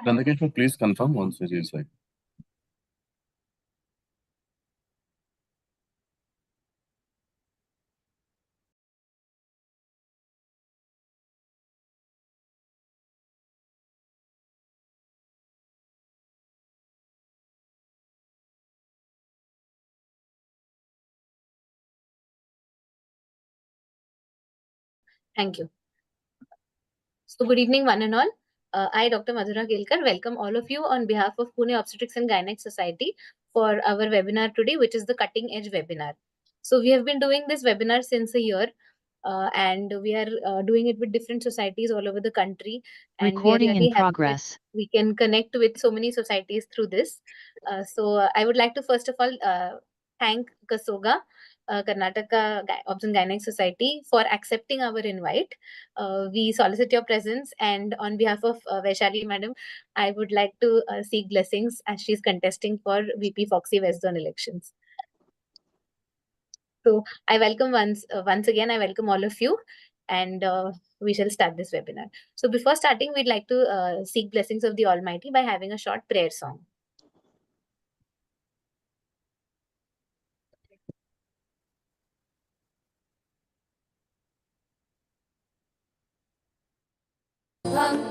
Nandakeshwar, please confirm once it is like. Thank you. So good evening, one and all. I, Dr. Madhura Gelkar, welcome all of you on behalf of Pune Obstetrics and Gynec Society for our webinar today, which is the Cutting Edge webinar. So we have been doing this webinar since a year, and we are doing it with different societies all over the country. And Recording we are really in progress. we can connect with so many societies through this. I would like to first of all thank Kasoga, Karnataka Obs and Gynec Society, for accepting our invite. We solicit your presence, and on behalf of Vaishali Madam, I would like to seek blessings as she's contesting for VP Foxy West Zone elections. So I welcome once again, I welcome all of you, and we shall start this webinar. So before starting, we'd like to seek blessings of the Almighty by having a short prayer song.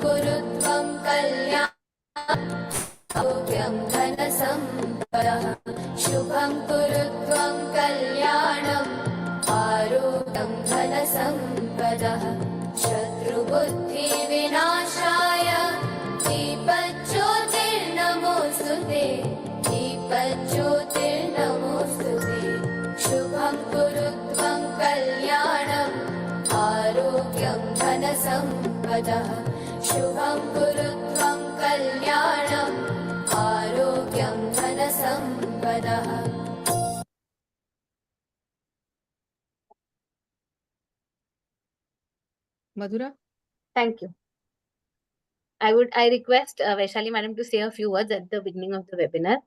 Kurutvam kalyanam dhanasambadaha shubham kurutvam kalyanam arogyam dhanasambadaha shatru buddhi vinashaya dipajyotirnamostute dipajyotirnamostute shubham kurutvam kalyanam arogyam dhanasambadaha shubham kurutvam kalyanam arogyam dhanasambadaha. Madhura? Thank you. I request Vaishali Madam to say a few words at the beginning of the webinar.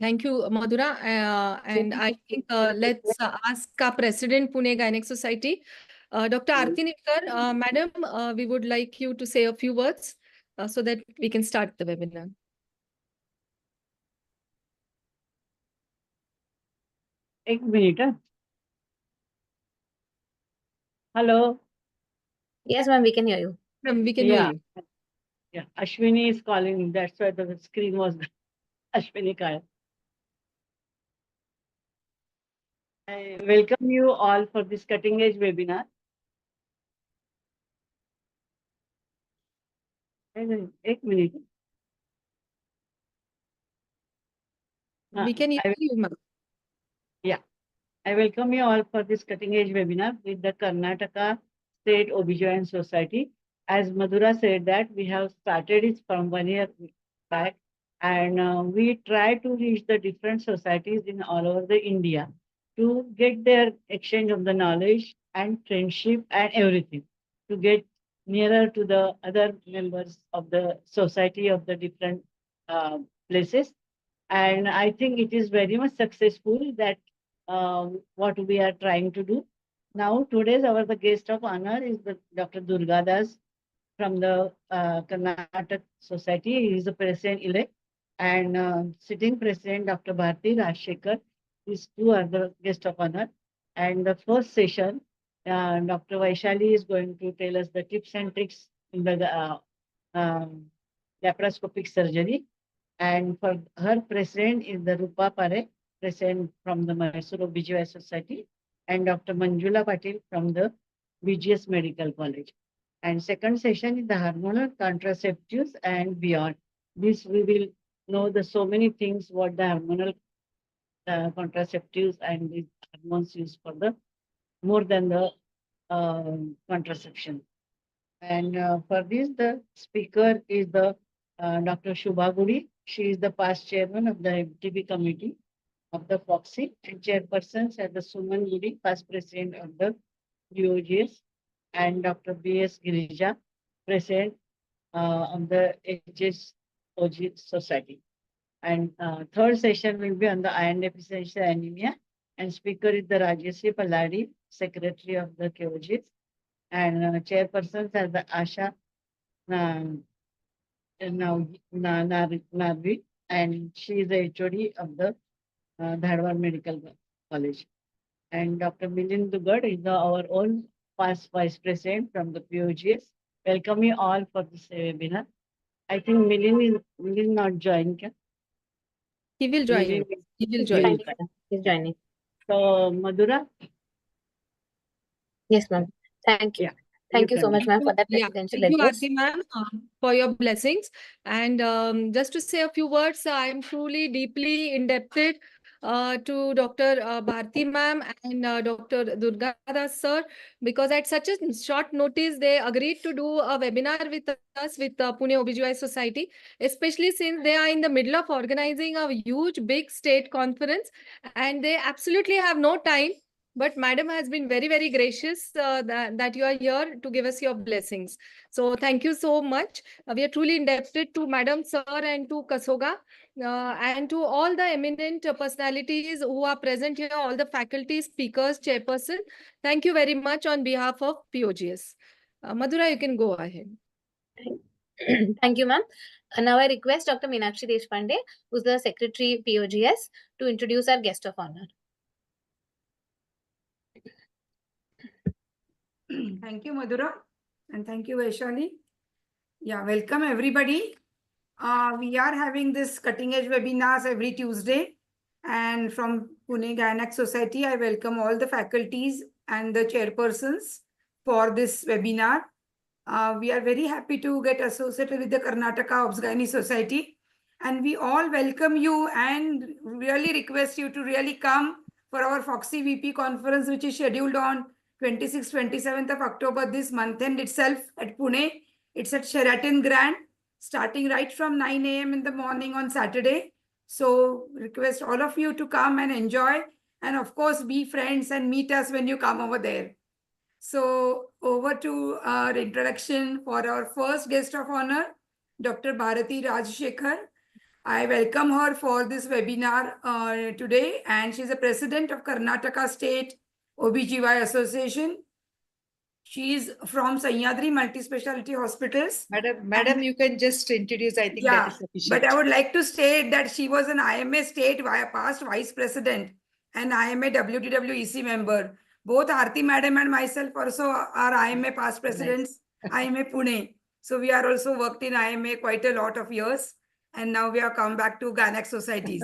Thank you, Madhura. And I think let's ask our President, Pune Gynec Society, Dr. Aarti Nittkar. Madam, we would like you to say a few words so that we can start the webinar. एक minute. Hello. Yes, ma'am, we can hear you. Ma'am, we can hear you. Yeah, Ashwini is calling. That's why the screen was Ashwini Kaya. I welcome you all for this cutting edge webinar. एक minute. We can hear you, ma'am. Yeah, I welcome you all for this cutting edge webinar with the Karnataka State OBGYN Society. As Madhura said that we have started it from 1 year back, and we try to reach the different societies in all over the India to get their exchange of the knowledge and friendship and everything, to get nearer to the other members of the society of the different places. And I think it is very much successful that what we are trying to do. Now, today's the guest of honor is the Dr. Durga Das from the Karnataka Society. He is the president-elect, and sitting president, Dr. Bharti Rajshekhar. These two are the guest of honor. And the first session, Dr. Vaishali is going to tell us the tips and tricks in the laparoscopic surgery. And for her president is the Rupa Pare, president from the Mysore OBGYN Society, and Dr. Manjula Patil from the BGS Medical College. And second session is the hormonal contraceptives and beyond. This we will know the so many things what the hormonal contraceptives and the hormones used for the more than the contraception. And for this, the speaker is the Dr. Shubha Gudi. She is the past chairman of the MTB committee of the FOXY, and chairpersons are the Suman Gudi, past president of the UOGS, and Dr. B.S. Girija, president of the HSOG Society. And third session will be on the iron deficiency anemia, and speaker is the Rajeshri Palladi, secretary of the KOGs, and chairpersons are the Asha Narvi, and she is the HOD of the Dharwad Medical College. And Dr. Milind Dugad is our own past Vice President from the POGS. Welcome you all for this webinar. I think Milind not joined. Kya? He will join. Milind He will is join. Thank you, madam. He's joining. So, Madhura, Yes, ma'am. Thank you. Yeah, Thank you you so can. much, ma'am, for that Yeah, presidential thank you, address. Aarti ma'am, for your blessings. And just to say a few words, I am truly deeply indebted to Dr. Bharti ma'am and Dr. Durga Das sir, because at such a short notice, they agreed to do a webinar with us with Pune OBGY Society, especially since they are in the middle of organizing a huge, big state conference, and they absolutely have no time. But madam has been very, very gracious that you are here to give us your blessings. So thank you so much. We are truly indebted to Madam Sir and to Kasoga and to all the eminent personalities who are present here, all the faculty, speakers, chairperson. Thank you very much on behalf of POGS. Madhura, you can go ahead. Thank you, ma'am. Now I request Dr. Meenakshi Deshpande, who's the Secretary POGS, to introduce our guest of honor. Thank you, Madhura, and thank you, Vaishali. Yeah, welcome everybody. We are having this cutting edge webinars every Tuesday, and from Pune Gynec Society, I welcome all the faculties and the chairpersons for this webinar. We are very happy to get associated with the Karnataka Obs-Gynae Society, and we all welcome you and really request you to really come for our Foxy VP conference, which is scheduled on 26th, 27th of October this month end itself at Pune. It's at Sheraton Grand, starting right from 9 a.m. in the morning on Saturday. So request all of you to come and enjoy, and of course be friends and meet us when you come over there. So over to our introduction for our first guest of honor, Dr. Bharati Rajshekhar. I welcome her for this webinar today, and she's the president of Karnataka State OBGY Association. She is from Sahyadri Multispecialty Hospitals. Madam, you can just introduce. I think that is sufficient. But I would like to state that she was an IMA state past vice president and IMA WTWEC member. Both Aarti madam and myself also are IMA past presidents, IMA Pune. So we are also worked in IMA quite a lot of years. And now we have come back to Gynec societies.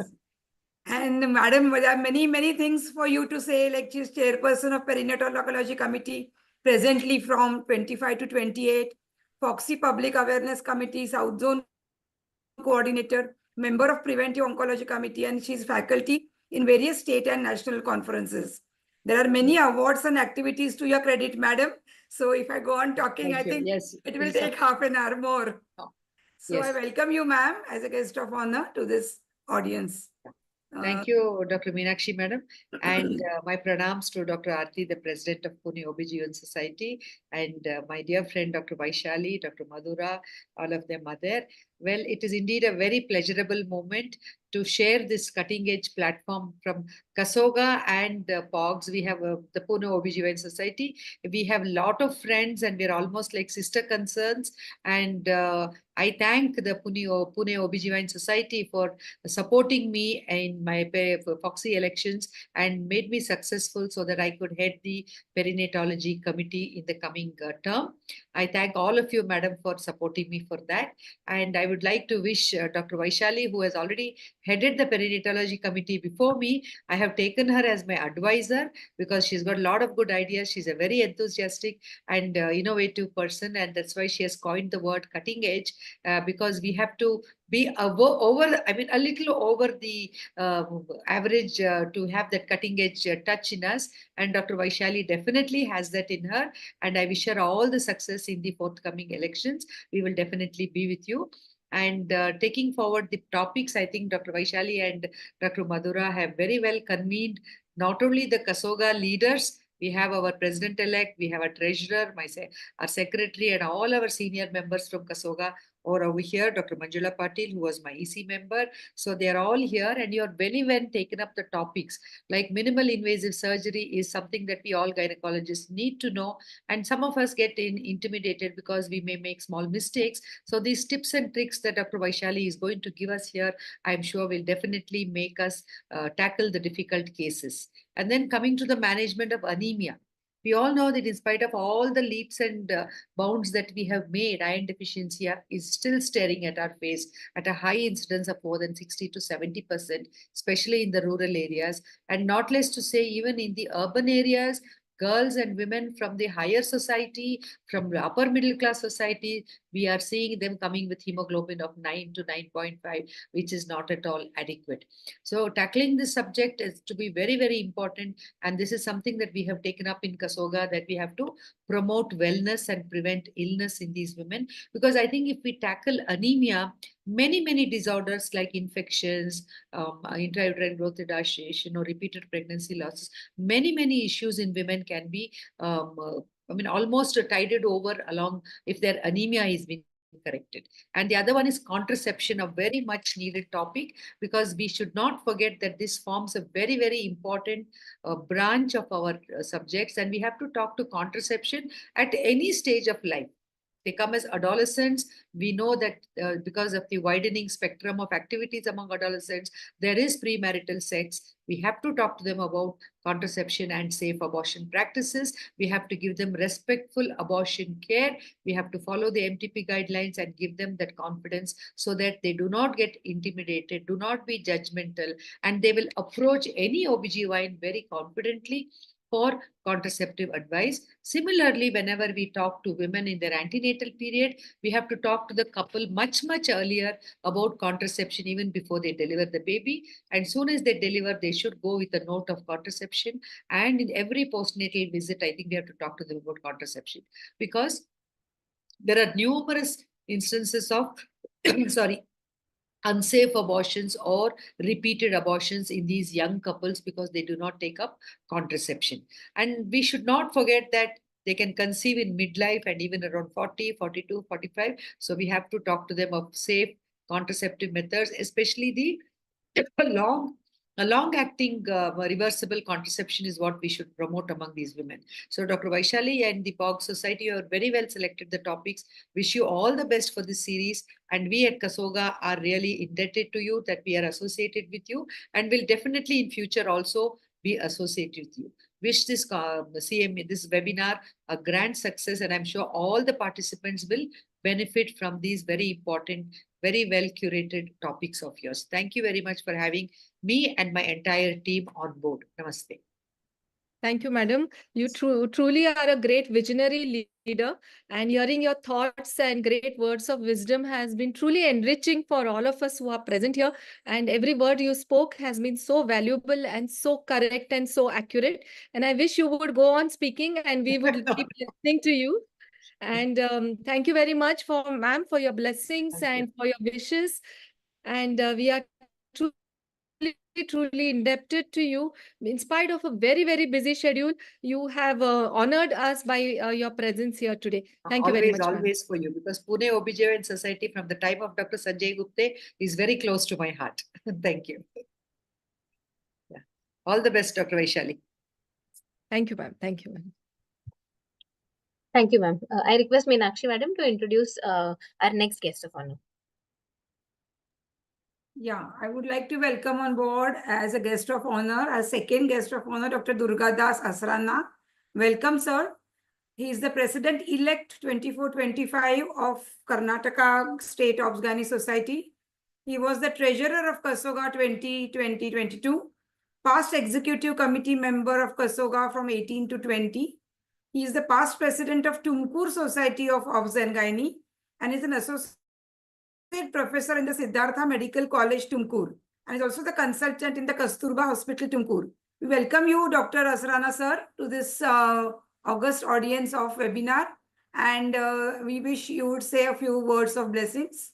And madam, there are many, many things for you to say, like she's chairperson of Perinatal Oncology Committee, presently from 25 to 28, Foxy Public Awareness Committee, South Zone Coordinator, member of Preventive Oncology Committee, and she's faculty in various state and national conferences. There are many awards and activities to your credit, madam. So if I go on talking, I think it will take half an hour more. So I welcome you, ma'am, as a guest of honor to this audience. Thank you, Dr. Meenakshi, madam. And my pranams to Dr. Aarti, the president of Pune OBGYN Society, and my dear friend, Dr. Vaishali, Dr. Madhura, all of them are there. Well, it is indeed a very pleasurable moment to share this cutting edge platform from Kasoga and POGS. We have the Pune OBGYN Society. We have a lot of friends and we're almost like sister concerns. And I thank the Pune OBGYN Society for supporting me in my Foxy elections and made me successful so that I could head the perinatology committee in the coming term. I thank all of you, madam, for supporting me for that. And I would like to wish Dr. Vaishali, who has already headed the perinatology committee before me. I have taken her as my advisor because she's got a lot of good ideas. She's a very enthusiastic and innovative person. And that's why she has coined the word cutting edge because we have to be a little over the average to have that cutting edge touch in us. And Dr. Vaishali definitely has that in her. And I wish her all the success in the forthcoming elections. We will definitely be with you. And taking forward the topics, I think Dr. Vaishali and Dr. Madhura have very well convened not only the Kasoga leaders. We have our president-elect, we have our treasurer, our secretary, and all our senior members from Kasoga or over here, Dr. Manjula Patil, who was my EC member. So they are all here, and you're very well taken up the topics. Like minimal invasive surgery is something that we all gynecologists need to know. And some of us get intimidated because we may make small mistakes. So these tips and tricks that Dr. Vaishali is going to give us here, I'm sure will definitely make us tackle the difficult cases. And then coming to the management of anemia. We all know that in spite of all the leaps and bounds that we have made, iron deficiency is still staring at our face at a high incidence of more than 60 to 70%, especially in the rural areas. And not less to say, even in the urban areas, girls and women from the higher society, from the upper middle class society, we are seeing them coming with hemoglobin of 9 to 9.5, which is not at all adequate. So tackling this subject is to be very, very important. And this is something that we have taken up in Kasoga, that we have to promote wellness and prevent illness in these women. Because I think if we tackle anemia, many disorders like infections, intrauterine growth retardation, or repeated pregnancy losses, many issues in women can be almost tided over along if their anemia is being corrected. And the other one is contraception, a very much needed topic, because we should not forget that this forms a very important branch of our subjects, and we have to talk to contraception at any stage of life. They come as adolescents. We know that because of the widening spectrum of activities among adolescents, there is premarital sex. We have to talk to them about contraception and safe abortion practices. We have to give them respectful abortion care. We have to follow the MTP guidelines and give them that confidence so that they do not get intimidated, do not be judgmental, and they will approach any OBGYN very confidently for contraceptive advice. Similarly, whenever we talk to women in their antenatal period, we have to talk to the couple much earlier about contraception, even before they deliver the baby. And soon as they deliver, they should go with a note of contraception. And in every postnatal visit, I think we have to talk to them about contraception, because there are numerous instances of unsafe abortions or repeated abortions in these young couples because they do not take up contraception. And we should not forget that they can conceive in midlife and even around 40, 42, 45. So we have to talk to them of safe contraceptive methods, especially the long-acting reversible contraception is what we should promote among these women. So Dr. Vaishali and the POG Society, you have very well selected the topics. Wish you all the best for this series. And we at Kasoga are really indebted to you that we are associated with you, and will definitely in future also be associated with you. Wish this this webinar a grand success, and I'm sure all the participants will benefit from these very important, very well curated topics of yours. Thank you very much for having me and my entire team on board. Namaste. Thank you, madam. You truly are a great visionary leader, and hearing your thoughts and great words of wisdom has been truly enriching for all of us who are present here. And every word you spoke has been so valuable and so correct and so accurate. And I wish you would go on speaking and we would keep listening to you. And thank you very much, ma'am, for your blessings and for your wishes. And we are truly indebted to you. In spite of a very busy schedule, you have honored us by your presence here today. Thank you very much. Always for you, because Pune OBGYN Society from the time of Dr. Sanjay Gupte is very close to my heart. Thank you. Yeah. All the best, Dr. Vaishali. Thank you, ma'am. Thank you, ma'am. Thank you, ma'am. I request Meenakshi madam to introduce our next guest of honor. Yeah, I would like to welcome on board as a guest of honor, as second guest of honor, Dr. Durgadas Asrana. Welcome, sir. He is the President-elect 24-25 of Karnataka State Obs-Gynae Society. He was the Treasurer of Kasoga 2020-22, past Executive Committee member of Kasoga from 18 to 20. He is the past President of Tumkur Society of Obs and Gynae, and is an associate professor in the Siddhartha Medical College, Tumkur, and is also the consultant in the Kasturba Hospital, Tumkur. We welcome you, Dr. Asrana, sir, to this august audience of webinar, and we wish you would say a few words of blessings.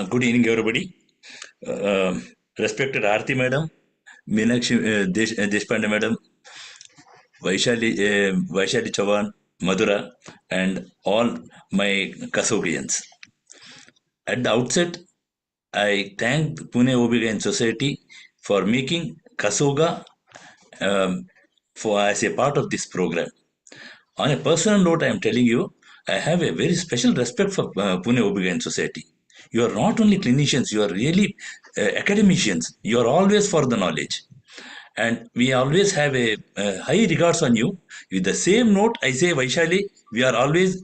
Good evening, everybody. Respected Aarti madam, Meenakshi Deshpande madam, Vaishali Chavan, Madhura, and all my Kasogians. At the outset, I thank Pune OB-GYN Society for making Kasoga as a part of this program. On a personal note, I am telling you, I have a very special respect for Pune OB-GYN Society. You are not only clinicians, you are really academicians. You are always for the knowledge. And we always have a high regards on you. With the same note, I say, Vaishali, we are always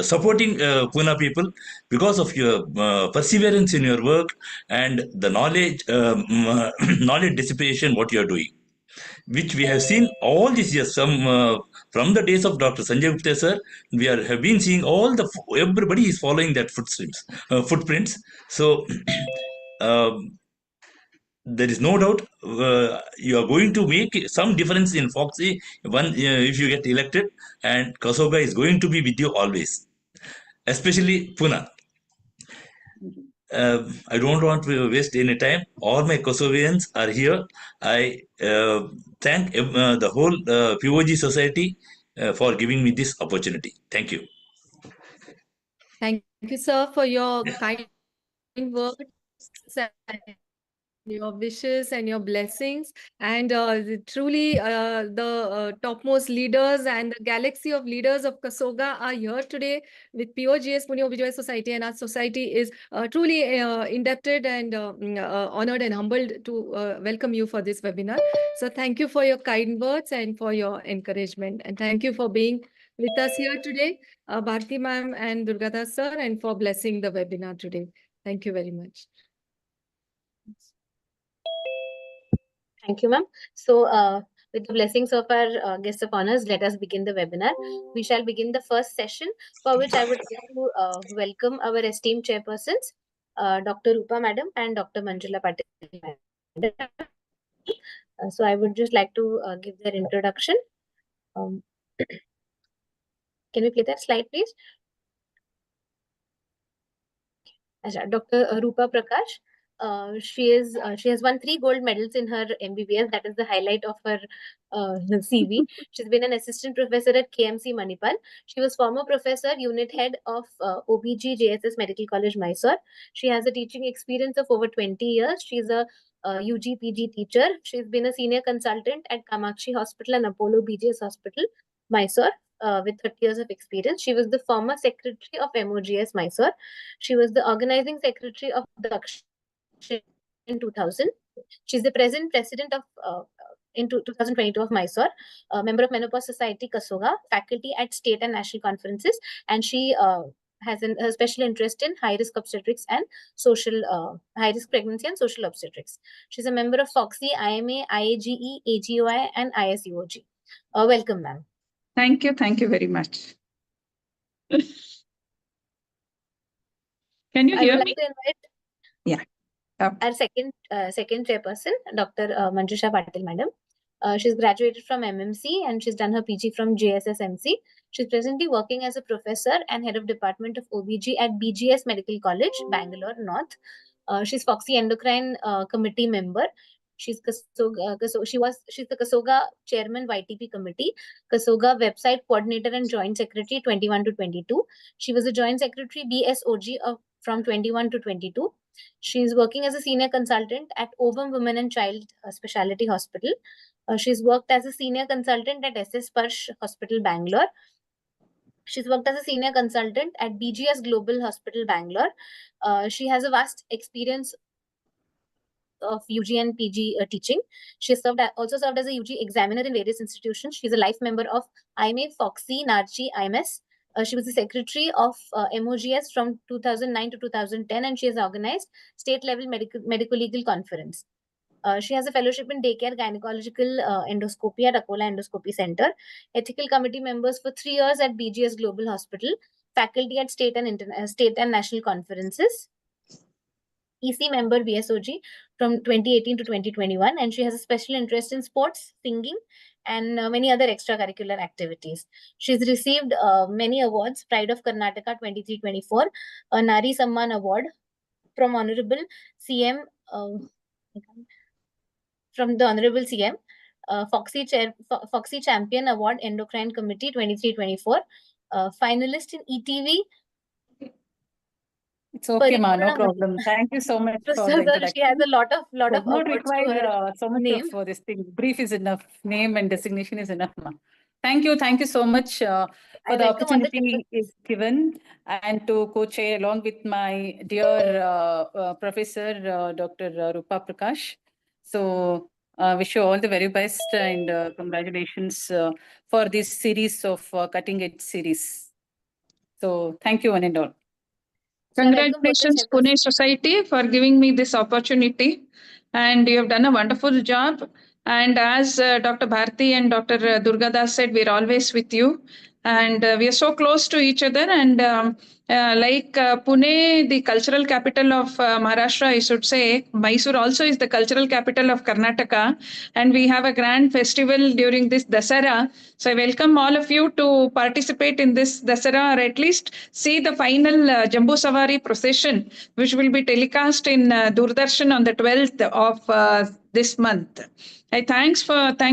supporting Pune people because of your perseverance in your work and the knowledge, knowledge dissipation, what you are doing, which we have seen all these years. From the days of Dr. Sanjay Gupta sir, have been seeing everybody is following that footprints. So there is no doubt you are going to make some difference in Foxy if you get elected, and Kasoga is going to be with you always, especially Pune. I don't want to waste any time. All my Kosovians are here. I thank the whole POG society for giving me this opportunity. Thank you. Thank you, sir, for your kind words and your wishes and your blessings. And truly, the topmost leaders and the galaxy of leaders of Kasoga are here today with POGS, Pune OB-GYN Society, and our society is truly indebted and honored and humbled to welcome you for this webinar. So thank you for your kind words and for your encouragement. And thank you for being with us here today, Bharti ma'am and Durgadas sir, and for blessing the webinar today. Thank you very much. Thank you, ma'am. So, with the blessings of our guests of honors, let us begin the webinar. We shall begin the first session, for which I would like to welcome our esteemed chairpersons, Dr. Rupa Madam and Dr. Manjula Patil Madam. So, I would just like to give their introduction. Can we play that slide, please? Dr. Rupa Prakash. She has won 3 gold medals in her MBBS. That is the highlight of her CV. She's been an assistant professor at KMC Manipal. She was former professor, unit head of OBG JSS Medical College, Mysore. She has a teaching experience of over 20 years. She's a UG PG teacher. She's been a senior consultant at Kamakshi Hospital and Apollo BGS Hospital, Mysore. With 30 years of experience. She was the former secretary of MOGS Mysore. She was the organizing secretary of the in 2000. She's the present president of in 2022 of Mysore, a member of Menopause Society Kasoga, faculty at state and national conferences, and she has a special interest in high-risk obstetrics and social high-risk pregnancy and social obstetrics. She's a member of FOXY, IMA, IAGE, AGOI, and ISUOG. Welcome, ma'am. Thank you very much. Can you hear me? I would like to invite our second chairperson, Dr. Manjusha Patil Madam. She's graduated from MMC and she's done her PG from JSSMC. She's presently working as a professor and head of Department of OBG at BGS Medical College, Bangalore North. She's Foxy Endocrine Committee member. She's she's the Kasoga Chairman YTP Committee, Kasoga Website Coordinator and Joint Secretary 21 to 22. She was a Joint Secretary BSOG from 21 to 22. She's working as a senior consultant at Ovum Women and Child Specialty Hospital. She's worked as a senior consultant at SS Sparsh Hospital, Bangalore. She's worked as a senior consultant at BGS Global Hospital, Bangalore. She has a vast experience of UG and PG teaching. She also served as a UG examiner in various institutions. She's a life member of IMA, Foxy, NARCHI, IMS. She was the secretary of MOGS from 2009 to 2010, and she has organized state-level medical legal conference. She has a fellowship in daycare gynecological endoscopy at Akola Endoscopy Center. Ethical committee members for 3 years at BGS Global Hospital. Faculty at state and national conferences. EC member BSOG from 2018 to 2021, and she has a special interest in sports, singing, and many other extracurricular activities. She's received many awards: Pride of Karnataka 23-24, a Nari Samman Award from Honorable CM, Foxy Champion Award Endocrine Committee 23-24, finalist in ETV. It's okay, ma, no Paripurna problem. Thank you so much for the She introduction. has a lot of Does not awards to require her so much name. of this thing. Brief is enough. Name and designation is enough, ma. Thank you so much I for the welcome all the opportunity is given and to co-chair along with my dear Professor Dr. Rupa Prakash. So wish you all the very best and congratulations for this series of cutting edge series. So thank you one and all. So I welcome both the Congratulations, chairpersons. Pune Society, for giving me this opportunity. And you have done a wonderful job. And as Dr. Bharti and Dr. Durgadas said, we're always with you. And we are so close to each other. And like Pune, the cultural capital of Maharashtra, I should say, Mysore also is the cultural capital of Karnataka. And we have a grand festival during this Dasara. So I welcome all of you to participate in this Dasara, or at least see the final Jambu Savari procession, which will be telecast in Doordarshan on the 12th of this month. I thank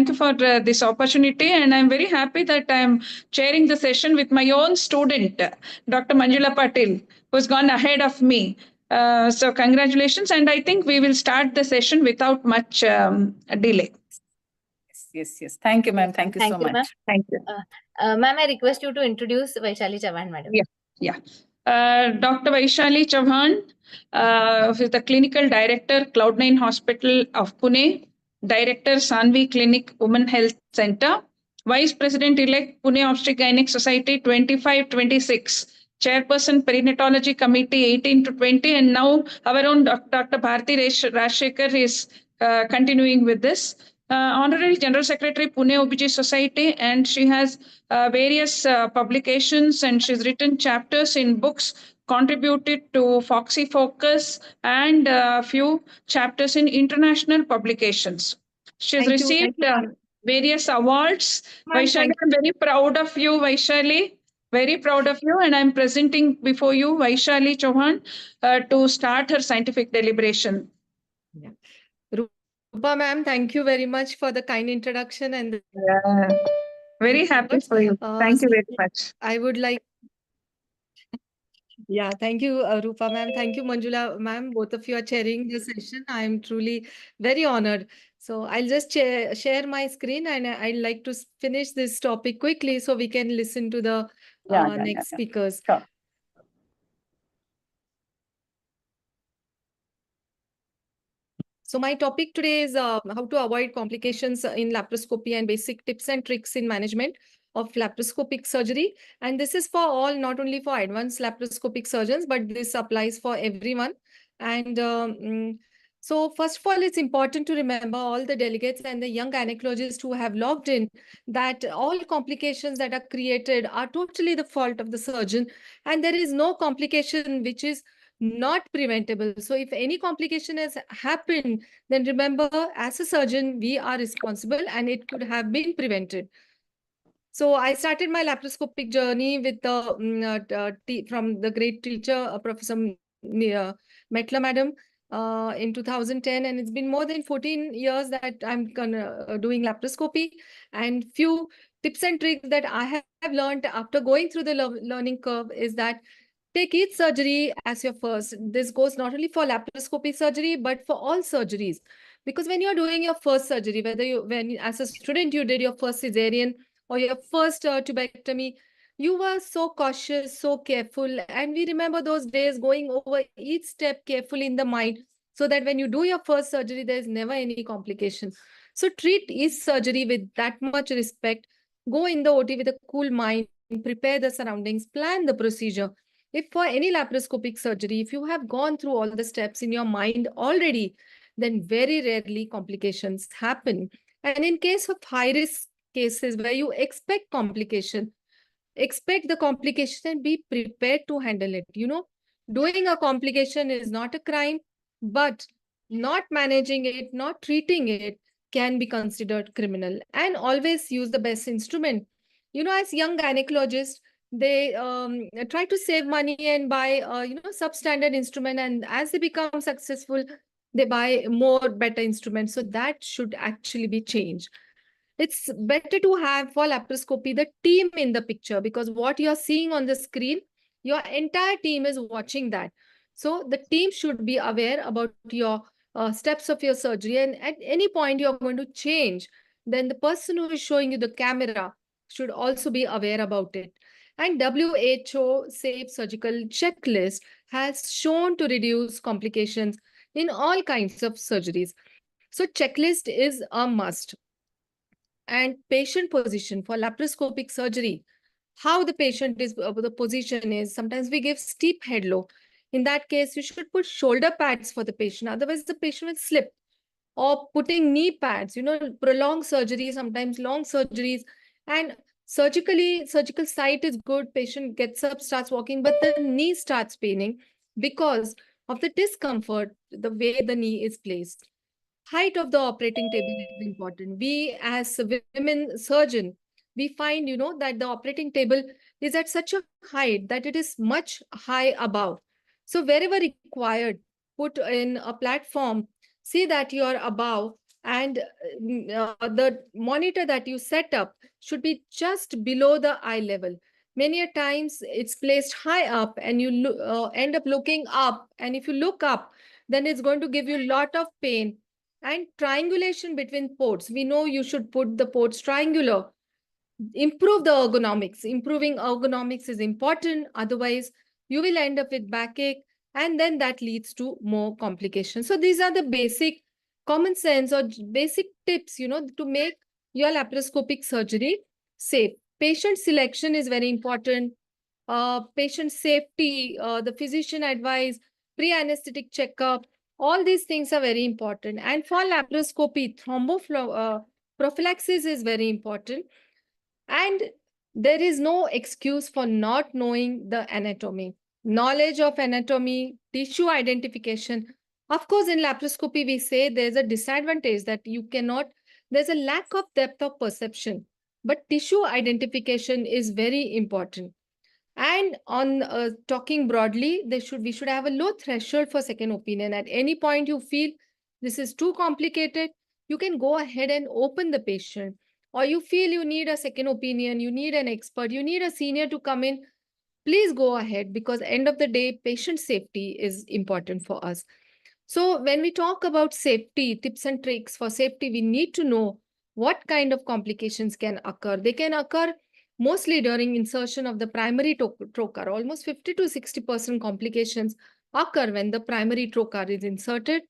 you for this opportunity, and I'm very happy that I'm chairing the session with my own student, Dr. Manjula Patil, who's gone ahead of me. So congratulations, and I think we will start the session without much delay. Yes. Thank you, ma'am. Thank you so ma'am. much. Thank you. Ma'am, I request you to introduce Vaishali Chauhan, madam. Yeah. Dr. Vaishali Chauhan, who is the Clinical Director, Cloud9 Hospital of Pune, Director, Sanvi Clinic Women Health Center, Vice President-elect, Pune Obstetric Gynec Society 25-26, Chairperson, Perinatology Committee 18-20, and now our own Dr. Bharti Rajshekhar is continuing with this. Honorary General Secretary, Pune OBG Society, and she has various publications, and she's written chapters in books, contributed to Foxy Focus, and a few chapters in international publications. She's received various awards. Vaishali, I'm very proud of you, Vaishali. Very proud of you, and I'm presenting before you Vaishali Chauhan to start her scientific deliberation. Yeah. Rupa ma'am, thank you very much for the kind introduction and very happy for you. Thank you very much. I would like. Yeah, thank you, Rupa ma'am. Thank you, Manjula ma'am. Both of you are chairing the session. I am truly very honored. So I'll just share my screen, and I'd like to finish this topic quickly so we can listen to the next speakers. Sure. So my topic today is how to avoid complications in laparoscopy and basic tips and tricks in management of laparoscopic surgery. And this is for all, not only for advanced laparoscopic surgeons, but this applies for everyone. And so first of all, it's important to remember all the delegates and the young gynecologists who have logged in that all complications that are created are totally the fault of the surgeon. And there is no complication which is not preventable. So if any complication has happened, then remember, as a surgeon, we are responsible and it could have been prevented. So I started my laparoscopic journey with the from the great teacher, Professor Metla Madam, in 2010, and it's been more than 14 years that I'm doing laparoscopy. And few tips and tricks that I have learned after going through the learning curve is that take each surgery as your first. This goes not only for laparoscopy surgery, but for all surgeries. Because when you're doing your first surgery, when as a student you did your first cesarean or your first tubectomy, you were so cautious, so careful. And we remember those days going over each step carefully in the mind so that when you do your first surgery, there's never any complication. So treat each surgery with that much respect. Go in the OT with a cool mind, prepare the surroundings, plan the procedure. If for any laparoscopic surgery, if you have gone through all the steps in your mind already, then very rarely complications happen. And in case of high-risk cases where you expect complication, expect the complication and be prepared to handle it. You know, doing a complication is not a crime, but not managing it, not treating it can be considered criminal. And always use the best instrument. You know, as young gynecologists, they try to save money and buy, substandard instrument. And as they become successful, they buy more better instruments. So that should actually be changed. It's better to have for laparoscopy the team in the picture, because what you're seeing on the screen, your entire team is watching that. So the team should be aware about your steps of your surgery, and at any point you're going to change, then the person who is showing you the camera should also be aware about it. And WHO Safe Surgical Checklist has shown to reduce complications in all kinds of surgeries. So checklist is a must. And patient position for laparoscopic surgery, how the patient is, the position is, sometimes we give steep head low. In that case, you should put shoulder pads for the patient, otherwise the patient will slip. Or putting knee pads, prolonged surgery, sometimes long surgeries, and surgical site is good, patient gets up, starts walking, but the knee starts paining because of the discomfort, the way the knee is placed. Height of the operating table is important. We as a women surgeon, we find, that the operating table is at such a height that it is much high above. So wherever required, put in a platform, see that you are above, and the monitor that you set up should be just below the eye level. Many a times it's placed high up and you end up looking up. And if you look up, then it's going to give you a lot of pain. And triangulation between ports. We know you should put the ports triangular. Improve the ergonomics. Improving ergonomics is important. Otherwise, you will end up with backache, and then that leads to more complications. So these are the basic common sense or basic tips, to make your laparoscopic surgery safe. Patient selection is very important. Patient safety, the physician advice, pre-anesthetic checkup, all these things are very important. And for laparoscopy, prophylaxis is very important. And there is no excuse for not knowing the anatomy. Knowledge of anatomy, tissue identification. Of course, in laparoscopy, we say there's a disadvantage that there's a lack of depth of perception. But tissue identification is very important. And on talking broadly, we should have a low threshold for second opinion. At any point you feel this is too complicated, you can go ahead and open the patient. Or you feel you need a second opinion, you need an expert, you need a senior to come in, please go ahead, because end of the day, patient safety is important for us. So when we talk about safety, tips and tricks for safety, we need to know what kind of complications can occur. They can occur mostly during insertion of the primary trocar. Almost 50 to 60% complications occur when the primary trocar is inserted,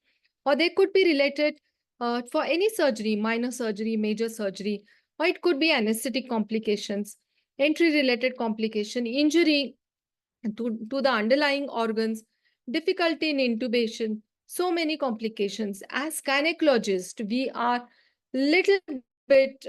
or they could be related for any surgery, minor surgery, major surgery, or it could be anesthetic complications, entry-related complication, injury to the underlying organs, difficulty in intubation, so many complications. As gynecologists, we are little bit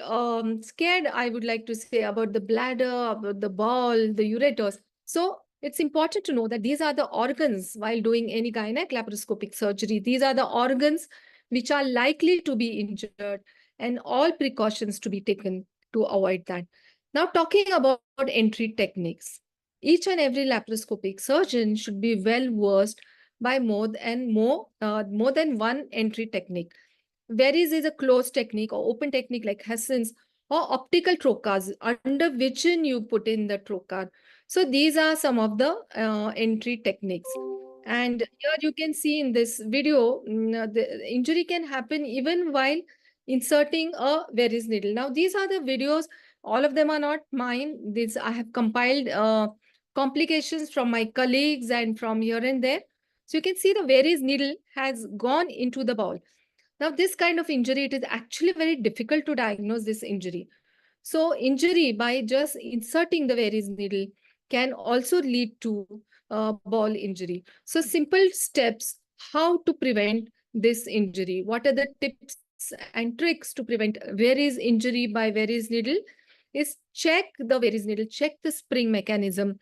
scared, I would like to say, about the bladder, about the ball, the ureters. So it's important to know that these are the organs while doing any gynec laparoscopic surgery. These are the organs which are likely to be injured, and all precautions to be taken to avoid that. Now, talking about entry techniques. Each and every laparoscopic surgeon should be well versed by more than one entry technique. Veris is a closed technique or open technique like Hessens, or optical trocars under which you put in the trocar. So these are some of the entry techniques. And here you can see in this video, the injury can happen even while inserting a Veris needle. Now, these are the videos. All of them are not mine. These I have compiled complications from my colleagues and from here and there. So you can see the Veris needle has gone into the ball. Now, this kind of injury, it is actually very difficult to diagnose this injury. So injury by just inserting the Veris needle can also lead to ball injury. So simple steps, how to prevent this injury. What are the tips and tricks to prevent Veris injury by Veris needle? Is check the Veris needle, check the spring mechanism.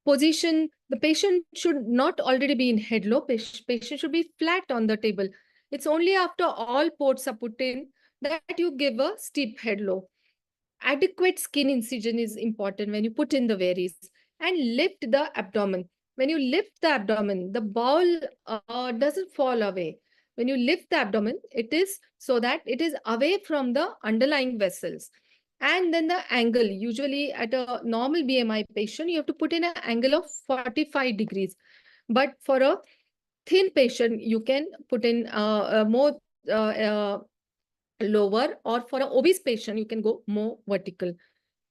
Position, the patient should not already be in head low, patient should be flat on the table. It's only after all ports are put in that you give a steep head low. Adequate skin incision is important when you put in the Veris, and lift the abdomen. When you lift the abdomen, the ball doesn't fall away. when you lift the abdomen, it is so that it is away from the underlying vessels. And then the angle, usually at a normal BMI patient, you have to put in an angle of 45 degrees. But for a thin patient, you can put in a more lower, or for an obese patient, you can go more vertical.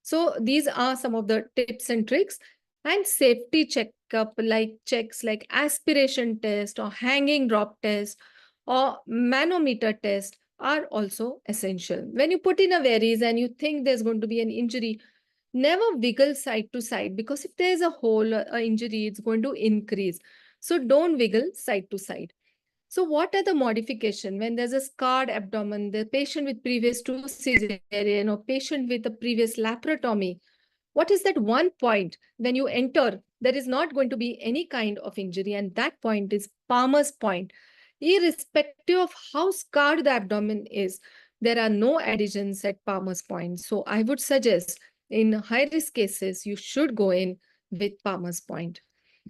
So these are some of the tips and tricks. And safety checkup, like checks like aspiration test or hanging drop test or manometer test are also essential. When you put in a varies and you think there's going to be an injury, never wiggle side to side, because if there's a hole or an injury, it's going to increase. So don't wiggle side to side. So what are the modification when there's a scarred abdomen, the patient with previous 2 cesarean or patient with a previous laparotomy? What is that one point when you enter, there is not going to be any kind of injury, and that point is Palmer's point. Irrespective of how scarred the abdomen is, there are no adhesions at Palmer's point. So I would suggest in high-risk cases, you should go in with Palmer's point.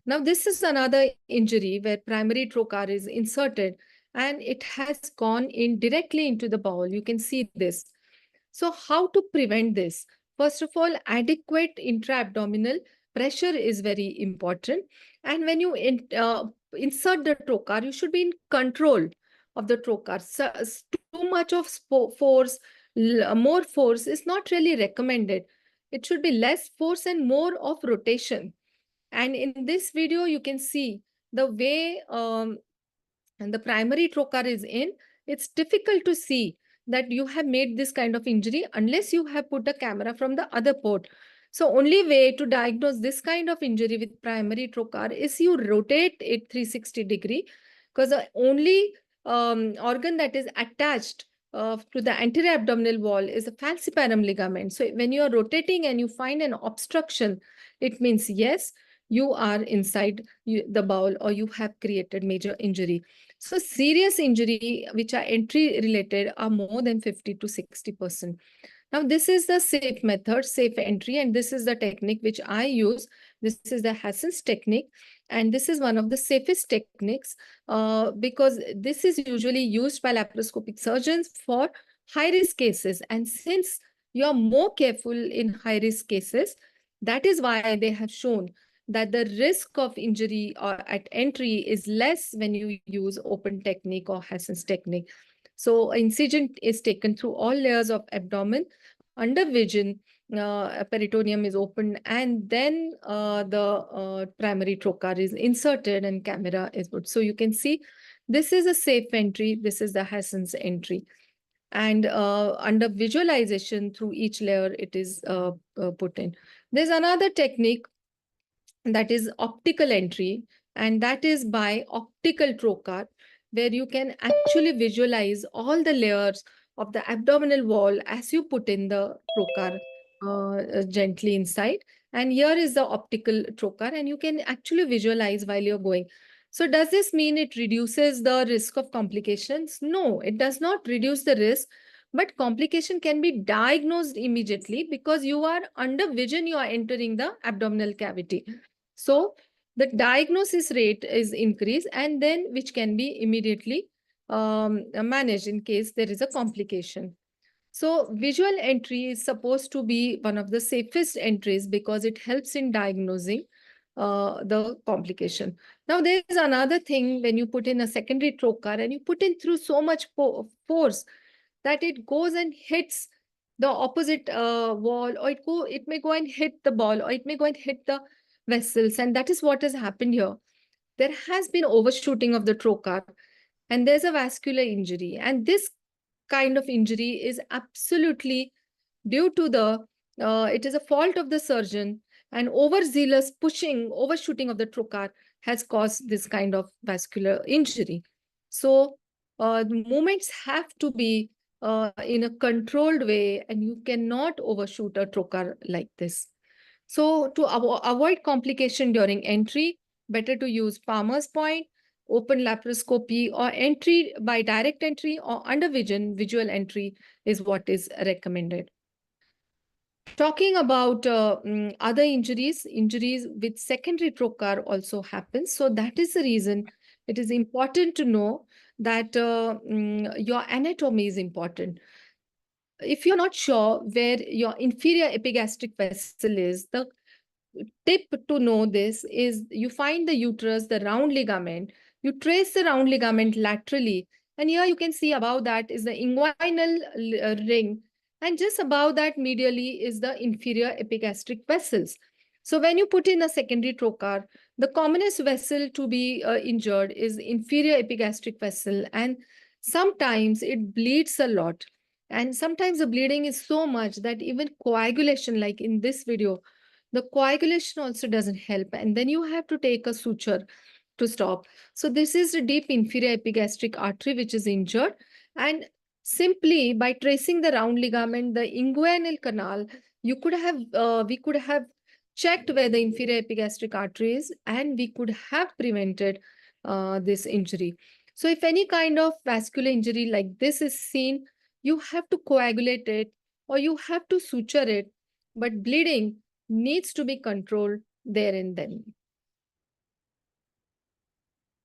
Now, this is another injury where primary trocar is inserted and it has gone in directly into the bowel. You can see this. So how to prevent this? First of all, adequate intra-abdominal pressure is very important. And when you insert the trocar, you should be in control of the trocar. So, too much of force, more force is not really recommended. It should be less force and more of rotation. And in this video, you can see the way and the primary trocar is in. It's difficult to see that you have made this kind of injury unless you have put a camera from the other port. So only way to diagnose this kind of injury with primary trocar is you rotate it 360 degree, because the only organ that is attached to the anterior abdominal wall is the falciparum ligament. So when you are rotating and you find an obstruction, it means yes, you are inside the bowel or you have created major injury. So serious injury which are entry related are more than 50 to 60%. Now this is the safe method, safe entry, and this is the technique which I use. This is the Hassen's technique, and this is one of the safest techniques because this is usually used by laparoscopic surgeons for high-risk cases. And since you are more careful in high-risk cases, that is why they have shown that the risk of injury or at entry is less when you use open technique or Hassen's technique. So incision is taken through all layers of abdomen. Under vision, peritoneum is opened, and then the primary trocar is inserted and camera is put. So you can see this is a safe entry. This is the Hassen's entry. And under visualization through each layer, it is put in. There's another technique that is optical entry, and that is by optical trocar, where you can actually visualize all the layers of the abdominal wall as you put in the trocar gently inside. And here is the optical trocar, and you can actually visualize while you're going. So does this mean it reduces the risk of complications? No, it does not reduce the risk, but complication can be diagnosed immediately because you are under vision, you are entering the abdominal cavity. So the diagnosis rate is increased, and then which can be immediately managed in case there is a complication. So visual entry is supposed to be one of the safest entries because it helps in diagnosing the complication. Now there is another thing when you put in a secondary trocar and you put in through so much force that it goes and hits the opposite wall, or it may go and hit the ball, or it may go and hit the vessels, and that is what has happened here. There has been overshooting of the trocar, and there's a vascular injury, and this kind of injury is absolutely due to the it is a fault of the surgeon, and overzealous overshooting of the trocar has caused this kind of vascular injury. So the movements have to be in a controlled way, and you cannot overshoot a trocar like this. So to avoid complication during entry, better to use Palmer's point, open laparoscopy, or entry by direct entry or under vision, visual entry is what is recommended. Talking about other injuries with secondary trocar also happens. So that is the reason it is important to know that your anatomy is important. If you're not sure where your inferior epigastric vessel is, the tip to know this is you find the uterus, the round ligament, you trace the round ligament laterally, and here you can see above that is the inguinal ring, and just above that medially is the inferior epigastric vessels. So when you put in a secondary trocar, the commonest vessel to be injured is inferior epigastric vessel, and sometimes it bleeds a lot. And sometimes the bleeding is so much that even coagulation, like in this video, the coagulation also doesn't help. And then you have to take a suture to stop. So this is a deep inferior epigastric artery which is injured. And simply by tracing the round ligament, the inguinal canal, we could have checked where the inferior epigastric artery is, and we could have prevented this injury. So if any kind of vascular injury like this is seen, you have to coagulate it or you have to suture it, but bleeding needs to be controlled there and then.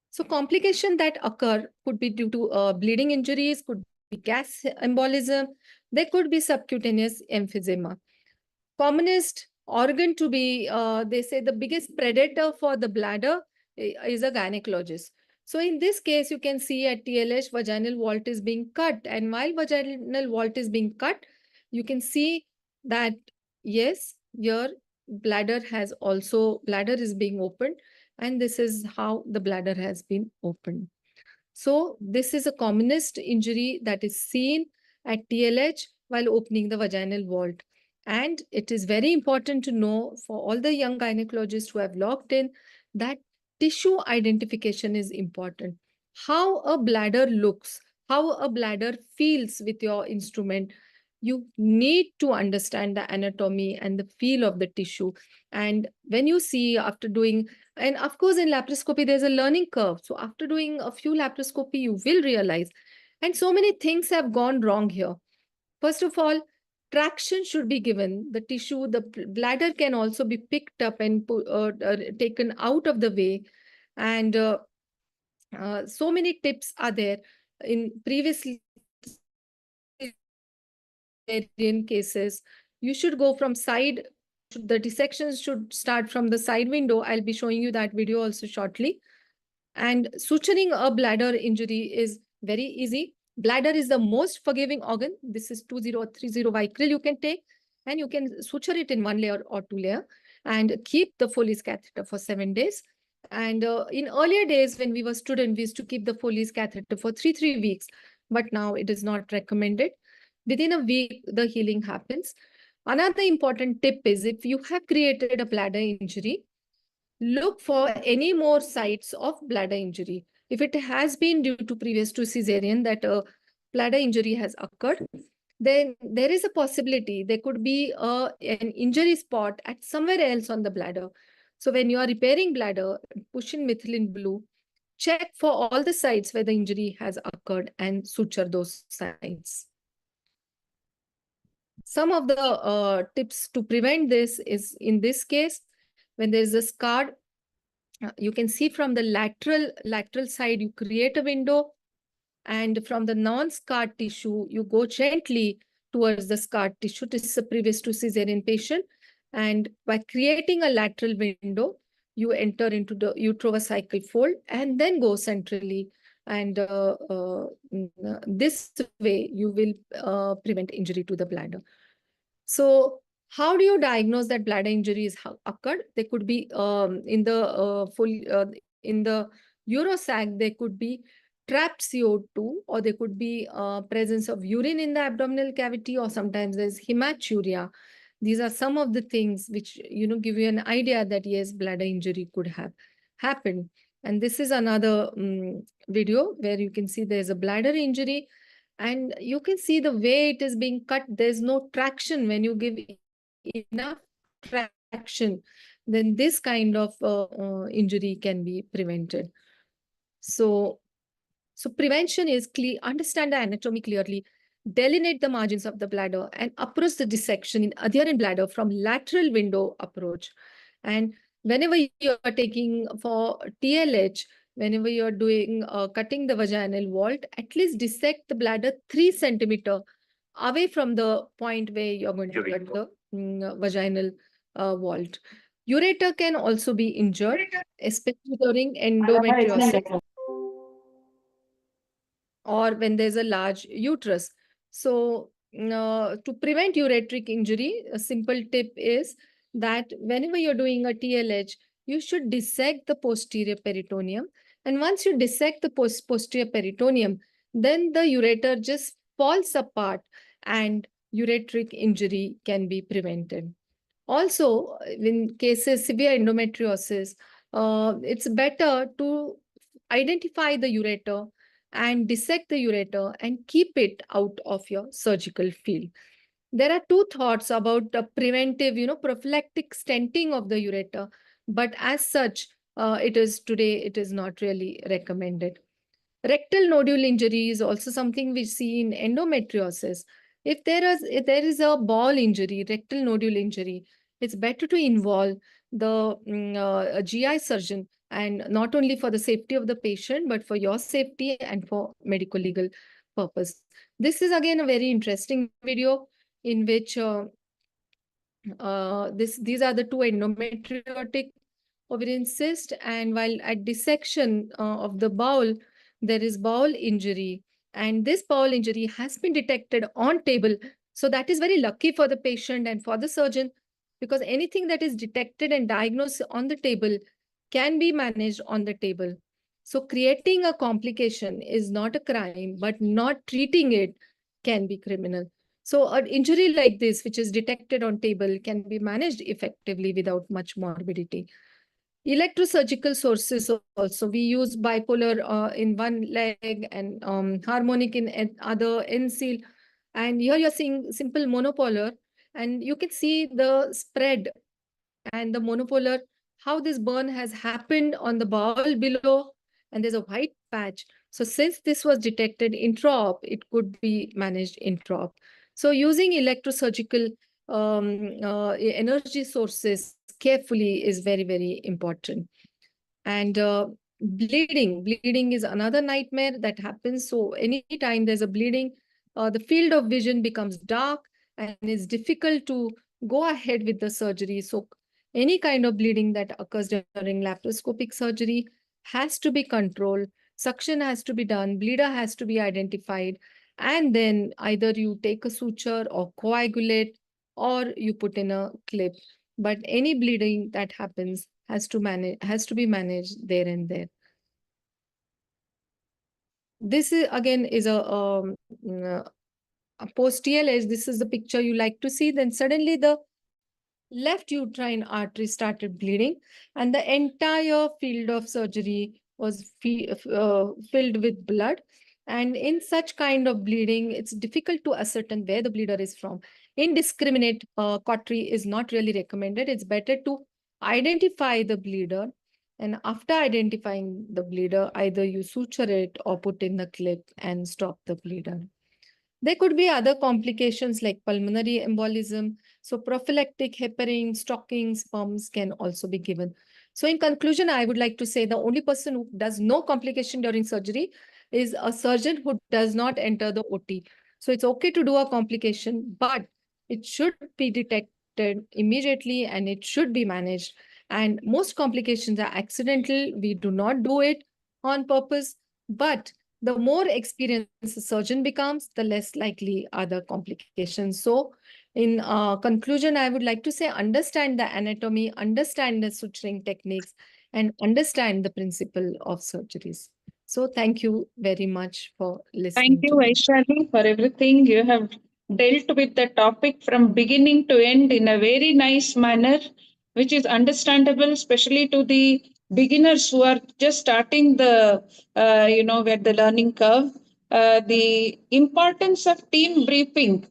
So complications that occur could be due to bleeding injuries, could be gas embolism, there could be subcutaneous emphysema. Commonest organ to be, they say the biggest predator for the bladder is a gynecologist. So in this case, you can see at TLH, vaginal vault is being cut. And while vaginal vault is being cut, you can see that, yes, your bladder is being opened. And this is how the bladder has been opened. So this is a commonest injury that is seen at TLH while opening the vaginal vault. And it is very important to know for all the young gynecologists who have logged in that tissue identification is important. How a bladder looks, how a bladder feels with your instrument, you need to understand the anatomy and the feel of the tissue. And when you see after doing, and of course in laparoscopy, there's a learning curve. So after doing a few laparoscopy, you will realize, and so many things have gone wrong here. First of all, traction should be given. The tissue, the bladder can also be picked up and taken out of the way. And so many tips are there. In previously cases, you should go from side. The dissections should start from the side window. I'll be showing you that video also shortly. And suturing a bladder injury is very easy. Bladder is the most forgiving organ. This is 20 or 30 vicryl you can take, and you can suture it in 1 layer or 2 layer and keep the Foley's catheter for 7 days. And in earlier days, when we were students, we used to keep the Foley's catheter for 3 weeks, but now it is not recommended. Within a week, the healing happens. Another important tip is if you have created a bladder injury, look for any more sites of bladder injury. If it has been due to previous to cesarean that a bladder injury has occurred, then there is a possibility there could be an injury spot at somewhere else on the bladder. So when you are repairing bladder, push in methylene blue, check for all the sites where the injury has occurred and suture those sites. Some of the tips to prevent this is, in this case, when there is a scar, you can see from the lateral side, you create a window, and from the non-scarred tissue, you go gently towards the scarred tissue. This is a previous to cesarean patient. And by creating a lateral window, you enter into the utrovesical fold and then go centrally. And this way, you will prevent injury to the bladder. So how do you diagnose that bladder injury is occurred? They could be in the urosac, there could be trapped CO2, or there could be presence of urine in the abdominal cavity, or sometimes there's hematuria. These are some of the things which, give you an idea that yes, bladder injury could have happened. And this is another video where you can see there's a bladder injury, and you can see the way it is being cut. There's no traction. When you give enough traction, then this kind of injury can be prevented. So prevention is understand the anatomy clearly, delineate the margins of the bladder, and approach the dissection in adherent bladder from lateral window approach. And whenever you are taking for TLH, whenever you're doing cutting the vaginal vault, at least dissect the bladder 3 centimeter away from the point where you're going to cut the vaginal vault. Ureter can also be injured, especially during endometriosis or when there's a large uterus. So to prevent ureteric injury, a simple tip is that whenever you're doing a TLH, you should dissect the posterior peritoneum. And once you dissect the posterior peritoneum, then the ureter just falls apart and ureteric injury can be prevented. Also, in cases severe endometriosis, it's better to identify the ureter and dissect the ureter and keep it out of your surgical field. There are 2 thoughts about the preventive, prophylactic stenting of the ureter, but as such, it is not really recommended. Rectal nodule injury is also something we see in endometriosis. If there is a ball injury, rectal nodule injury, it's better to involve a GI surgeon, and not only for the safety of the patient, but for your safety and for medical legal purpose. This is again a very interesting video in which these are the 2 endometriotic ovarian cysts, and while at dissection of the bowel, there is bowel injury, and this bowel injury has been detected on table. So that is very lucky for the patient and for the surgeon, because anything that is detected and diagnosed on the table can be managed on the table. So creating a complication is not a crime, but not treating it can be criminal. So an injury like this, which is detected on table, can be managed effectively without much morbidity. Electrosurgical sources also, we use bipolar in one leg and harmonic in other, NSEAL. And here you're seeing simple monopolar, and you can see the spread and the monopolar, how this burn has happened on the bowel below, and there's a white patch. So since this was detected intra-op, it could be managed intra-op. So using electrosurgical energy sources carefully is very, very important. And bleeding is another nightmare that happens. So anytime there's a bleeding, the field of vision becomes dark and it's difficult to go ahead with the surgery. So any kind of bleeding that occurs during laparoscopic surgery has to be controlled. Suction has to be done, bleeder has to be identified, and then either you take a suture or coagulate, or you put in a clip. But any bleeding that happens has to be managed there and there. This is again is a post TLH. This is the picture you like to see. Then suddenly the left uterine artery started bleeding, and the entire field of surgery was filled with blood. And in such kind of bleeding, it's difficult to ascertain where the bleeder is from. Indiscriminate cautery is not really recommended. It's better to identify the bleeder, and after identifying the bleeder, either you suture it or put in the clip and stop the bleeder. There could be other complications like pulmonary embolism. So prophylactic heparin, stockings, pumps can also be given. So in conclusion, I would like to say the only person who does no complication during surgery is a surgeon who does not enter the OT. So it's okay to do a complication, but it should be detected immediately and it should be managed. And most complications are accidental. We do not do it on purpose, but the more experienced the surgeon becomes, the less likely are the complications. So in conclusion, I would like to say, understand the anatomy, understand the suturing techniques, and understand the principle of surgeries. So thank you very much for listening. Thank you, Vaishali, for everything. You have dealt with the topic from beginning to end in a very nice manner, which is understandable, especially to the beginners who are just starting the, where the learning curve. The importance of team briefing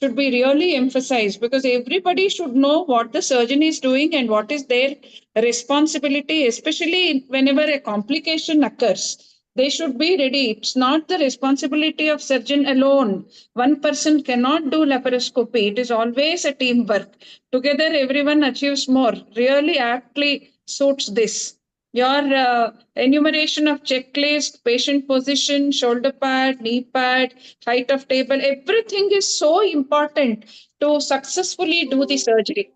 should be really emphasized, because everybody should know what the surgeon is doing and what is their responsibility, especially whenever a complication occurs. They should be ready. It's not the responsibility of surgeon alone. One person cannot do laparoscopy. It is always a teamwork. Together, everyone achieves more. Really aptly suits this. your enumeration of checklist, patient position, shoulder pad, knee pad, height of table, everything is so important to successfully do the surgery.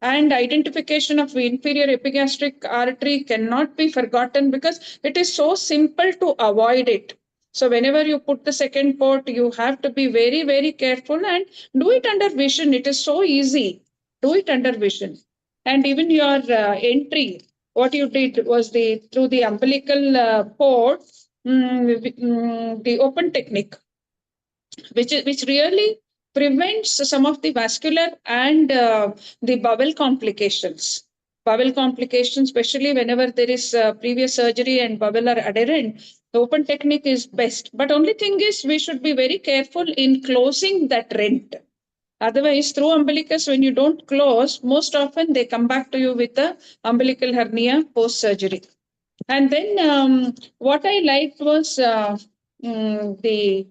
And identification of inferior epigastric artery cannot be forgotten because it is so simple to avoid it. So whenever you put the second port, you have to be very, very careful and do it under vision. It is so easy. Do it under vision. And even your entry, what you did was through the umbilical port, the open technique, which really prevents some of the vascular and the bowel complications. Bowel complications, especially whenever there is previous surgery and bowel are adherent, the open technique is best. But only thing is we should be very careful in closing that rent. Otherwise, through umbilicus, when you don't close, most often they come back to you with the umbilical hernia post-surgery. And then what I liked was the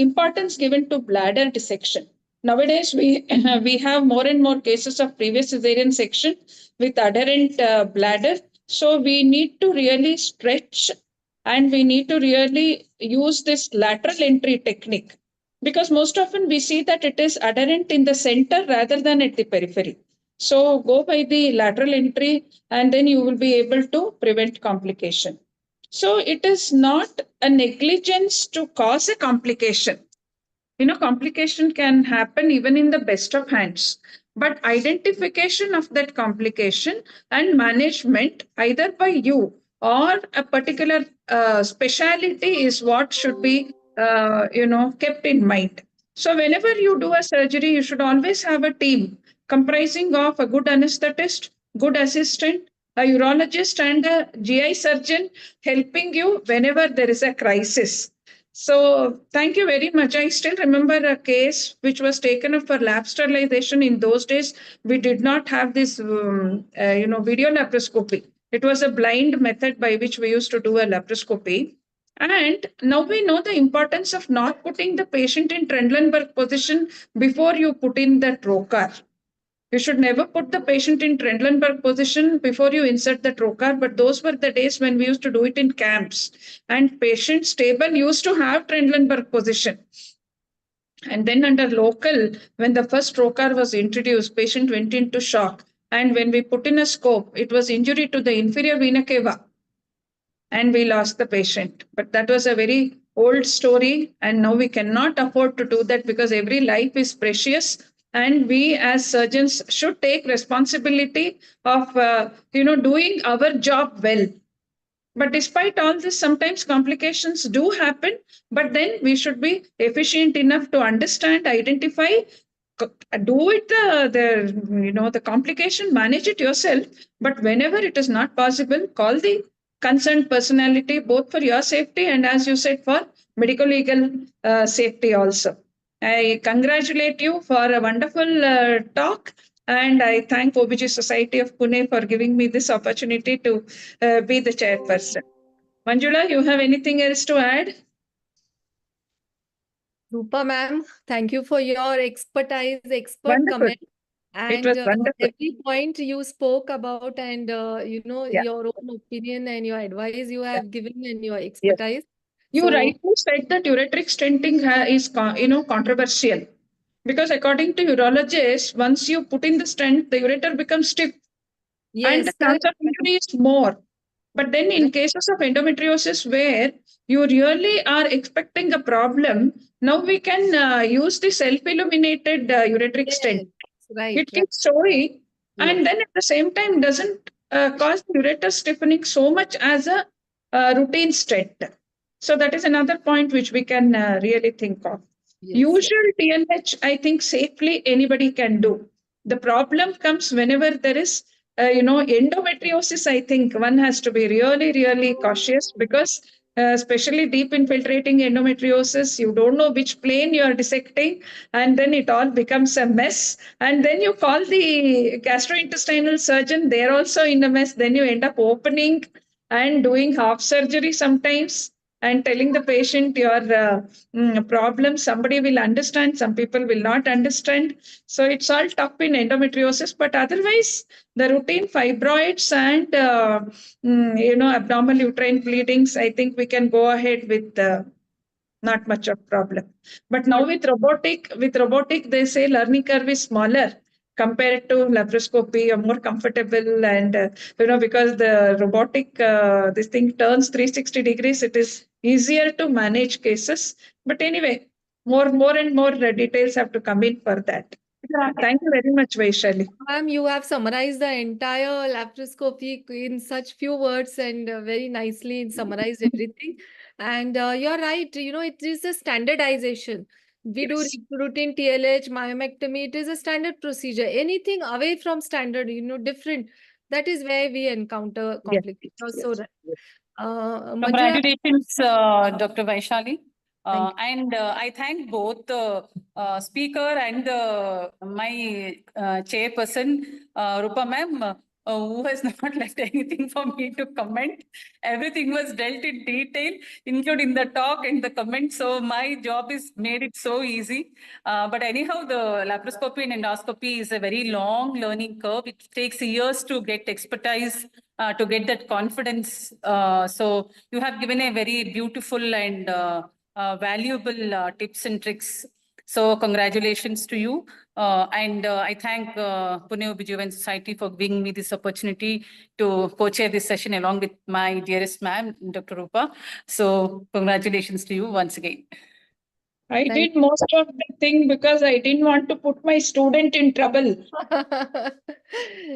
importance given to bladder dissection. Nowadays, we have more and more cases of previous cesarean section with adherent bladder. So we need to really stretch and we need to really use this lateral entry technique, because most often we see that it is adherent in the center rather than at the periphery. So go by the lateral entry and then you will be able to prevent complication. So it is not a negligence to cause a complication. Complication can happen even in the best of hands, but identification of that complication and management either by you or a particular specialty is what should be, kept in mind. So whenever you do a surgery, you should always have a team comprising of a good anesthetist, good assistant, a urologist and a GI surgeon helping you whenever there is a crisis. So thank you very much. I still remember a case which was taken up for lab sterilization. In those days, we did not have this, video laparoscopy. It was a blind method by which we used to do a laparoscopy. And now we know the importance of not putting the patient in Trendelenburg position before you put in the trocar. You should never put the patient in Trendelenburg position before you insert the trocar, but those were the days when we used to do it in camps. And patients stable used to have Trendelenburg position. And then under local, when the first trocar was introduced, patient went into shock. And when we put in a scope, it was injury to the inferior vena cava. And we lost the patient. But that was a very old story. And now we cannot afford to do that because every life is precious. And we as surgeons should take responsibility of, doing our job well. But despite all this, sometimes complications do happen. But then we should be efficient enough to understand, identify, do it, the complication, manage it yourself. But whenever it is not possible, call the concerned personality, both for your safety and, as you said, for medical legal safety also. I congratulate you for a wonderful talk, and I thank OBG Society of Pune for giving me this opportunity to be the chairperson. Manjula, you have anything else to add? Rupa ma'am, thank you for your expert Wonderful. comment. It was And wonderful. every point you spoke about and, Yeah. your own opinion and your advice you have given and your expertise. You So- rightly said that ureteric stenting is, controversial. Because according to urologists, once you put in the stent, the ureter becomes stiff. And the chance of injury is more. But then in cases of endometriosis where you really are expecting a problem, now we can use the self-illuminated ureteric stent. Right. It keeps showing, and then at the same time doesn't cause ureter stiffening so much as a routine stent. So that is another point which we can really think of. Usual TLH, I think safely anybody can do. The problem comes whenever there is, endometriosis. I think one has to be really, really cautious because especially deep infiltrating endometriosis, you don't know which plane you are dissecting, and then it all becomes a mess. And then you call the gastrointestinal surgeon, they're also in a mess. Then you end up opening and doing half surgery sometimes. and telling the patient your problem. Somebody will understand, some people will not understand. So it's all tough in endometriosis, but otherwise the routine fibroids and abdominal uterine bleedings, I think we can go ahead with not much of problem. But now with robotic, they say learning curve is smaller compared to laparoscopy, or more comfortable, and because the robotic this thing turns 360 degrees, it is easier to manage cases. But anyway, more and more details have to come in for that. Thank you very much, Vaishali. Ma'am, you have summarized the entire laparoscopy in such few words and very nicely summarized everything. And you're right, it is a standardization. We do Yes. routine TLH, myomectomy, it is a standard procedure. Anything away from standard, different, that is where we encounter Yes, complications. You're so yes, right. yes. Manjula, Congratulations, Dr. Vaishali. Thank And I thank both the speaker and my chairperson, Rupa ma'am, who has not left anything for me to comment. Everything was dealt in detail, including the talk and the comments. So my job is made it so easy. But anyhow, the laparoscopy and endoscopy is a very long learning curve. It takes years to get expertise, to get that confidence. So you have given a very beautiful and valuable tips and tricks. So congratulations to you. And I thank Pune OBGYN Society for giving me this opportunity to co-chair this session along with my dearest ma'am, Dr. Rupa. So congratulations to you once again. I Thank did most of the thing because I didn't want to put my student in trouble.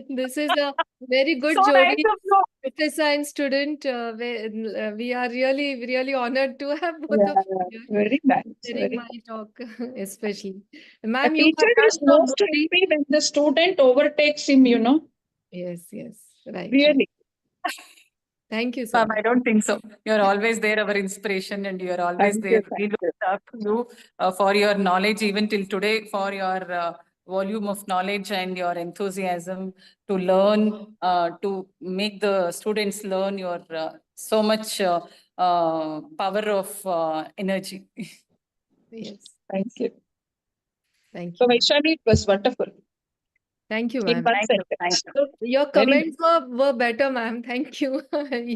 This is a very good So nice journey, of you. professor and student. We are really, really honored to have both Yeah, of you here very nice. sharing Very my talk, especially. A Ma'am, you teacher have is done most the body. happy when the student overtakes him, Yes, right. Really. Thank you so Ma'am, much. I don't think so. You're always there, our inspiration, and you're always Thank there. you, We thank look up to you for your knowledge, even till today, for your volume of knowledge and your enthusiasm to learn, to make the students learn your so much power of energy. Yes, Thank you. thank So you. Vaishali, it was wonderful. Thank you, In ma'am. one Thank you. Thank sentence. you. Your Very comments were better, ma'am. Thank you.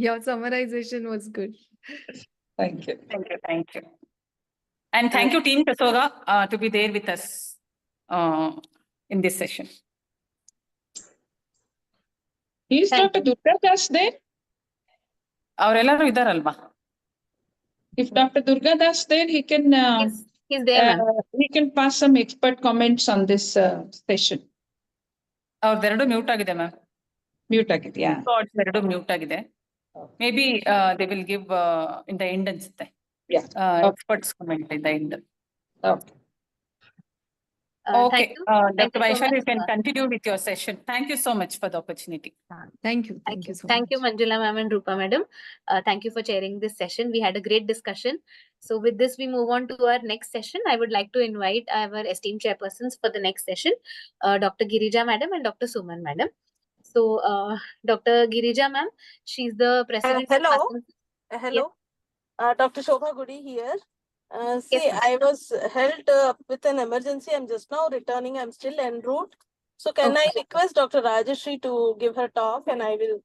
Your summarization was good. Thank you. Thank you. Thank you. And thank you, Team Kasoga, to be there with us in this session. Is Thank Dr. Durga Das there? ಅವರೆಲ್ಲರೂ ಇದಾರಲ್ವಾ? If Dr. Durga Das there, he can He's there, ma'am. he can pass some expert comments on this session. ಅವ್ರದ್ದೆರಡು mute ಆಗಿದೆ ma'am. Mute agit, yeah. ಎರಡು mute ಆಗಿದೆ. Maybe they will give in the end ಅನ್ಸುತ್ತೆ. Yeah. Experts comment in the end. Okay. Okay, Thank you. Thank Dr. you so Vaishali, you much. can continue with your session. Thank you so much for the opportunity. Thank you. Thank you so Thank you, much. Manjula ma'am and Rupa madam. Thank you for chairing this session. We had a great discussion. So with this, we move on to our next session. I would like to invite our esteemed chairpersons for the next session, Dr. Girija madam and Dr. Suman madam. So Dr. Girija ma'am, she's the president. Hello. Yes. Hello. Dr. Shobha Gudi here. See, Yes, ma'am. I was held with an emergency. I'm just now returning. I'm still en route. So can I request Dr. Rajeshri to give her talk and I will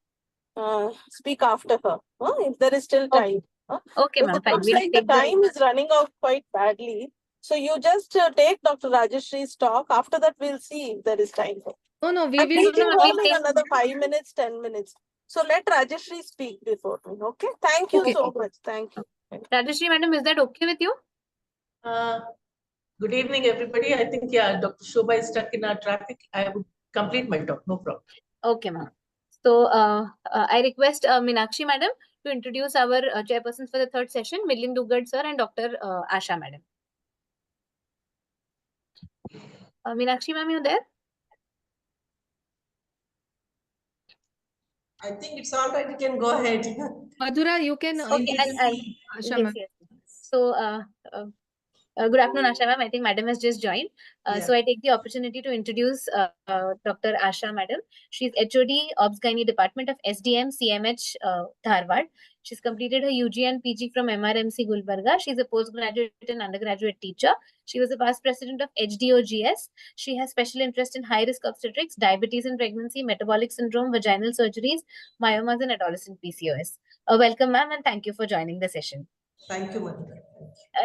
speak after her, if there is still time. Okay, ma'am. It Fine. looks We'll like the take the- time is running out quite badly. So you just take Dr. Rajeshri's talk. After that, we'll see if there is time. No, we I'm will. taking we'll home in take- another 5 minutes, 10 minutes. So let Rajeshri speak before me. Okay. Thank you Okay. so much. Thank you. Rajeshri madam, is that okay with you? Good evening, everybody. I think, yeah, Dr. Shobha is stuck in our traffic. I would complete my talk, no problem. Okay, ma'am. So I request Meenakshi madam to introduce our chairpersons for the third session, Milind Dugad sir and Dr. Asha madam. Meenakshi ma'am, you there? I think it's all right. You can go ahead. Madhura, you can Okay, introduce Asha, yes, ma'am. yes. So good afternoon, Asha ma'am. I think madam has just joined. So I take the opportunity to introduce Dr. Asha madam. She's HOD Obs Gynae Department of SDM CMH Dharwad. She's completed her UG and PG from MRMC Gulbarga. She's a postgraduate and undergraduate teacher. She was a past president of HDOGS. She has special interest in high-risk obstetrics, diabetes in pregnancy, metabolic syndrome, vaginal surgeries, myomas, and adolescent PCOS. Welcome, ma'am, and thank you for joining the session. Thank you, Madhura.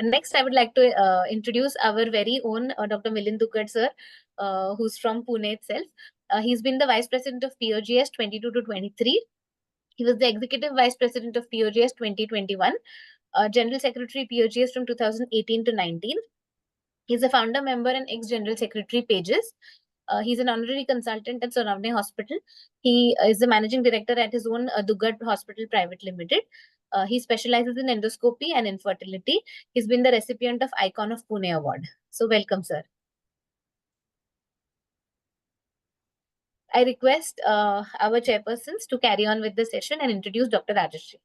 Next, I would like to introduce our very own Dr. Milind Duggad, sir, who's from Pune itself. He's been the Vice President of POGS 22 to 23. He was the Executive Vice President of POGS 2021, General Secretary POGS from 2018 to 19. He's a founder member and ex-General Secretary Pages. He's an honorary consultant at Sonavne Hospital. He is the Managing Director at his own Duggad Hospital Private Limited. He specializes in endoscopy and infertility. He's been the recipient of Icon of Pune Award. So welcome, sir. I request our chairpersons to carry on with the session and introduce Dr. Rajeshri.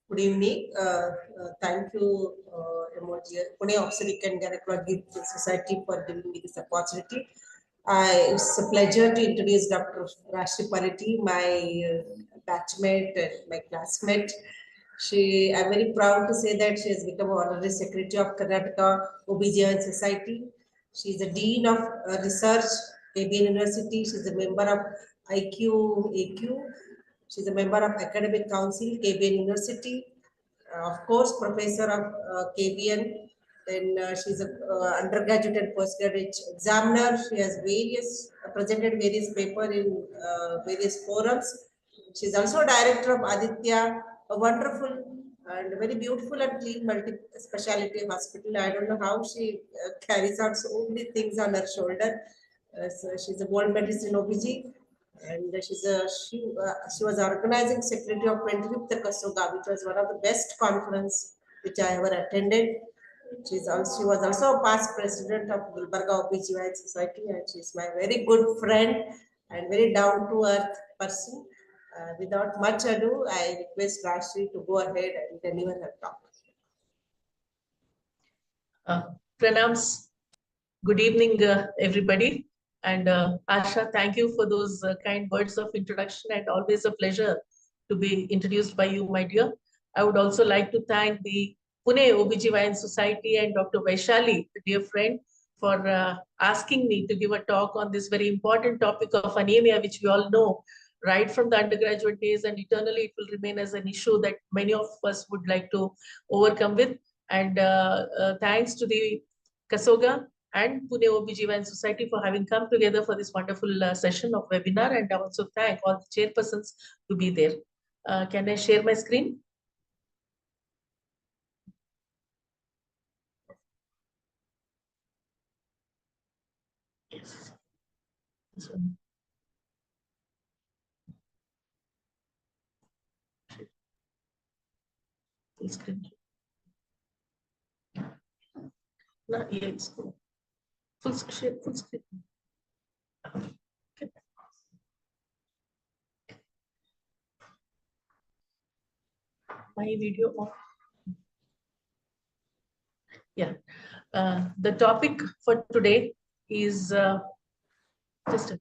Good evening. Thank you, Pune Obstetric and Gynecology Society for giving me this opportunity. It's a pleasure to introduce Dr. Rajeshri Pariti, my batchmate and my classmate. I'm very proud to say that she has become Honorary Secretary of Karnataka OBGYN Society. She is the Dean of Research, KBN University. She is a member of IQAQ. She is a member of Academic Council, KBN University. Of course, Professor of KBN. Then she is an undergraduate and postgraduate examiner. She has presented various papers in various forums. She is also Director of Aditya, a wonderful and very beautiful and clean multi-speciality hospital. I don't know how she carries out so many things on her shoulder. So she's a gold medalist in OBG, and she was organizing secretary of 25th Kasoga, which was one of the best conference which I ever attended. She was also a past president of Gulbarga OBGYN Society, and she's my very good friend and very down-to-earth person. Without much ado, I request Rajeshri to go ahead and deliver her talk. Pranams. Good evening, everybody. And Asha, thank you for those kind words of introduction, and always a pleasure to be introduced by you, my dear. I would also like to thank the Pune OBGYN Society and Dr. Vaishali, a dear friend, for asking me to give a talk on this very important topic of anemia, which we all know right from the undergraduate days, and eternally it will remain as an issue that many of us would like to overcome with. And thanks to the Kasoga and Pune OBGYN Society for having come together for this wonderful session of webinar, and I also thank all the chairpersons to be there. Can I share my screen? Yes. This one. Full screen. No, yes. Full screen. Full screen. Okay. My video off. Yeah. The topic for today is just a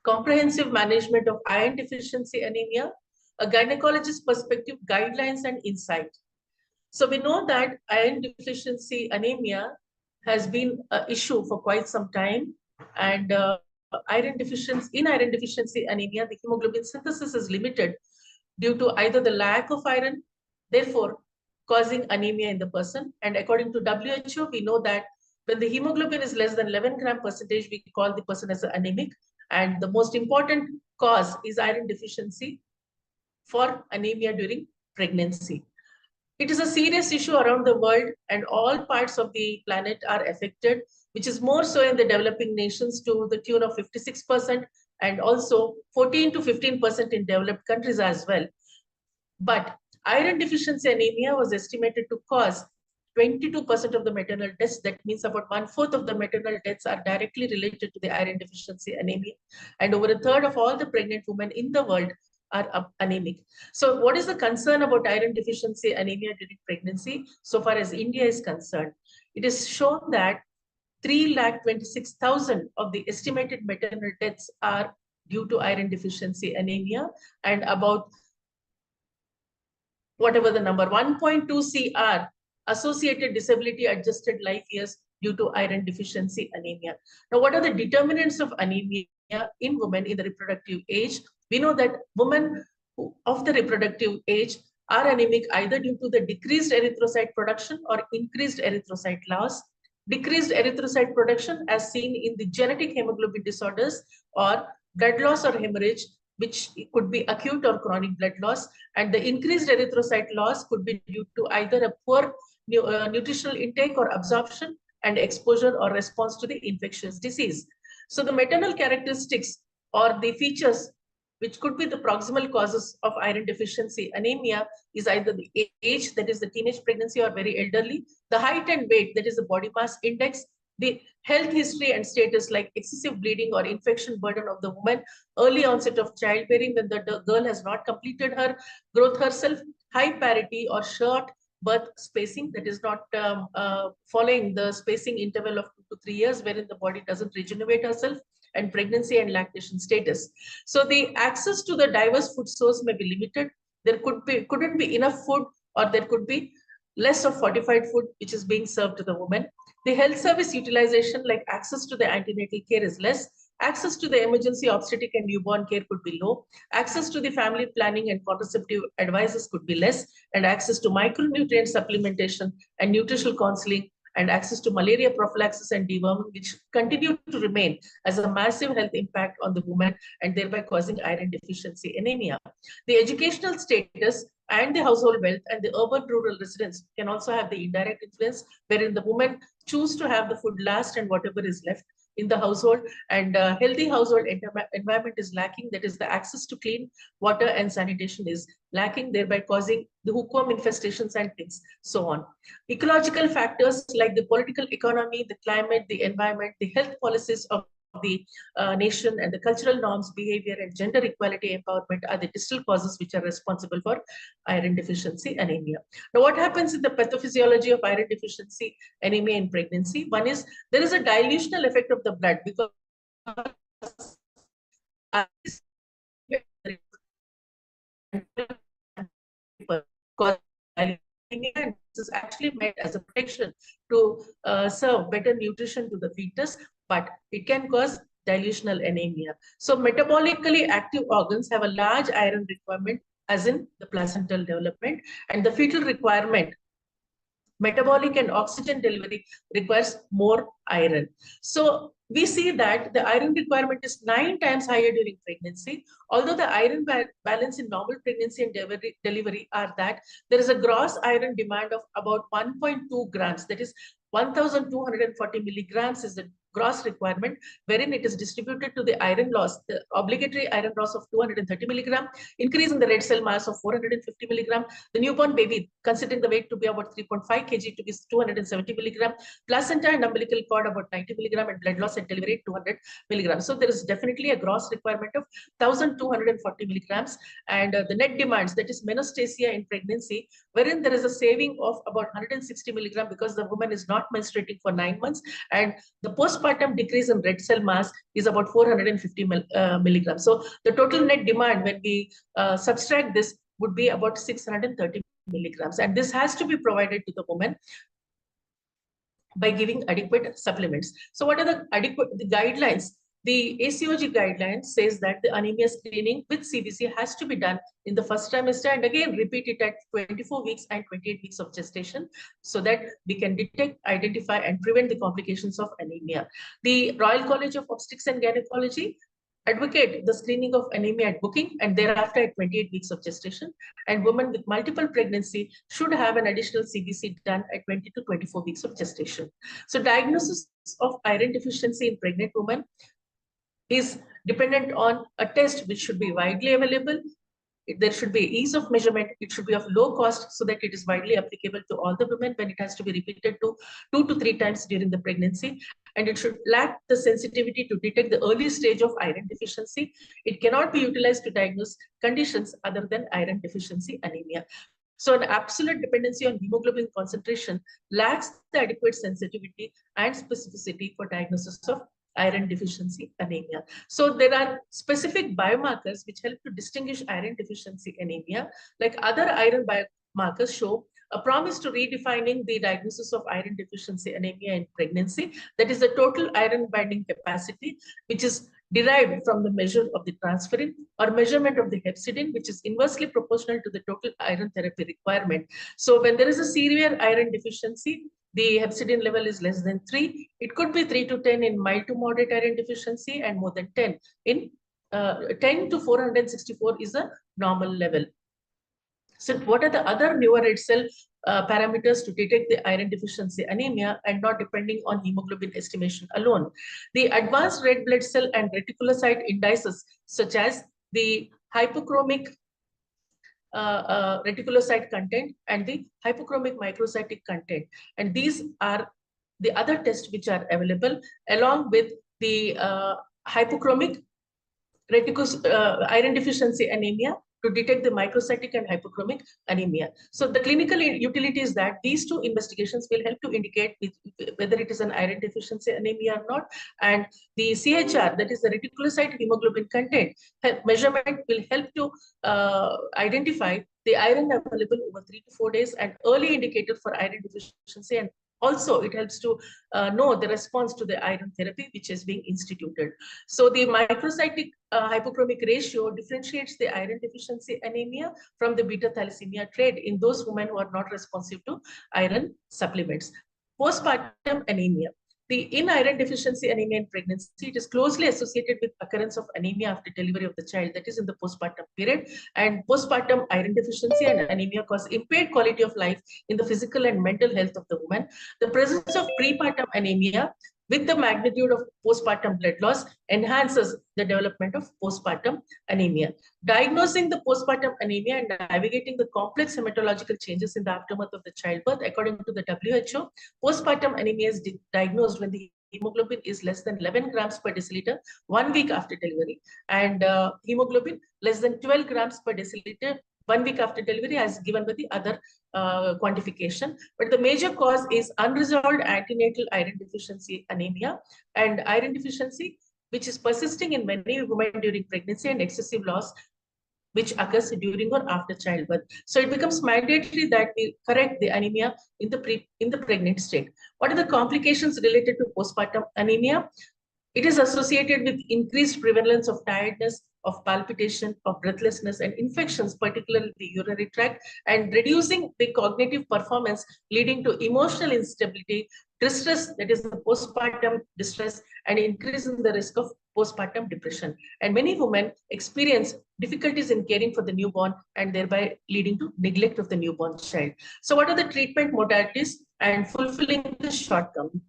comprehensive management of iron deficiency anemia, a gynecologist perspective, guidelines and insight. So we know that iron deficiency anemia has been an issue for quite some time, and iron deficiency anemia, the hemoglobin synthesis is limited due to either the lack of iron, therefore causing anemia in the person. And according to WHO, we know that when the hemoglobin is less than 11 gram percentage, we call the person as anemic. And the most important cause is iron deficiency for anemia during pregnancy. It is a serious issue around the world, and all parts of the planet are affected, which is more so in the developing nations to the tune of 56%, and also 14 to 15% in developed countries as well. But iron deficiency anemia was estimated to cause 22% of the maternal deaths. That means about 1/4 of the maternal deaths are directly related to the iron deficiency anemia. And over 1/3 of all the pregnant women in the world are anemic. So what is the concern about iron deficiency anemia during pregnancy? So far as India is concerned, it is shown that 326,000 of the estimated maternal deaths are due to iron deficiency anemia, and about whatever the number, 1.2 CR associated disability adjusted life years due to iron deficiency anemia. Now, what are the determinants of anemia in women in the reproductive age? We know that women of the reproductive age are anemic either due to the decreased erythrocyte production or increased erythrocyte loss. Decreased erythrocyte production as seen in the genetic hemoglobin disorders, or blood loss or hemorrhage, which could be acute or chronic blood loss, and the increased erythrocyte loss could be due to either a poor nutritional intake or absorption and exposure or response to the infectious disease. So the maternal characteristics or the features which could be the proximal causes of iron deficiency anemia is either the age, that is the teenage pregnancy or very elderly, the height and weight, that is the body mass index, the health history and status like excessive bleeding or infection burden of the woman, early onset of childbearing when the girl has not completed her growth herself, high parity or short birth spacing, that is not following the spacing interval of 2 to 3 years wherein the body doesn't regenerate herself, and pregnancy and lactation status. So the access to the diverse food source may be limited. There couldn't be enough food, or there could be less of fortified food which is being served to the woman. The health service utilization, like access to the antenatal care, is less. Access to the emergency obstetric and newborn care could be low. Access to the family planning and contraceptive advices could be less. And access to micronutrient supplementation and nutritional counseling and access to malaria prophylaxis and deworming, which continue to remain as a massive health impact on the woman and thereby causing iron deficiency anemia. The educational status and the household wealth and the urban-rural residents can also have the indirect influence, wherein the women choose to have the food last and whatever is left in the household, and healthy household environment is lacking, that is the access to clean water and sanitation is lacking, thereby causing the hookworm infestations and things, so on. Ecological factors like the political economy, the climate, the environment, the health policies of the nation, and the cultural norms, behavior, and gender equality empowerment are the distal causes which are responsible for iron deficiency anemia. Now, what happens in the pathophysiology of iron deficiency anemia in pregnancy? One is there is a dilutional effect of the blood because this is actually meant as a protection to serve better nutrition to the fetus, but it can cause dilutional anemia. So metabolically active organs have a large iron requirement, as in the placental development, and the fetal requirement, metabolic and oxygen delivery, requires more iron. So we see that the iron requirement is 9 times higher during pregnancy, although the iron balance in normal pregnancy and delivery are that there is a gross iron demand of about 1.2 grams, that is 1,240 milligrams is the gross requirement, wherein it is distributed to the iron loss, the obligatory iron loss of 230 milligram, increase in the red cell mass of 450 milligram, the newborn baby, considering the weight to be about 3.5 kg to be 270 milligram, placenta and umbilical cord about 90 milligram, and blood loss at delivery 200 milligrams. So there is definitely a gross requirement of 1,240 milligrams, and the net demands, that is menostasia in pregnancy, wherein there is a saving of about 160 milligram because the woman is not menstruating for 9 months, and the postpartum decrease in red cell mass is about 450 milligrams. So the total net demand when we subtract this would be about 630 milligrams, and this has to be provided to the woman by giving adequate supplements. So what are the guidelines? The ACOG guidelines says that the anemia screening with CBC has to be done in the first trimester, and again repeat it at 24 weeks and 28 weeks of gestation, so that we can detect, identify, and prevent the complications of anemia. The Royal College of Obstetrics and Gynecology advocate the screening of anemia at booking and thereafter at 28 weeks of gestation, and women with multiple pregnancy should have an additional CBC done at 20 to 24 weeks of gestation. So diagnosis of iron deficiency in pregnant women is dependent on a test which should be widely available. There should be ease of measurement. It should be of low cost so that it is widely applicable to all the women when it has to be repeated to 2 to 3 times during the pregnancy. And it should lack the sensitivity to detect the early stage of iron deficiency. It cannot be utilized to diagnose conditions other than iron deficiency anemia. So an absolute dependency on hemoglobin concentration lacks the adequate sensitivity and specificity for diagnosis of iron deficiency anemia. So there are specific biomarkers which help to distinguish iron deficiency anemia, like other iron biomarkers show a promise to redefining the diagnosis of iron deficiency anemia in pregnancy. That is the total iron binding capacity, which is derived from the measure of the transferrin or measurement of the hepcidin, which is inversely proportional to the total iron therapy requirement. So when there is a severe iron deficiency, the hepcidin level is less than 3. It could be 3 to 10 in mild to moderate iron deficiency and more than 10 in 10 to 464 is a normal level. So what are the other newer red cell parameters to detect the iron deficiency anemia and not depending on hemoglobin estimation alone? The advanced red blood cell and reticulocyte indices, such as the hypochromic reticulocyte content and the hypochromic microcytic content. And these are the other tests which are available along with the hypochromic iron deficiency anemia to detect the microcytic and hypochromic anemia. So the clinical utility is that these two investigations will help to indicate whether it is an iron deficiency anemia or not. And the CHR, that is the reticulocyte hemoglobin content measurement, will help to identify the iron available over 3 to 4 days and early indicator for iron deficiency. And also, it helps to know the response to the iron therapy which is being instituted. So the microcytic hypochromic ratio differentiates the iron deficiency anemia from the beta thalassemia trait in those women who are not responsive to iron supplements. Postpartum anemia. In iron deficiency anemia in pregnancy, it is closely associated with occurrence of anemia after delivery of the child, that is in the postpartum period. And postpartum iron deficiency and anemia cause impaired quality of life in the physical and mental health of the woman. The presence of prepartum anemia with the magnitude of postpartum blood loss enhances the development of postpartum anemia. Diagnosing the postpartum anemia and navigating the complex hematological changes in the aftermath of the childbirth, according to the WHO, postpartum anemia is diagnosed when the hemoglobin is less than 11 grams per deciliter 1 week after delivery, and hemoglobin less than 12 grams per deciliter 1 week after delivery, as given by the other quantification. But the major cause is unresolved antenatal iron deficiency anemia and iron deficiency, which is persisting in many women during pregnancy, and excessive loss, which occurs during or after childbirth. So it becomes mandatory that we correct the anemia in the pregnant state. What are the complications related to postpartum anemia? It is associated with increased prevalence of tiredness, of palpitation, of breathlessness, and infections, particularly the urinary tract, and reducing the cognitive performance, leading to emotional instability, distress, that is the postpartum distress, and increasing the risk of postpartum depression. And many women experience difficulties in caring for the newborn and thereby leading to neglect of the newborn child. So what are the treatment modalities and fulfilling the shortcoming?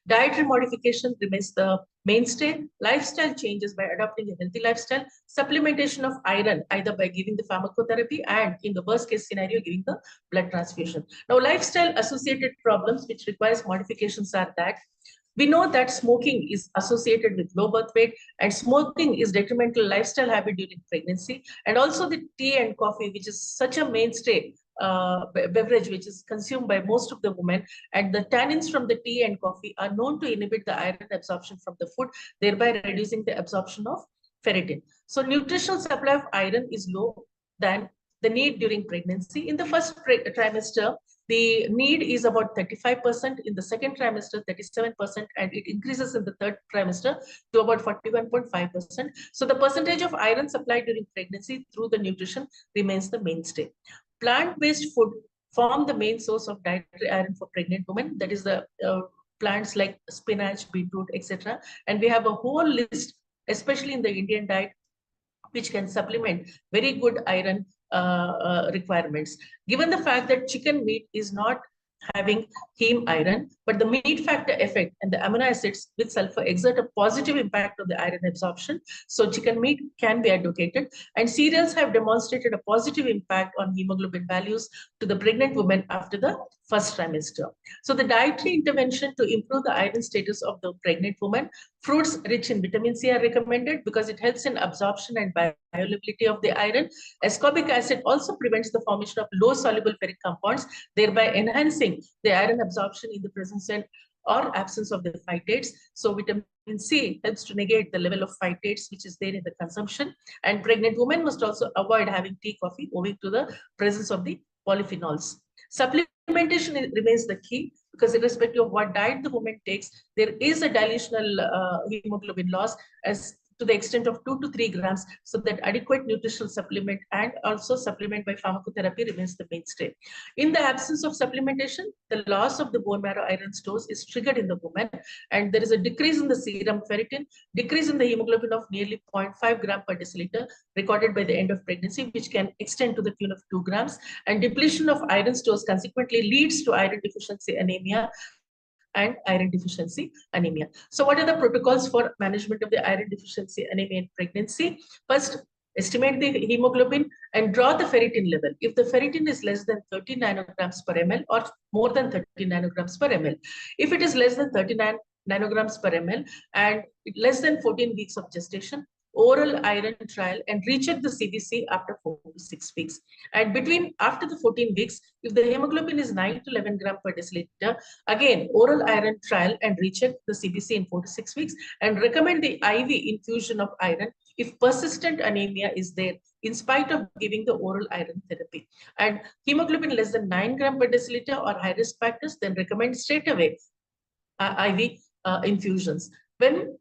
Dietary modification remains the mainstay. Lifestyle changes by adopting a healthy lifestyle. Supplementation of iron, either by giving the pharmacotherapy and, in the worst case scenario, giving the blood transfusion. Now, lifestyle associated problems which requires modifications are that we know that smoking is associated with low birth weight, and smoking is detrimental lifestyle habit during pregnancy. And also the tea and coffee, which is such a mainstay beverage which is consumed by most of the women, and the tannins from the tea and coffee are known to inhibit the iron absorption from the food, thereby reducing the absorption of ferritin. So nutritional supply of iron is low than the need during pregnancy. In the first trimester, the need is about 35%, in the second trimester 37%, and it increases in the third trimester to about 41.5%. So the percentage of iron supplied during pregnancy through the nutrition remains the mainstay. Plant-based food form the main source of dietary iron for pregnant women. That is the plants like spinach, beetroot, etc. And we have a whole list, especially in the Indian diet, which can supplement very good iron requirements. Given the fact that chicken meat is not having heme iron, but the meat factor effect and the amino acids with sulfur exert a positive impact on the iron absorption. So chicken meat can be advocated, and cereals have demonstrated a positive impact on hemoglobin values to the pregnant woman after the first trimester. So the dietary intervention to improve the iron status of the pregnant woman, fruits rich in vitamin C are recommended because it helps in absorption and bioavailability of the iron. Ascorbic acid also prevents the formation of low soluble ferric compounds, thereby enhancing the iron absorption in the presence or absence of the phytates. So vitamin C helps to negate the level of phytates which is there in the consumption. And pregnant women must also avoid having tea, coffee owing to the presence of the polyphenols. Supplementation remains the key because irrespective of what diet the woman takes, there is a dilutional hemoglobin loss as to the extent of 2 to 3 grams, so that adequate nutritional supplement and also supplement by pharmacotherapy remains the mainstay. In the absence of supplementation, the loss of the bone marrow iron stores is triggered in the woman, and there is a decrease in the serum ferritin, decrease in the hemoglobin of nearly 0.5 gram per deciliter recorded by the end of pregnancy, which can extend to the tune of 2 grams, and depletion of iron stores consequently leads to iron deficiency anemia and iron deficiency anemia. So what are the protocols for management of the iron deficiency anemia in pregnancy? First, estimate the hemoglobin and draw the ferritin level. If the ferritin is less than 30 nanograms per ml or more than 30 nanograms per ml. If it is less than 39 nanograms per ml and less than 14 weeks of gestation, oral iron trial and recheck the CBC after 4 to 6 weeks. And after the 14 weeks, if the hemoglobin is 9 to 11 gram per deciliter, again, oral iron trial and recheck the CBC in 4 to 6 weeks, and recommend the IV infusion of iron if persistent anemia is there, in spite of giving the oral iron therapy. And hemoglobin less than 9 gram per deciliter or high risk factors, then recommend straight away IV infusions. When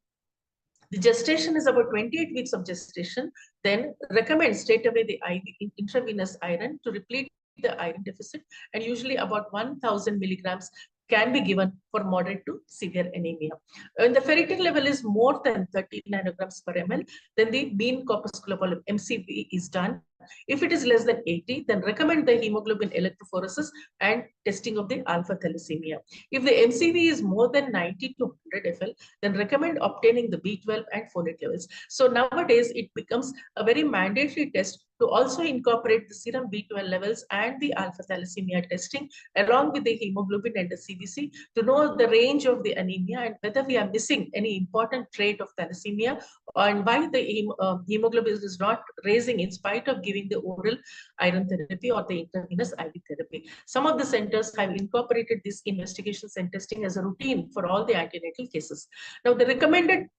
the gestation is about 28 weeks of gestation, then recommend straight away the IV intravenous iron to replete the iron deficit, and usually about 1000 milligrams can be given for moderate to severe anemia. When the ferritin level is more than 30 nanograms per ml, then the mean corpuscular volume MCV is done. If it is less than 80, then recommend the hemoglobin electrophoresis and testing of the alpha thalassemia. If the MCV is more than 90 to 100 FL, then recommend obtaining the B12 and folate levels. So nowadays, it becomes a very mandatory test to also incorporate the serum B12 levels and the alpha thalassemia testing along with the hemoglobin and the CBC to know the range of the anemia and whether we are missing any important trait of thalassemia, and why the hemoglobin is not raising in spite of giving the oral iron therapy or the intravenous IV therapy. Some of the centers have incorporated these investigations and testing as a routine for all the antenatal cases. Now, the recommended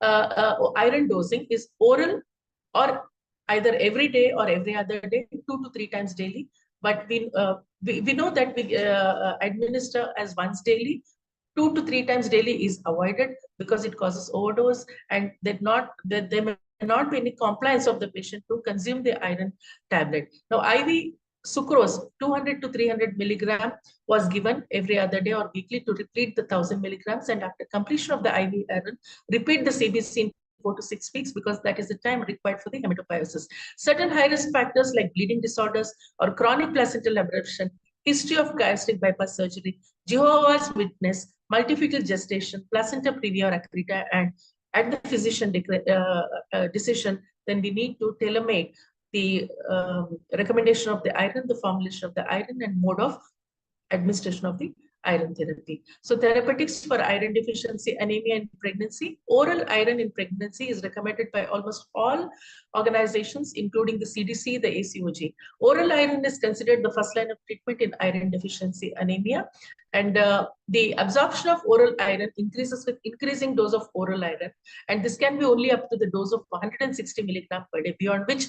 iron dosing is oral or either every day or every other day, 2 to 3 times daily. But we know that we administer as once daily. 2 to 3 times daily is avoided because it causes overdose, and there may not be any compliance of the patient to consume the iron tablet. Now, IV sucrose 200 to 300 milligram was given every other day or weekly to replete the 1000 milligrams, and after completion of the IV iron, repeat the CBC in 4 to 6 weeks because that is the time required for the hematopoiesis. Certain high-risk factors like bleeding disorders or chronic placental abrasion, history of gastric bypass surgery, Jehovah's Witness, multifetal gestation, placenta previa or accreta, and at the physician decision, then we need to tailor-make the recommendation of the iron, the formulation of the iron, and mode of administration of the iron therapy. So therapeutics for iron deficiency anemia in pregnancy. Oral iron in pregnancy is recommended by almost all organizations, including the CDC, the ACOG. Oral iron is considered the first line of treatment in iron deficiency anemia. And the absorption of oral iron increases with increasing dose of oral iron. And this can be only up to the dose of 160 milligram per day, beyond which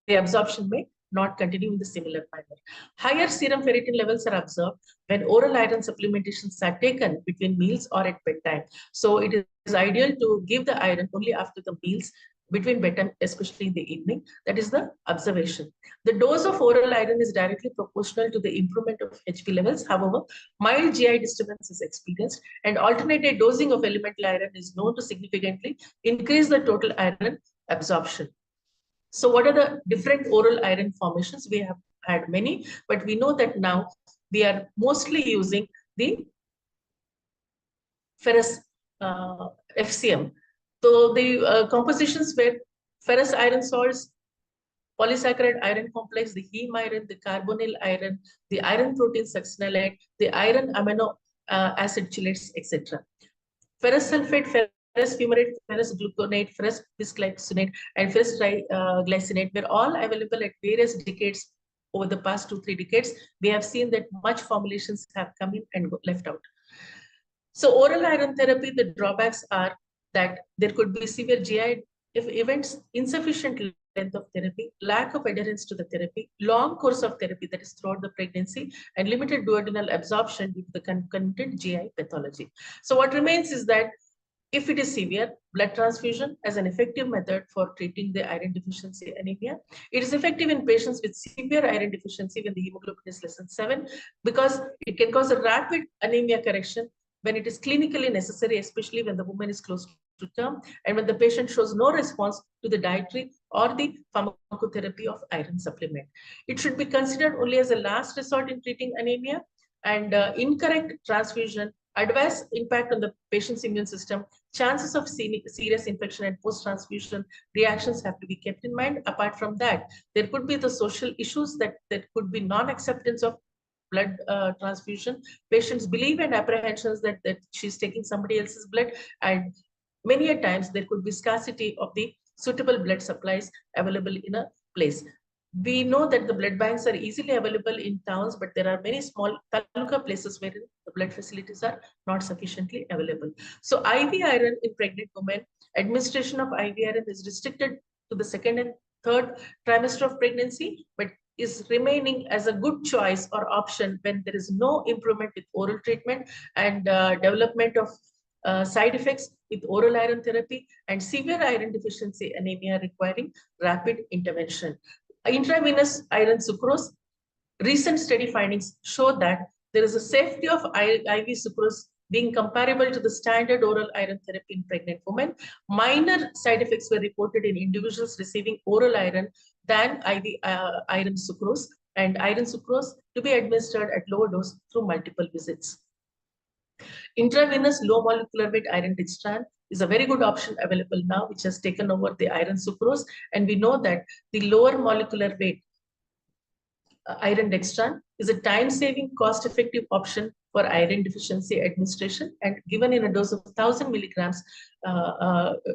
the absorption may not continue in the similar manner. Higher serum ferritin levels are observed when oral iron supplementations are taken between meals or at bedtime. So it is ideal to give the iron only after the meals between bedtime, especially in the evening. That is the observation. The dose of oral iron is directly proportional to the improvement of HP levels. However, mild GI disturbance is experienced, and alternate dosing of elemental iron is known to significantly increase the total iron absorption. So what are the different oral iron formations? We have had many, but we know that now we are mostly using the ferrous FCM. So the compositions were ferrous iron salts, polysaccharide iron complex, the heme iron, the carbonyl iron, the iron protein succinylate, the iron amino acid chelates, etc. Ferrous sulfate, ferrous fumarate, ferrous gluconate, ferrous bisglycinate, and ferrous triglycinate were all available at various decades over the past 2-3 decades. We have seen that much formulations have come in and left out. So oral iron therapy, the drawbacks are that there could be severe GI events, insufficient length of therapy, lack of adherence to the therapy, long course of therapy that is throughout the pregnancy, and limited duodenal absorption due to the concomitant GI pathology. So what remains is that if it is severe, blood transfusion as an effective method for treating the iron deficiency anemia. It is effective in patients with severe iron deficiency when the hemoglobin is less than 7, because it can cause a rapid anemia correction when it is clinically necessary, especially when the woman is close to term and when the patient shows no response to the dietary or the pharmacotherapy of iron supplement. It should be considered only as a last resort in treating anemia, and incorrect transfusion, adverse impact on the patient's immune system, chances of serious infection and post-transfusion reactions have to be kept in mind. Apart from that, there could be the social issues that could be non-acceptance of blood transfusion. Patients believe and apprehensions that she's taking somebody else's blood, and many a times there could be scarcity of the suitable blood supplies available in a place. We know that the blood banks are easily available in towns, but there are many small taluka places where the blood facilities are not sufficiently available. So IV iron in pregnant women, administration of IV iron is restricted to the 2nd and 3rd trimester of pregnancy, but is remaining as a good choice or option when there is no improvement with oral treatment and development of side effects with oral iron therapy and severe iron deficiency anemia requiring rapid intervention. Intravenous iron sucrose, recent study findings show that there is a safety of IV sucrose being comparable to the standard oral iron therapy in pregnant women. Minor side effects were reported in individuals receiving oral iron than IV iron sucrose, and iron sucrose to be administered at lower dose through multiple visits. Intravenous low molecular weight iron dextran is a very good option available now, which has taken over the iron sucrose. And we know that the lower molecular weight iron dextran is a time-saving, cost-effective option for iron deficiency administration and given in a dose of 1000 milligrams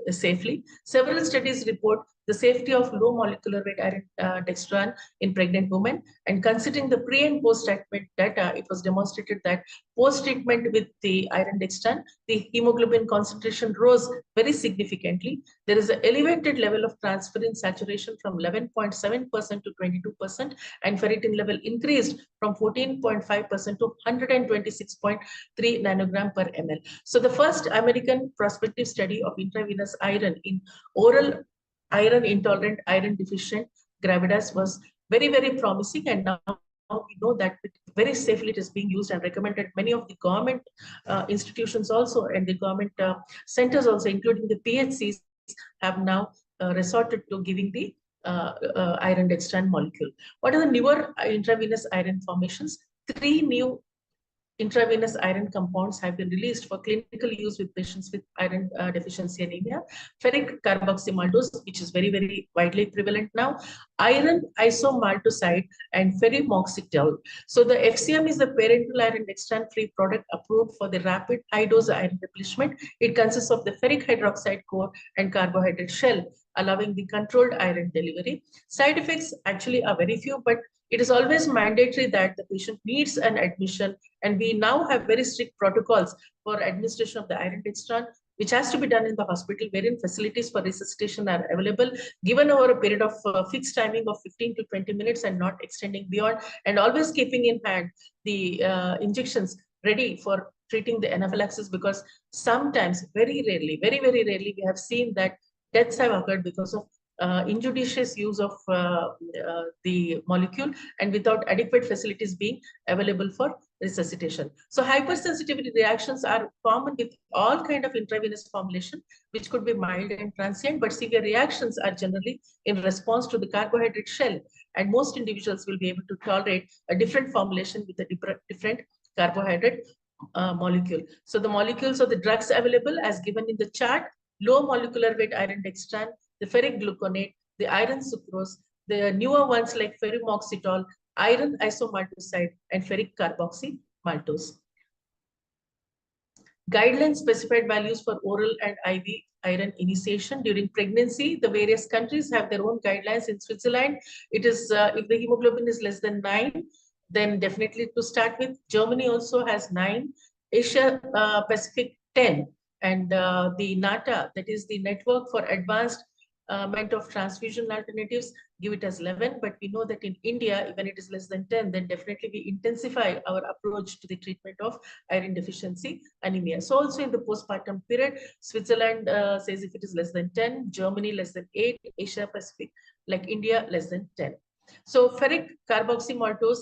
safely. Several studies report the safety of low molecular weight iron dextran in pregnant women, and considering the pre and post-treatment data, it was demonstrated that post-treatment with the iron dextran, the hemoglobin concentration rose very significantly. There is an elevated level of transferrin saturation from 11.7% to 22%, and ferritin level increased from 14.5% to 126.3 nanogram per ml. So the first American prospective study of intravenous iron in oral iron intolerant, iron deficient gravidas was very, very promising, and now we know that very safely it is being used and recommended. Many of the government institutions also and the government centers also, including the PHCs, have now resorted to giving the iron dextran molecule. What are the newer intravenous iron formations? 3 new intravenous iron compounds have been released for clinical use with patients with iron deficiency anemia. Ferric carboxymaltose, which is very, very widely prevalent now, iron isomaltoside, and ferrimoxytol. So the FCM is the parental iron dextran-free product approved for the rapid high-dose iron replenishment. It consists of the ferric hydroxide core and carbohydrate shell, allowing the controlled iron delivery. Side effects actually are very few, but it is always mandatory that the patient needs an admission, and we now have very strict protocols for administration of the iron dextran, which has to be done in the hospital, wherein facilities for resuscitation are available, given over a period of fixed timing of 15 to 20 minutes and not extending beyond, and always keeping in hand the injections ready for treating the anaphylaxis, because sometimes, very rarely, very, very rarely, we have seen that deaths have occurred because of injudicious use of the molecule and without adequate facilities being available for resuscitation. So hypersensitivity reactions are common with all kind of intravenous formulation, which could be mild and transient, but severe reactions are generally in response to the carbohydrate shell, and most individuals will be able to tolerate a different formulation with a different carbohydrate molecule. So the molecules of the drugs available as given in the chart: low molecular weight iron dextran, the ferric gluconate, the iron sucrose, the newer ones like ferrimoxitol, iron isomaltoside, and ferric carboxymaltose. Guideline specified values for oral and IV iron initiation during pregnancy. The various countries have their own guidelines. In Switzerland, it is if the hemoglobin is less than 9, then definitely to start with. Germany also has 9, Asia Pacific 10, and the NATA, that is the Network for Advancement of Transfusion Alternatives, give it as 11. But we know that in India, when it is less than 10, then definitely we intensify our approach to the treatment of iron deficiency anemia. So also in the postpartum period, Switzerland says if it is less than 10, Germany less than 8, Asia Pacific like India less than 10. So ferric carboxymaltose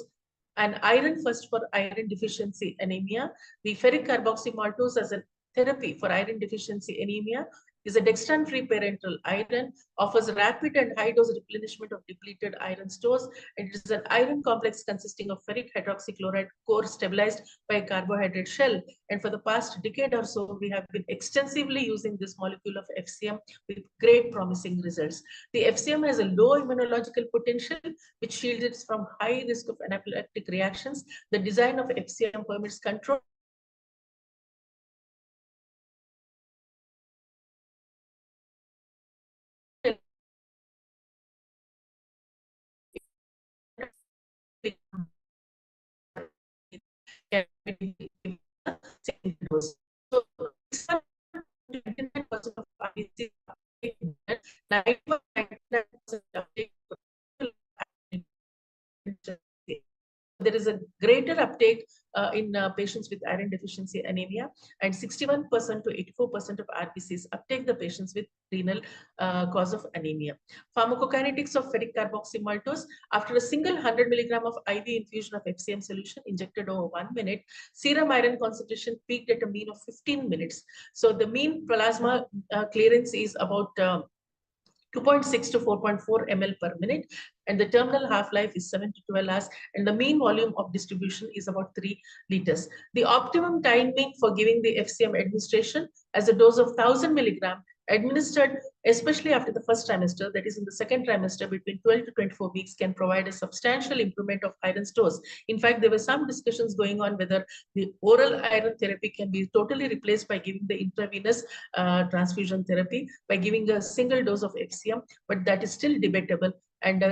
and iron first for iron deficiency anemia. The ferric carboxymaltose as a therapy for iron deficiency anemia is a dextran-free parenteral iron, offers rapid and high-dose replenishment of depleted iron stores, and it is an iron complex consisting of ferric hydroxychloride core stabilized by a carbohydrate shell. And for the past decade or so, we have been extensively using this molecule of FCM with great promising results. The FCM has a low immunological potential, which shields it from high risk of anaphylactic reactions. The design of FCM permits control So 99% of RBC there is a greater uptake in patients with iron deficiency anemia, and 61% to 84% of RBCs uptake the patients with renal cause of anemia. Pharmacokinetics of ferric carboxymaltose: after a single 100 milligram of IV infusion of FCM solution injected over 1 minute, serum iron concentration peaked at a mean of 15 minutes. So the mean plasma clearance is about 2.6 to 4.4 ml per minute, and the terminal half-life is 7 to 12 hours, and the mean volume of distribution is about 3 liters. The optimum timing for giving the FCM administration as a dose of 1000 milligram administered, especially after the first trimester, that is in the second trimester between 12 to 24 weeks, can provide a substantial improvement of iron stores. In fact, there were some discussions going on whether the oral iron therapy can be totally replaced by giving the intravenous transfusion therapy by giving a single dose of FCM, but that is still debatable, and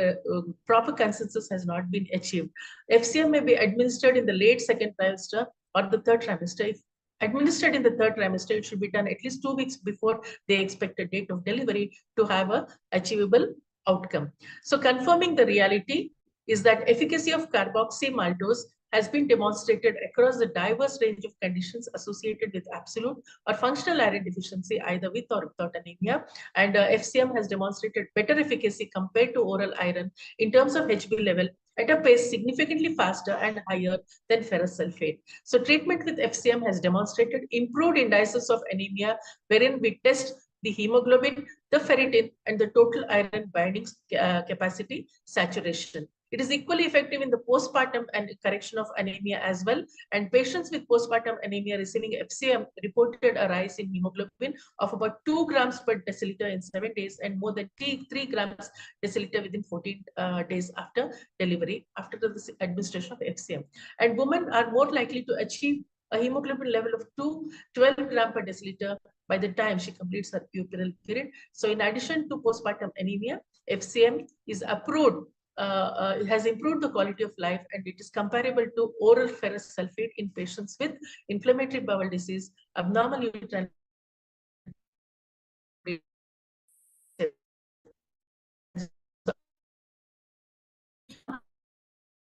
proper consensus has not been achieved. FCM may be administered in the late second trimester or the third trimester. If administered in the third trimester, it should be done at least 2 weeks before the expected date of delivery to have a achievable outcome. So confirming the reality is that efficacy of carboxymaltose has been demonstrated across the diverse range of conditions associated with absolute or functional iron deficiency, either with or without anemia. And FCM has demonstrated better efficacy compared to oral iron in terms of HB level at a pace significantly faster and higher than ferrous sulfate. So treatment with FCM has demonstrated improved indices of anemia, wherein we test the hemoglobin, the ferritin, and the total iron binding capacity saturation. It is equally effective in the postpartum and correction of anemia as well. And patients with postpartum anemia receiving FCM reported a rise in hemoglobin of about 2 grams per deciliter in 7 days and more than 3 grams deciliter within 14 days after delivery, after the administration of FCM. And women are more likely to achieve a hemoglobin level of 12 grams per deciliter by the time she completes her puerperal period. So in addition to postpartum anemia, FCM is approved. It has improved the quality of life, and it is comparable to oral ferrous sulfate in patients with inflammatory bowel disease, abnormal uterine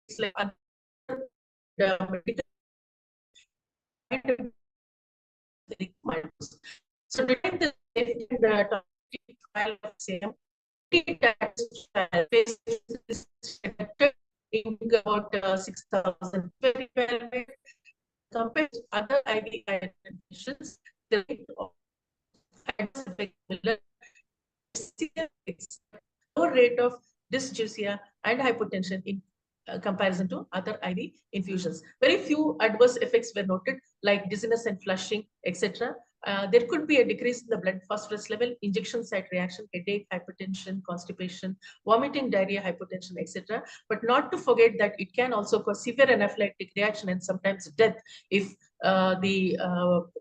it's like so during the trial of FCM, in about 6,000 compared to other IV iron conditions, the rate of low rate of dysgeusia and hypotension in comparison to other IV infusions. Very few adverse effects were noted, like dizziness and flushing, etc. There could be a decrease in the blood phosphorus level, injection site reaction, headache, hypertension, constipation, vomiting, diarrhea, hypotension, etc. But not to forget that it can also cause severe anaphylactic reaction and sometimes death if the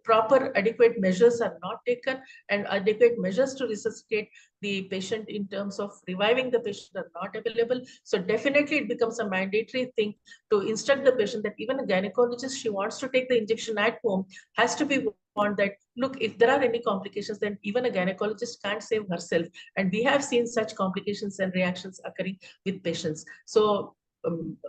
proper adequate measures are not taken, and adequate measures to resuscitate the patient in terms of reviving the patient are not available. So definitely it becomes a mandatory thing to instruct the patient that even a gynecologist, she wants to take the injection at home, has to be warned that, look, if there are any complications, then even a gynecologist can't save herself. And we have seen such complications and reactions occurring with patients. So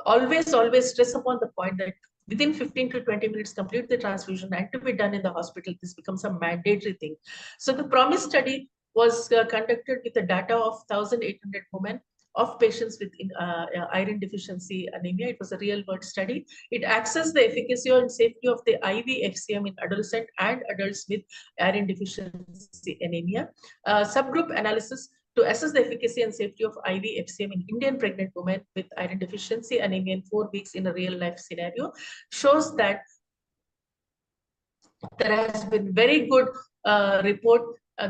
always stress upon the point that within 15 to 20 minutes, complete the transfusion and to be done in the hospital. This becomes a mandatory thing. So the PROMISE study was conducted with the data of 1,800 women of patients with iron deficiency anemia. It was a real world study. It assessed the efficacy and safety of the IV FCM in adolescent and adults with iron deficiency anemia. Subgroup analysis to assess the efficacy and safety of IV FCM in Indian pregnant women with iron deficiency anemia in 4 weeks in a real life scenario shows that there has been very good report.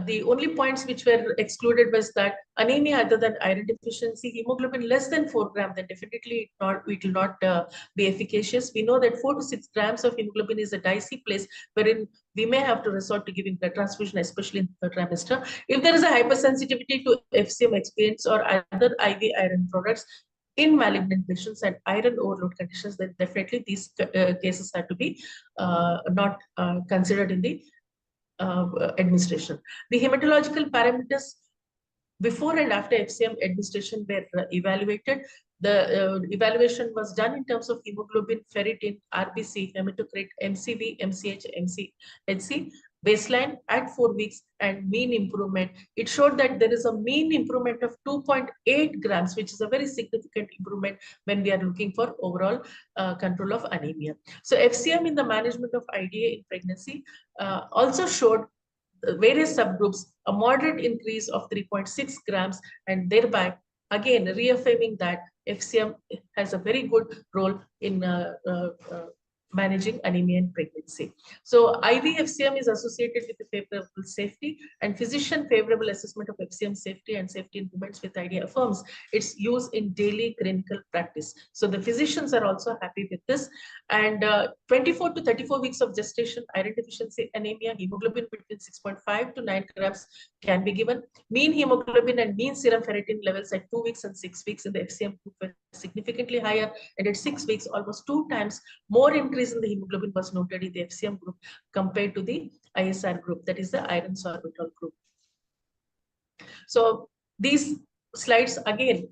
The only points which were excluded was that anemia other than iron deficiency, hemoglobin less than 4 grams, then definitely it will not be efficacious. We know that 4 to 6 grams of hemoglobin is a dicey place wherein we may have to resort to giving blood transfusion, especially in the third trimester. If there is a hypersensitivity to FCM experience or other IV iron products in malignant patients and iron overload conditions, then definitely these cases have to be not considered in the administration. The hematological parameters before and after FCM administration were evaluated. The evaluation was done in terms of hemoglobin, ferritin, RBC, hematocrit, MCV, MCH, MCHC, baseline at 4 weeks and mean improvement. It showed that there is a mean improvement of 2.8 grams, which is a very significant improvement when we are looking for overall control of anemia. So FCM in the management of IDA in pregnancy also showed various subgroups a moderate increase of 3.6 grams, and thereby again reaffirming that FCM has a very good role in managing anemia in pregnancy. So IV FCM is associated with a favorable safety, and physician favorable assessment of FCM safety and safety in women with IDA affirms its use in daily clinical practice. So the physicians are also happy with this. And 24 to 34 weeks of gestation, iron deficiency anemia, hemoglobin between 6.5 to 9 grams can be given. Mean hemoglobin and mean serum ferritin levels at 2 weeks and 6 weeks in the FCM group were significantly higher, and at 6 weeks, almost 2 times more increase in the hemoglobin was noted in the FCM group compared to the ISR group, that is the iron sorbitol group. So these slides again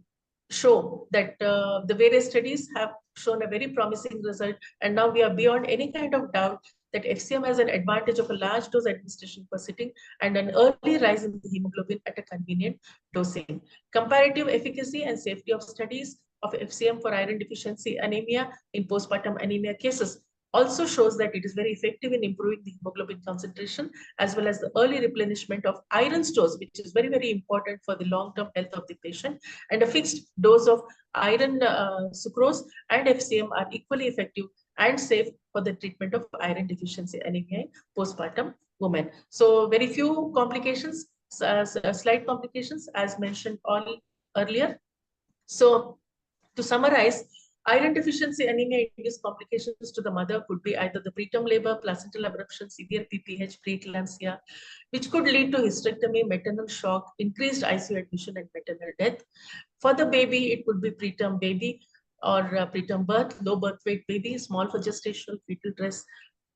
show that the various studies have shown a very promising result, and now we are beyond any kind of doubt that FCM has an advantage of a large dose administration per sitting and an early rise in the hemoglobin at a convenient dosing. Comparative efficacy and safety of studies of FCM for iron deficiency anemia in postpartum anemia cases also shows that it is very effective in improving the hemoglobin concentration as well as the early replenishment of iron stores, which is very, very important for the long-term health of the patient. And a fixed dose of iron sucrose and FCM are equally effective and safe for the treatment of iron deficiency anemia in postpartum women. So very few complications, slight complications as mentioned all earlier. So to summarize, iron deficiency anemia induced complications to the mother could be either the preterm labor, placental abruption, severe PPH, preeclampsia, which could lead to hysterectomy, maternal shock, increased ICU admission, and maternal death. For the baby, it could be preterm baby or preterm birth, low birth weight baby, small for gestational fetal dress.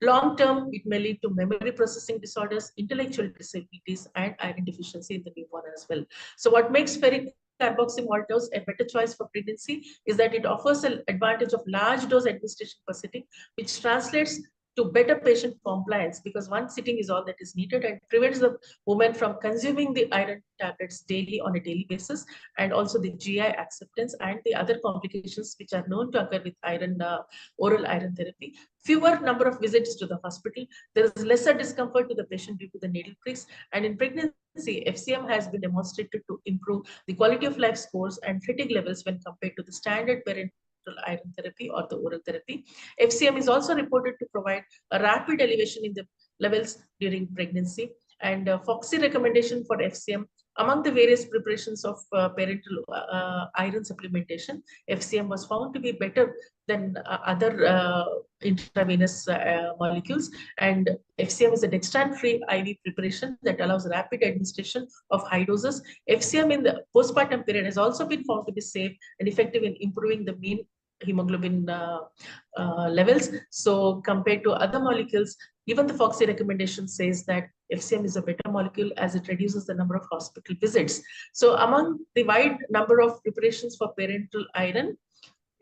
Long term, it may lead to memory processing disorders, intellectual disabilities, and iron deficiency in the newborn as well. So what makes ferric carboxy maltose a better choice for pregnancy is that it offers an advantage of large dose administration per sitting, which translates to better patient compliance, because one sitting is all that is needed, and prevents the woman from consuming the iron tablets daily on a daily basis, and also the GI acceptance and the other complications which are known to occur with oral iron therapy. Fewer number of visits to the hospital. There is lesser discomfort to the patient due to the needle pricks, and in pregnancy, FCM has been demonstrated to improve the quality of life scores and fatigue levels when compared to the standard parenteral iron therapy or the oral therapy. FCM is also reported to provide a rapid elevation in the levels during pregnancy, and FOXY recommendation for FCM among the various preparations of parenteral iron supplementation, FCM was found to be better than other intravenous molecules, and FCM is a dextran-free IV preparation that allows rapid administration of high doses. FCM in the postpartum period has also been found to be safe and effective in improving the mean hemoglobin levels. So compared to other molecules, even the FOXY recommendation says that FCM is a better molecule as it reduces the number of hospital visits. So among the wide number of preparations for parenteral iron,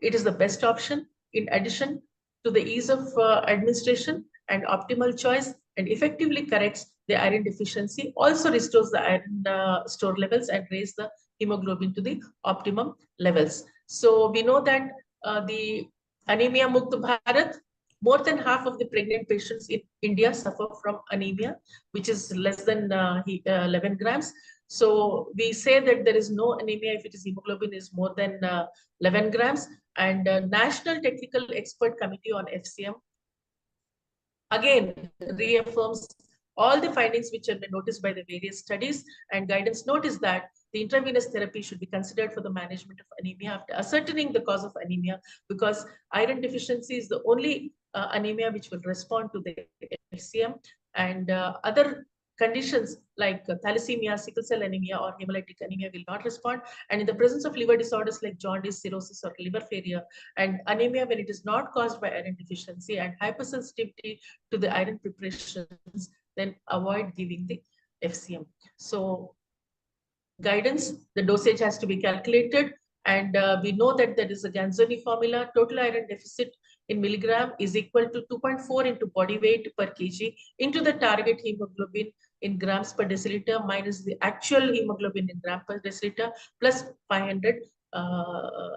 it is the best option. In addition to the ease of administration and optimal choice, and effectively corrects the iron deficiency, also restores the iron store levels and raise the hemoglobin to the optimum levels. So we know that the Anemia Mukt Bharat, more than half of the pregnant patients in India suffer from anemia, which is less than 11 grams. So we say that there is no anemia if it is hemoglobin is more than 11 grams. And National Technical Expert Committee on FCM again reaffirms all the findings which have been noticed by the various studies and guidance. Notice that the intravenous therapy should be considered for the management of anemia after ascertaining the cause of anemia, because iron deficiency is the only anemia which will respond to the FCM, and other conditions like thalassemia, sickle cell anemia, or hemolytic anemia will not respond. And in the presence of liver disorders like jaundice, cirrhosis, or liver failure, and anemia when it is not caused by iron deficiency and hypersensitivity to the iron preparations, then avoid giving the FCM. So guidance, the dosage has to be calculated, and we know that there is a Ganzoni formula. Total iron deficit in milligram is equal to 2.4 into body weight per kg into the target hemoglobin in grams per deciliter minus the actual hemoglobin in gram per deciliter plus 500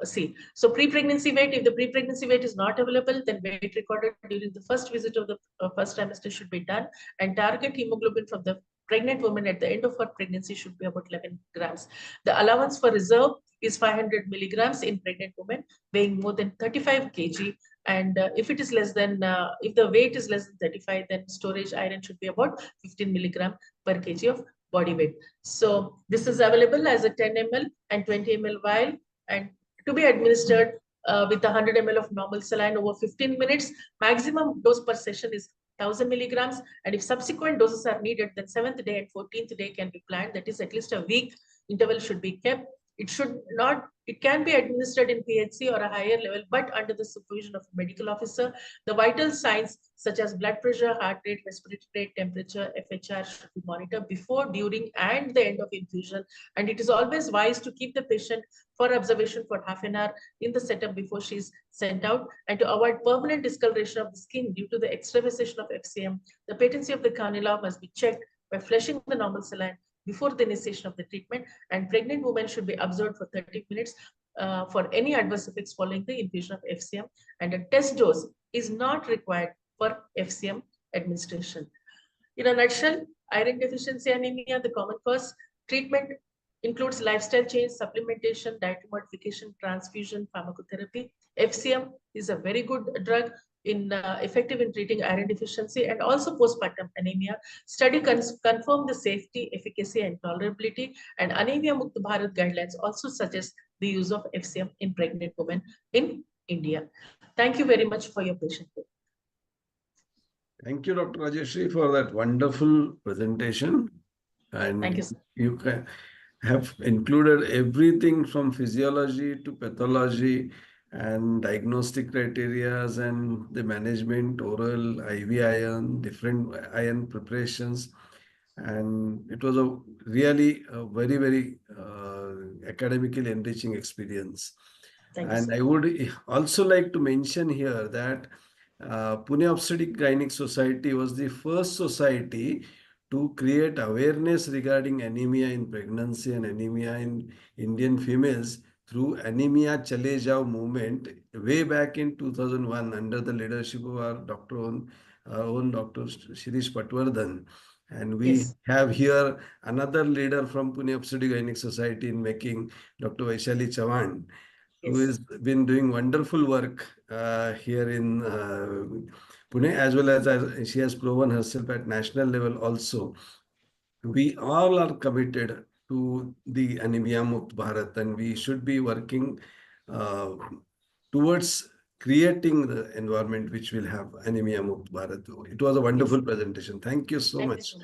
C. So pre-pregnancy weight, if the pre-pregnancy weight is not available, then weight recorded during the first visit of the first trimester should be done, and target hemoglobin from the pregnant woman at the end of her pregnancy should be about 11 grams. The allowance for reserve is 500 milligrams in pregnant women weighing more than 35 kg. And if it is less than, if the weight is less than 35, then storage iron should be about 15 milligram per kg of body weight. So this is available as a 10 ml and 20 ml vial, and to be administered with 100 ml of normal saline over 15 minutes. Maximum dose per session is 1000 milligrams. And if subsequent doses are needed, then 7th day and 14th day can be planned. That is, at least a week interval should be kept. It should not, it can be administered in PHC or a higher level, but under the supervision of a medical officer. The vital signs such as blood pressure, heart rate, respiratory rate, temperature, FHR should be monitored before, during, and the end of infusion. And it is always wise to keep the patient for observation for half an hour in the setup before she is sent out, and to avoid permanent discoloration of the skin due to the extravasation of FCM. The patency of the cannula must be checked by flushing the normal saline before the initiation of the treatment, and pregnant women should be observed for 30 minutes for any adverse effects following the infusion of FCM, and a test dose is not required for FCM administration. In a nutshell, iron deficiency anemia, the common cause, treatment includes lifestyle change, supplementation, diet modification, transfusion, pharmacotherapy. FCM is a very good drug in effective in treating iron deficiency and also postpartum anemia. Study confirm the safety, efficacy, and tolerability, and Anemia Mukt Bharat guidelines also suggest the use of FCM in pregnant women in India. Thank you very much for your patience. Thank you, Dr. Rajeshri, for that wonderful presentation. And thank you, sir. You can have included everything from physiology to pathology and diagnostic criteria and the management, oral, IV iron, different iron preparations. And it was a really very, very academically enriching experience. Thank and you, I would also like to mention here that Pune Obstetric Gynec Society was the first society to create awareness regarding anemia in pregnancy and anemia in Indian females through Anemia Chale Jao movement way back in 2001 under the leadership of our own Dr. Shirish Patwardhan. And we have here another leader from Pune Obstetric Gynec Society in making, Dr. Vaishali Chavan, who has been doing wonderful work here in Pune, as well as she has proven herself at national level also. We all are committed to the Anemia Mukt Bharat, and we should be working towards creating the environment which will have Anemia Mukt Bharat. It was a wonderful presentation. Thank you so much.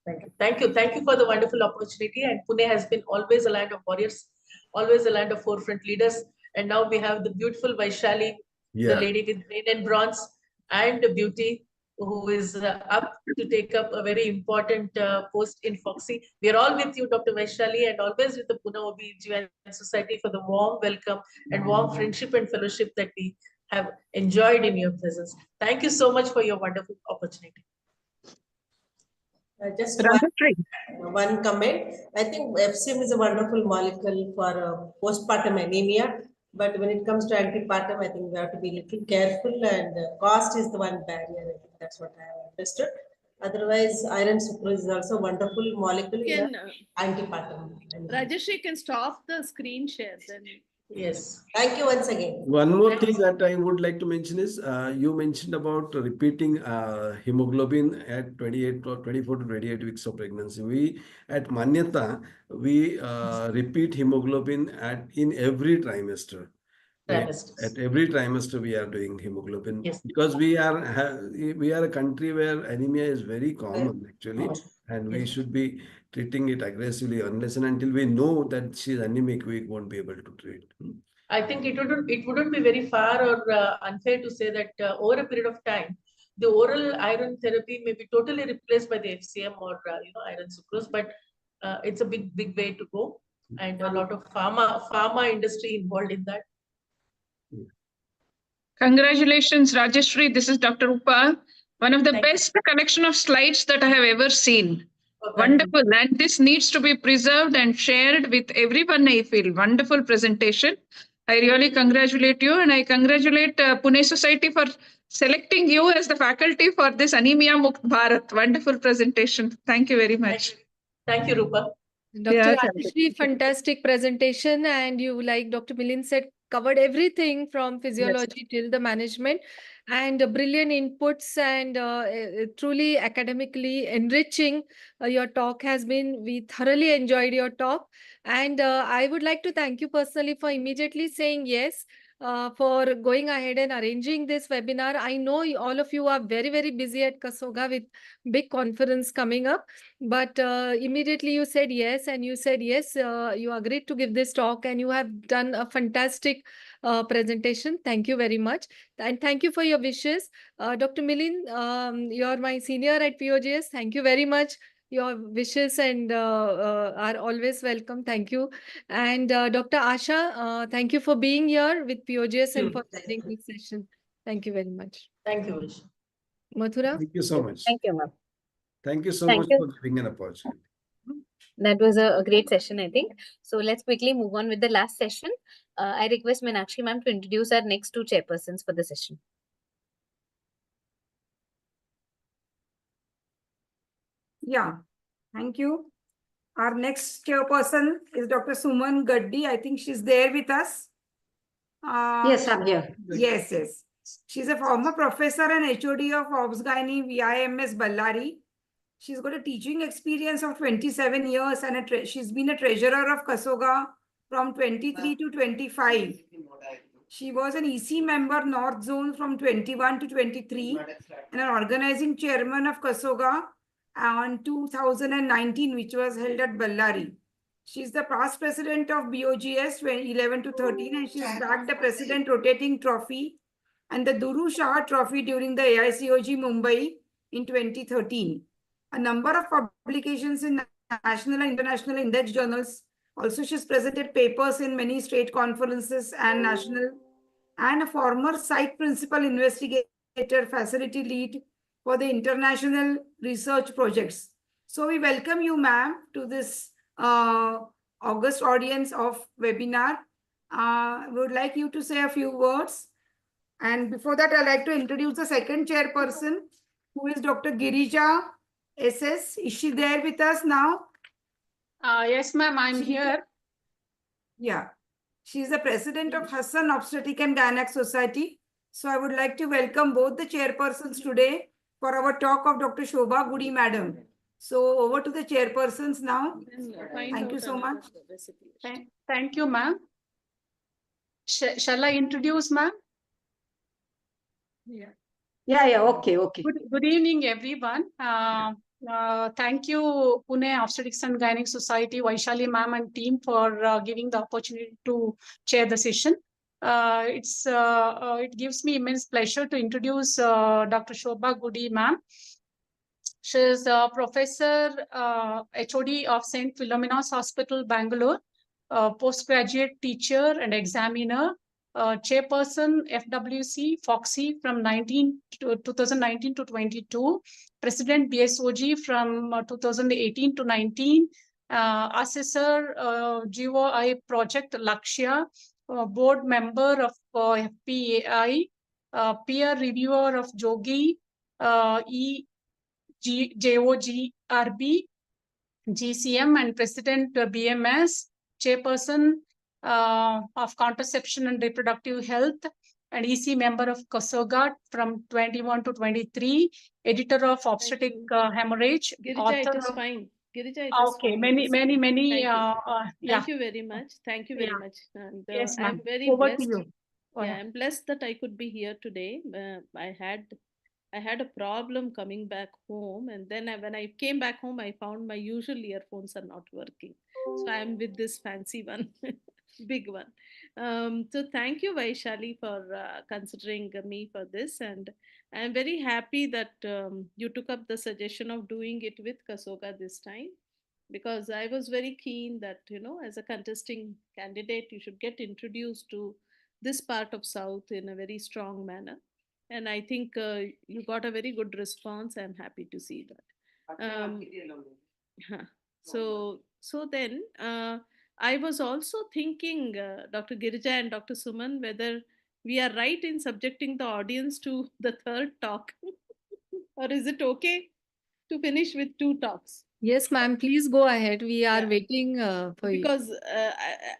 Thank you. Thank you. Thank you for the wonderful opportunity. And Pune has been always a land of warriors, always a land of forefront leaders. And now we have the beautiful Vaishali, the lady with brain and bronze, and beauty, who is up to take up a very important post in Foxy. We are all with you, Dr. Vaishali, and always with the Pune OB/GYN Society for the warm welcome and warm friendship and fellowship that we have enjoyed in your presence. Thank you so much for your wonderful opportunity. Just one comment. I think FCM is a wonderful molecule for postpartum anemia, but when it comes to antepartum, I think we have to be a little careful, and cost is the one barrier. I think that's what I have understood. Otherwise, iron sucrose is also a wonderful molecule in antepartum. Rajeshri can stop the screen share then. Yes. Thank you once again. One more thing that I would like to mention is you mentioned about repeating hemoglobin at 24 to 28 weeks of pregnancy. We at Manyata, we repeat hemoglobin in every trimester. At every trimester, we are doing hemoglobin because we are a country where anemia is very common actually, and we should be treating it aggressively. Unless and until we know that she is anemic, we won't be able to treat. I think it wouldn't be very far or unfair to say that over a period of time, the oral iron therapy may be totally replaced by the FCM or iron sucrose, but it's a big way to go, and a lot of pharma industry involved in that. Congratulations, Rajeshri. This is Dr. Rupa. One of the best collection of slides that I have ever seen. Wonderful. And this needs to be preserved and shared with everyone, I feel. Wonderful presentation. I really congratulate you, and I congratulate Pune Society for selecting you as the faculty for this Anemia Mukt Bharat. Wonderful presentation. Thank you very much. Thank you, Rupa. Dr. Rajeshri, fantastic presentation, and you, like Dr. Milind said, covered everything from physiology till the management, and brilliant inputs, and truly academically enriching your talk has been. We thoroughly enjoyed your talk, and I would like to thank you personally for immediately saying yes, for going ahead and arranging this webinar. I know all of you are very busy at Kasoga with big conference coming up, but immediately you said yes, and you said yes, you agreed to give this talk, and you have done a fantastic presentation. Thank you very much, and thank you for your wishes. Dr. Milind, you're my senior at POGS. Thank you very much. Your wishes and are always welcome. Thank you. And Dr. Asha, thank you for being here with POGS and for leading this session. Thank you very much. Thank you, Vish. Thank Mathura? you so much. Thank you, ma'am. Thank you so Thank much you. for giving an opportunity. That was a great session, I think. So let's quickly move on with the last session. I request Meenakshi ma'am to introduce our next two chairpersons for the session. Yeah, thank you. Our next chairperson is Dr. Suman Gaddi. I think she's there with us. Yes, I'm here. Yes. She's a former professor and HOD of Obs-Gynae VIMS Ballari. She's got a teaching experience of 27 years, and she's been a treasurer of Kasoga from 23 to 25. She was an EC member North Zone from 21 to 23 and an organizing chairman of Kasoga on 2019, which was held at Ballari. She's the past president of BOGS 2011 to 13, and she's bagged the president rotating trophy and the Duru Shah trophy during the AICOG Mumbai in 2013. A number of publications in national and international index journals. Also, she's presented papers in many state conferences and national, and a former site principal investigator Facility Lead for the International Research Projects. So we welcome you, ma'am, to this August audience of webinar. We would like you to say a few words. And before that, I'd like to introduce the second chairperson, who is Dr. Girija SS. Is she there with us now? Yes, ma'am, I'm here. Yeah. She is the president of Hassan Obstetric and Gynec Society. So I would like to welcome both the chairpersons today for our talk of Dr. Shobha Gudi, madam. So over to the chairpersons now. Thank you so much. Thank you, ma'am. Shall I introduce, ma'am? Yeah, okay. Good evening, everyone. Thank you, Pune Obstetrics and Gynec Society, Vaishali ma'am and team for giving the opportunity to chair the session. It gives me immense pleasure to introduce Dr. Shobha Gudi ma'am. She is a professor, HOD of St. Philomena's Hospital, Bangalore, postgraduate teacher and examiner, chairperson FWC FOXY from 2019 to 22, president BSOG from 2018 to 19, assessor GOI project Lakshya, board member of FPAI, peer reviewer of Jogi, JOGRB, GCM, and president BMS, chairperson of contraception and reproductive health, and EC member of KASOGA from 21 to 23, editor of obstetric hemorrhage. Girija, it is fine. Girija, it is okay, fine. Thank Thank you very much. Thank you very Yeah. much. And Yes, I'm ma'am. very Over to blessed. you. Yeah, I'm blessed that I could be here today. I had a problem coming back home, and then when I came back home, I found my usual earphones are not working. So I'm with this fancy one, big one. So thank you, Vaishali, for considering me for this, and I'm very happy that you took up the suggestion of doing it with KASOGA this time, because I was very keen that, as a contesting candidate, you should get introduced to this part of South in a very strong manner. And I think you got a very good response. I'm happy to see that. So then I was also thinking, Dr. Girija and Dr. Suman, whether we are right in subjecting the audience to the third talk, or is it okay to finish with 2 talks? Yes, ma'am, please go ahead. We are waiting for you. Because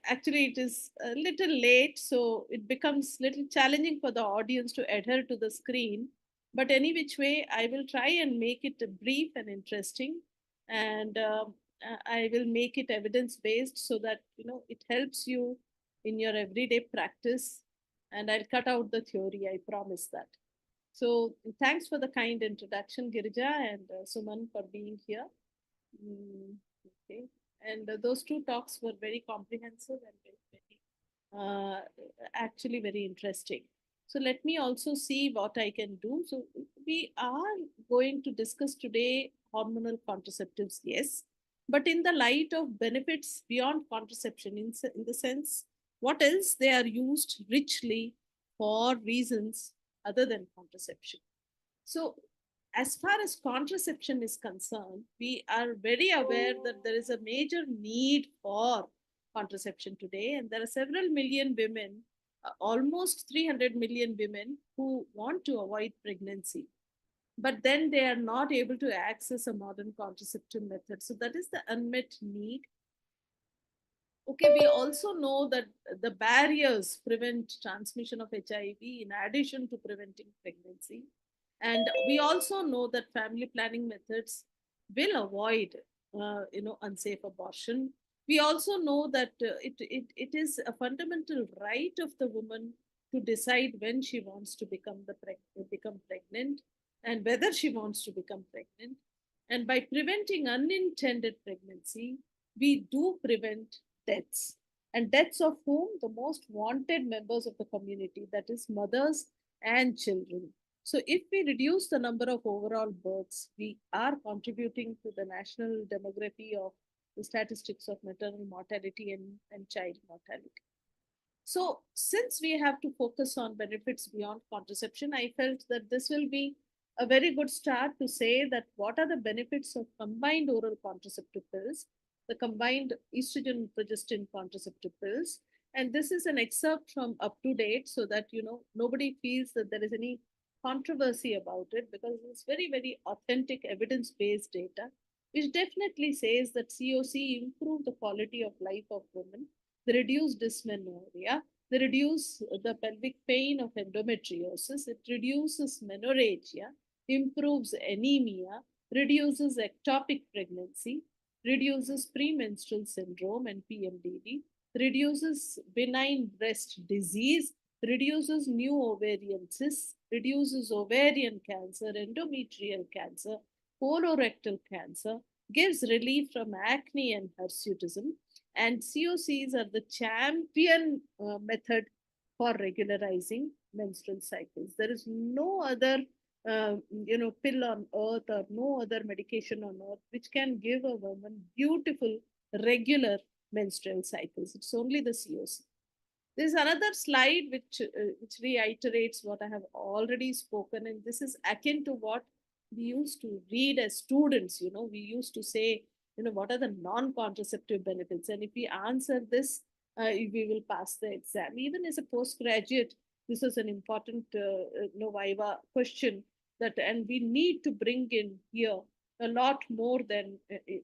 actually it is a little late, so it becomes little challenging for the audience to adhere to the screen. But any which way, I will try and make it brief and interesting, and I will make it evidence-based so that it helps you in your everyday practice. And I'll cut out the theory, I promise that. So thanks for the kind introduction, Girija and Suman, for being here. Okay. And those 2 talks were very comprehensive and actually very interesting. So let me also see what I can do. So we are going to discuss today hormonal contraceptives, yes, but in the light of benefits beyond contraception, in the sense, what else they are used richly for reasons other than contraception. So as far as contraception is concerned, we are very aware that there is a major need for contraception today, and there are several million women, almost 300 million women, who want to avoid pregnancy, but then they are not able to access a modern contraceptive method. So that is the unmet need. Okay, we also know that the barriers prevent transmission of HIV in addition to preventing pregnancy. And we also know that family planning methods will avoid, unsafe abortion. We also know that it is a fundamental right of the woman to decide when she wants to become pregnant and whether she wants to become pregnant. And by preventing unintended pregnancy, we do prevent deaths. And deaths of whom? The most wanted members of the community, that is mothers and children. So if we reduce the number of overall births, we are contributing to the national demography of the statistics of maternal mortality and child mortality. So since we have to focus on benefits beyond contraception, I felt that this will be a very good start to say that what are the benefits of combined oral contraceptive pills, the combined estrogen progestin contraceptive pills. And this is an excerpt from Up to Date so that, nobody feels that there is any controversy about it, because it's very, very authentic evidence-based data, which definitely says that COC improve the quality of life of women, they reduce dysmenorrhea, they reduce the pelvic pain of endometriosis, it reduces menorrhagia, improves anemia, reduces ectopic pregnancy, reduces premenstrual syndrome and PMDD, reduces benign breast disease, reduces new ovarian cysts, reduces ovarian cancer, endometrial cancer, colorectal cancer, gives relief from acne and hirsutism. And COCs are the champion method for regularizing menstrual cycles. There is no other pill on earth or no other medication on earth which can give a woman beautiful regular menstrual cycles. It's only the COC. There's another slide which reiterates what I have already spoken, and this is akin to what we used to read as students. We used to say, what are the non-contraceptive benefits? And if we answer this, we will pass the exam. Even as a postgraduate, this is an important Viva question that, and we need to bring in here a lot more than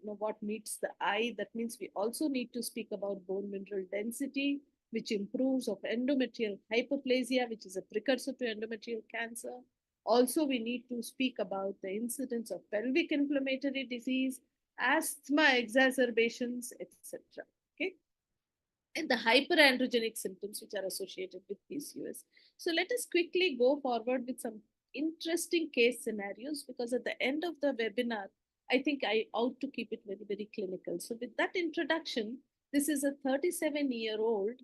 what meets the eye. That means we also need to speak about bone mineral density, which improves of endometrial hyperplasia, which is a precursor to endometrial cancer. Also, we need to speak about the incidence of pelvic inflammatory disease, asthma exacerbations, etc. Okay, and the hyperandrogenic symptoms which are associated with PCOS. So let us quickly go forward with some interesting case scenarios, because at the end of the webinar, I think I ought to keep it very, very clinical. So with that introduction, this is a 37-year-old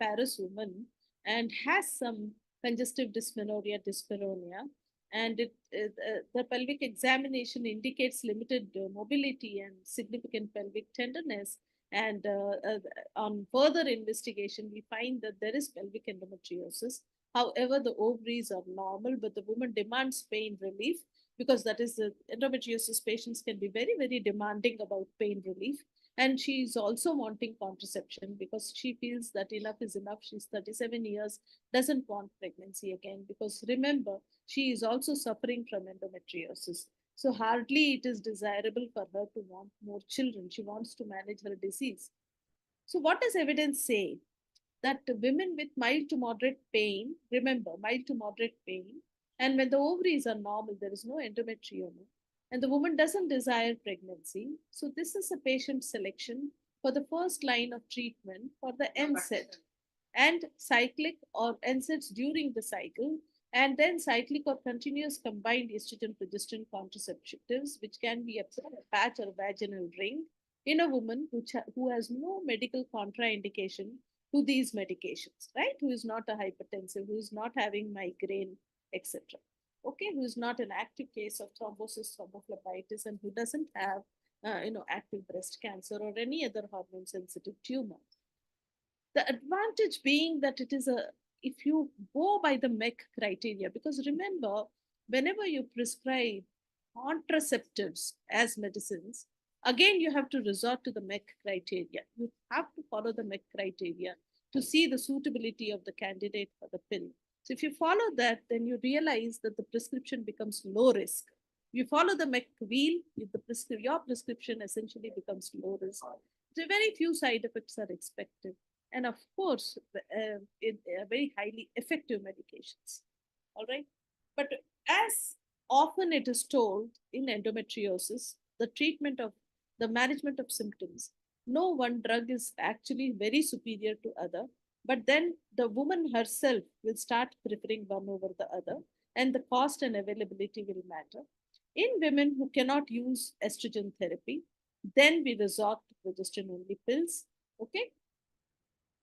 Paris woman and has some congestive dysmenorrhea, dyspareunia, and the pelvic examination indicates limited mobility and significant pelvic tenderness. And on further investigation, we find that there is pelvic endometriosis. However, the ovaries are normal, but the woman demands pain relief, because that is the endometriosis patients can be very, very demanding about pain relief. And she is also wanting contraception because she feels that enough is enough. She's 37 years, doesn't want pregnancy again, because remember, she is also suffering from endometriosis. So hardly it is desirable for her to want more children. She wants to manage her disease. So what does evidence say? That women with mild to moderate pain, remember, mild to moderate pain, and when the ovaries are normal, there is no endometrioma, and the woman doesn't desire pregnancy. So this is a patient selection for the first line of treatment for the NSAID and cyclic or NSAIDs during the cycle, and then cyclic or continuous combined estrogen progestin contraceptives, which can be a patch or vaginal ring in a woman who has no medical contraindication to these medications, right? Who is not a hypertensive, who is not having migraine, etc. Okay, who is not an active case of thrombosis, thrombophlebitis, and who doesn't have, active breast cancer or any other hormone-sensitive tumor. The advantage being that it is if you go by the MEC criteria, because remember, whenever you prescribe contraceptives as medicines, again, you have to resort to the MEC criteria. You have to follow the MEC criteria to see the suitability of the candidate for the pill. So if you follow that, then you realize that the prescription becomes low risk. If you follow the MEC wheel, your prescription essentially becomes low risk. So very few side effects are expected. And of course, very highly effective medications. All right. But as often it is told in endometriosis, the management of symptoms, no one drug is actually very superior to other, but then the woman herself will start preferring one over the other, and the cost and availability will matter. In women who cannot use estrogen therapy, then we resort to progestin-only pills. Okay.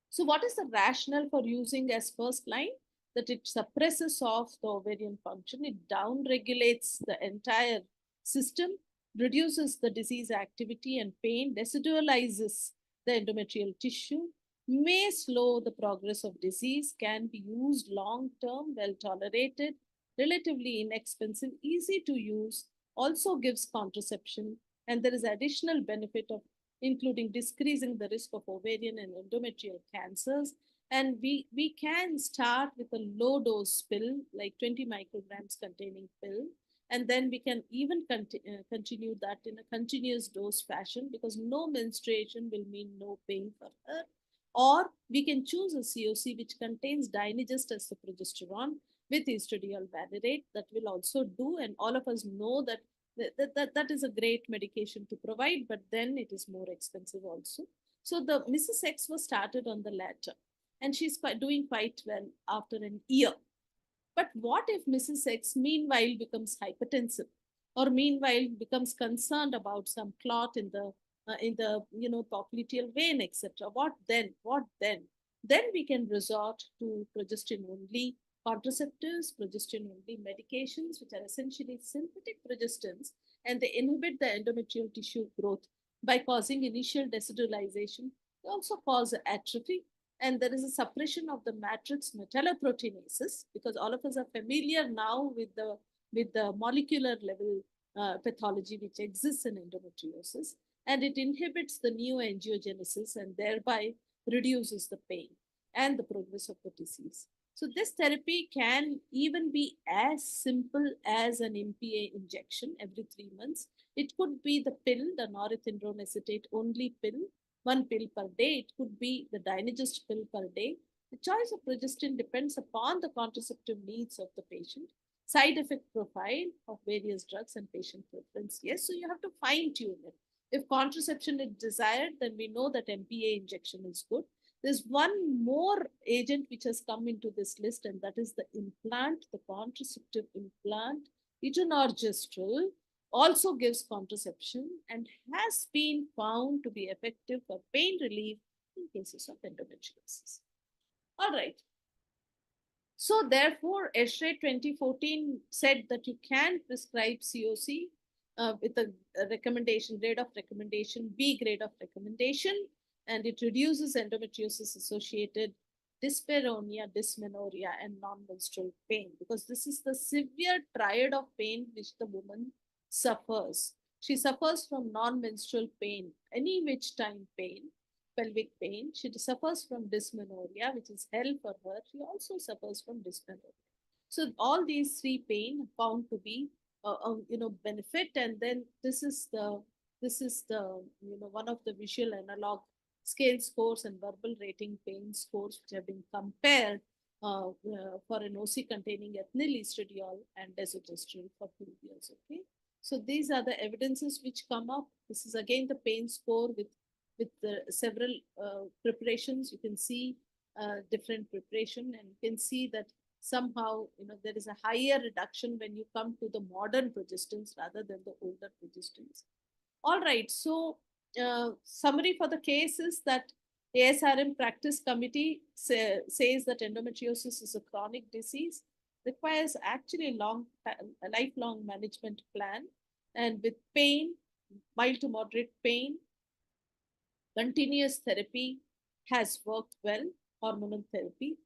So what is the rationale for using as first line? That it suppresses off the ovarian function, it downregulates the entire system, reduces the disease activity and pain, residualizes the endometrial tissue, may slow the progress of disease, can be used long-term, well-tolerated, relatively inexpensive, easy to use, also gives contraception, and there is additional benefit of including decreasing the risk of ovarian and endometrial cancers. And we can start with a low dose pill, like 20 micrograms containing pill, and then we can even continue that in a continuous dose fashion, because no menstruation will mean no pain for her. Or we can choose a COC which contains Dynagest as the progesterone with estradiol valerate. That will also do, and all of us know that that is a great medication to provide, but then it is more expensive also. So the Mrs. X was started on the latter, and she's doing quite well after an year. But what if Mrs. X meanwhile becomes hypertensive, or meanwhile becomes concerned about some clot in the popliteal vein, etc.? What then? Then we can resort to progestin only contraceptives, progestin only medications, which are essentially synthetic progestins, and they inhibit the endometrial tissue growth by causing initial deserialization. They also cause atrophy, and there is a suppression of the matrix metalloproteinases, because all of us are familiar now with the molecular level pathology which exists in endometriosis, and it inhibits the neoangiogenesis and thereby reduces the pain and the progress of the disease. So this therapy can even be as simple as an MPA injection every 3 months. It could be the pill, the norethindrone acetate only pill, 1 pill per day. It could be the Dynagest pill per day. The choice of progestin depends upon the contraceptive needs of the patient, side effect profile of various drugs, and patient preference. Yes, so you have to fine tune it. If contraception is desired, then we know that MPA injection is good. There's one more agent which has come into this list, and that is the implant, the contraceptive implant, etonorgestrel, also gives contraception and has been found to be effective for pain relief in cases of endometriosis. All right. So therefore, ESHRE 2014 said that you can prescribe COC with a recommendation, grade of recommendation, B grade of recommendation, and it reduces endometriosis associated dyspareunia, dysmenorrhea, and non-menstrual pain, because this is the severe triad of pain which the woman suffers. She suffers from non-menstrual pain, any which time pain, pelvic pain. She suffers from dysmenorrhea, which is hell for her. She also suffers from dysmenorrhea. So all these 3 pain found to be benefit. And then this is the one of the visual analog scale scores and verbal rating pain scores which have been compared for an OC containing ethinyl estradiol and desogestrel for 2 years. Okay, so these are the evidences which come up. This is again the pain score with several preparations. You can see different preparation, and you can see that somehow there is a higher reduction when you come to the modern progestins rather than the older progestins. All right, so summary for the case is that ASRM practice committee says that endometriosis is a chronic disease, requires actually a lifelong management plan, and with pain, mild to moderate pain, continuous therapy has worked well, hormonal therapy.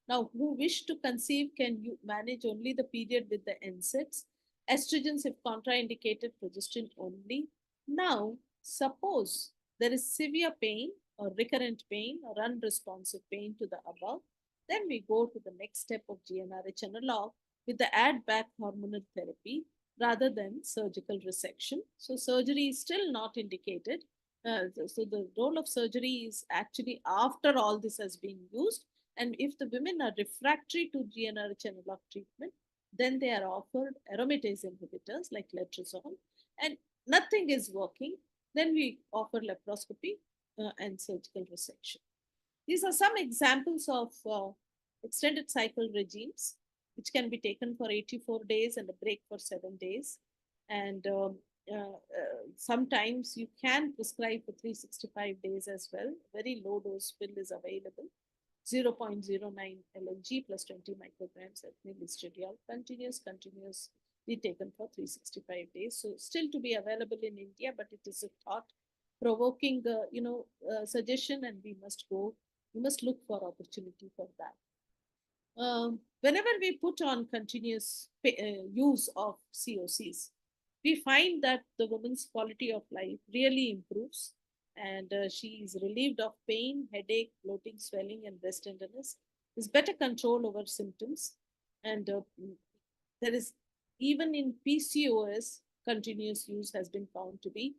Now, who wish to conceive can you manage only the period with the NSAIDs, estrogens if contraindicated, progestin only. Now, suppose there is severe pain or recurrent pain or unresponsive pain to the above, then we go to the next step of GnRH analog with the add-back hormonal therapy rather than surgical resection. So surgery is still not indicated. So the role of surgery is actually after all this has been used. And if the women are refractory to GnRH analog treatment, then they are offered aromatase inhibitors like letrozole, and nothing is working, then we offer laparoscopy and surgical resection. These are some examples of extended cycle regimes, which can be taken for 84 days and a break for 7 days. And sometimes you can prescribe for 365 days as well. Very low dose pill is available. 0.09 LNG plus 20 micrograms ethinyl estradiol, continuously taken for 365 days. So still to be available in India, but it is a thought-provoking, suggestion, and we must go We must look for opportunity for that. Whenever we put on continuous use of COCs, we find that the woman's quality of life really improves, and she is relieved of pain, headache, bloating, swelling, and breast tenderness. There's better control over symptoms, and there is, even in PCOS, continuous use has been found to be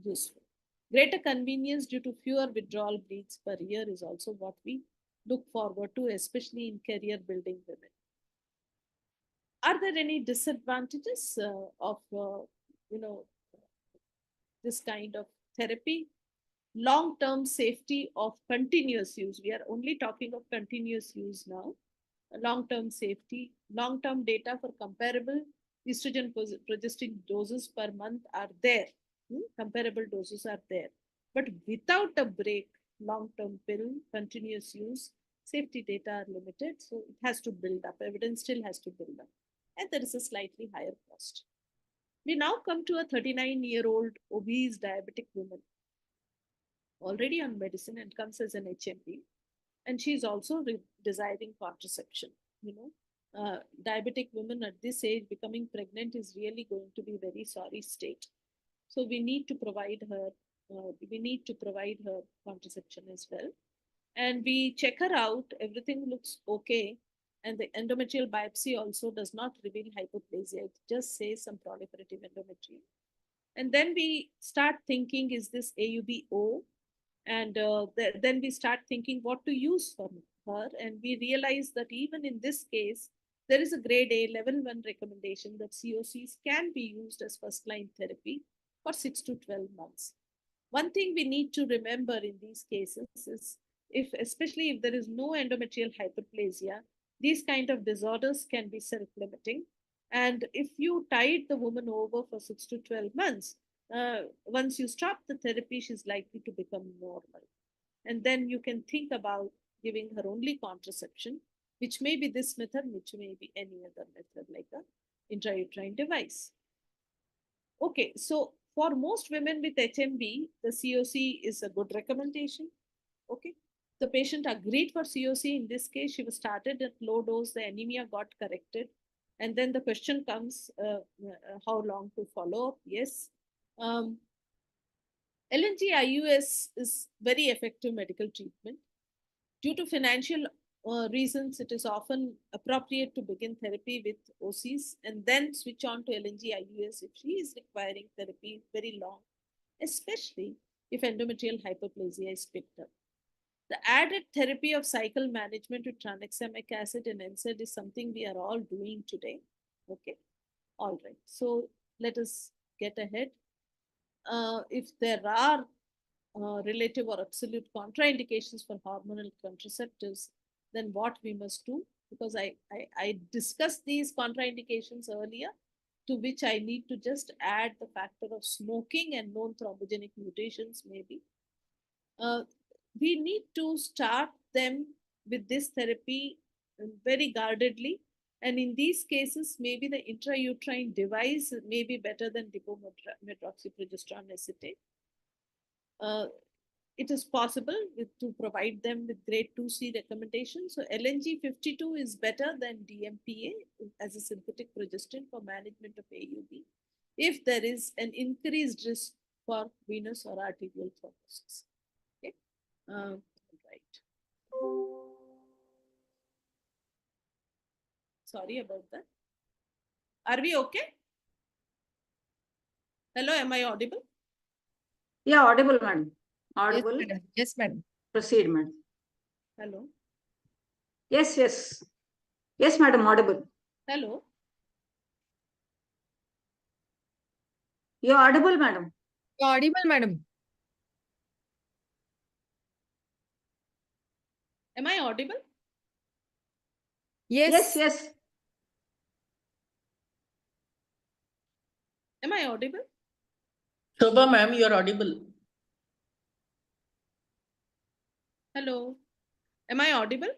useful. Greater convenience due to fewer withdrawal bleeds per year is also what we look forward to, especially in career building women. Are there any disadvantages of this kind of therapy? Long-term safety of continuous use. We are only talking of continuous use now. Long-term safety, long-term data for comparable estrogen progestin doses per month are there. Comparable doses are there. But without a break, long-term pill, continuous use, safety data are limited. So it has to build up. Evidence still has to build up. And there is a slightly higher cost. We now come to a 39-year-old obese diabetic woman, already on medicine and comes as an HMB. And she's also desiring contraception. Diabetic women at this age becoming pregnant is really going to be a very sorry state. So we need to provide her contraception as well. And we check her out, everything looks okay. And the endometrial biopsy also does not reveal hypoplasia. It just says some proliferative endometrium. And then we start thinking, is this AUB-O? And then we start thinking what to use for her. And we realize that even in this case, there is a grade A level 1 recommendation that COCs can be used as first-line therapy for 6 to 12 months. One thing we need to remember in these cases is, especially if there is no endometrial hyperplasia, these kind of disorders can be self-limiting. And if you tide the woman over for 6 to 12 months, once you stop the therapy, she's likely to become normal. And then you can think about giving her only contraception, which may be this method, which may be any other method like an intrauterine device. Okay, so for most women with HMB, the COC is a good recommendation. Okay, the patient agreed for COC. In this case, she was started at low dose, the anemia got corrected. And then the question comes, how long to follow up? Yes. LNG-IUS is very effective medical treatment. Due to financial reasons, it is often appropriate to begin therapy with OCs and then switch on to LNG-IUS if she is requiring therapy very long, especially if endometrial hyperplasia is picked up. The added therapy of cycle management with tranexamic acid and NSAID is something we are all doing today. Okay, all right. So let us get ahead. If there are relative or absolute contraindications for hormonal contraceptives, then what we must do, because I discussed these contraindications earlier, to which I need to just add the factor of smoking and known thrombogenic mutations maybe. We need to start them with this therapy very guardedly. And in these cases, maybe the intrauterine device may be better than dipomedroxyprogesterone acetate. It is possible to provide them with grade 2C recommendations. So LNG-52 is better than DMPA as a synthetic progestin for management of AUB if there is an increased risk for venous or arterial thrombosis. Okay, right. Sorry about that. Are we okay? Hello, am I audible? Yeah, audible, madam. Audible. Yes, madam. Yes, madam. Proceed, madam. Hello. Yes, yes. Yes, madam, audible. Hello. You're audible, madam. You're audible, madam. Am I audible? Yes. Yes, yes. Am I audible? Shobha ma'am, you're audible. Hello. Am I audible?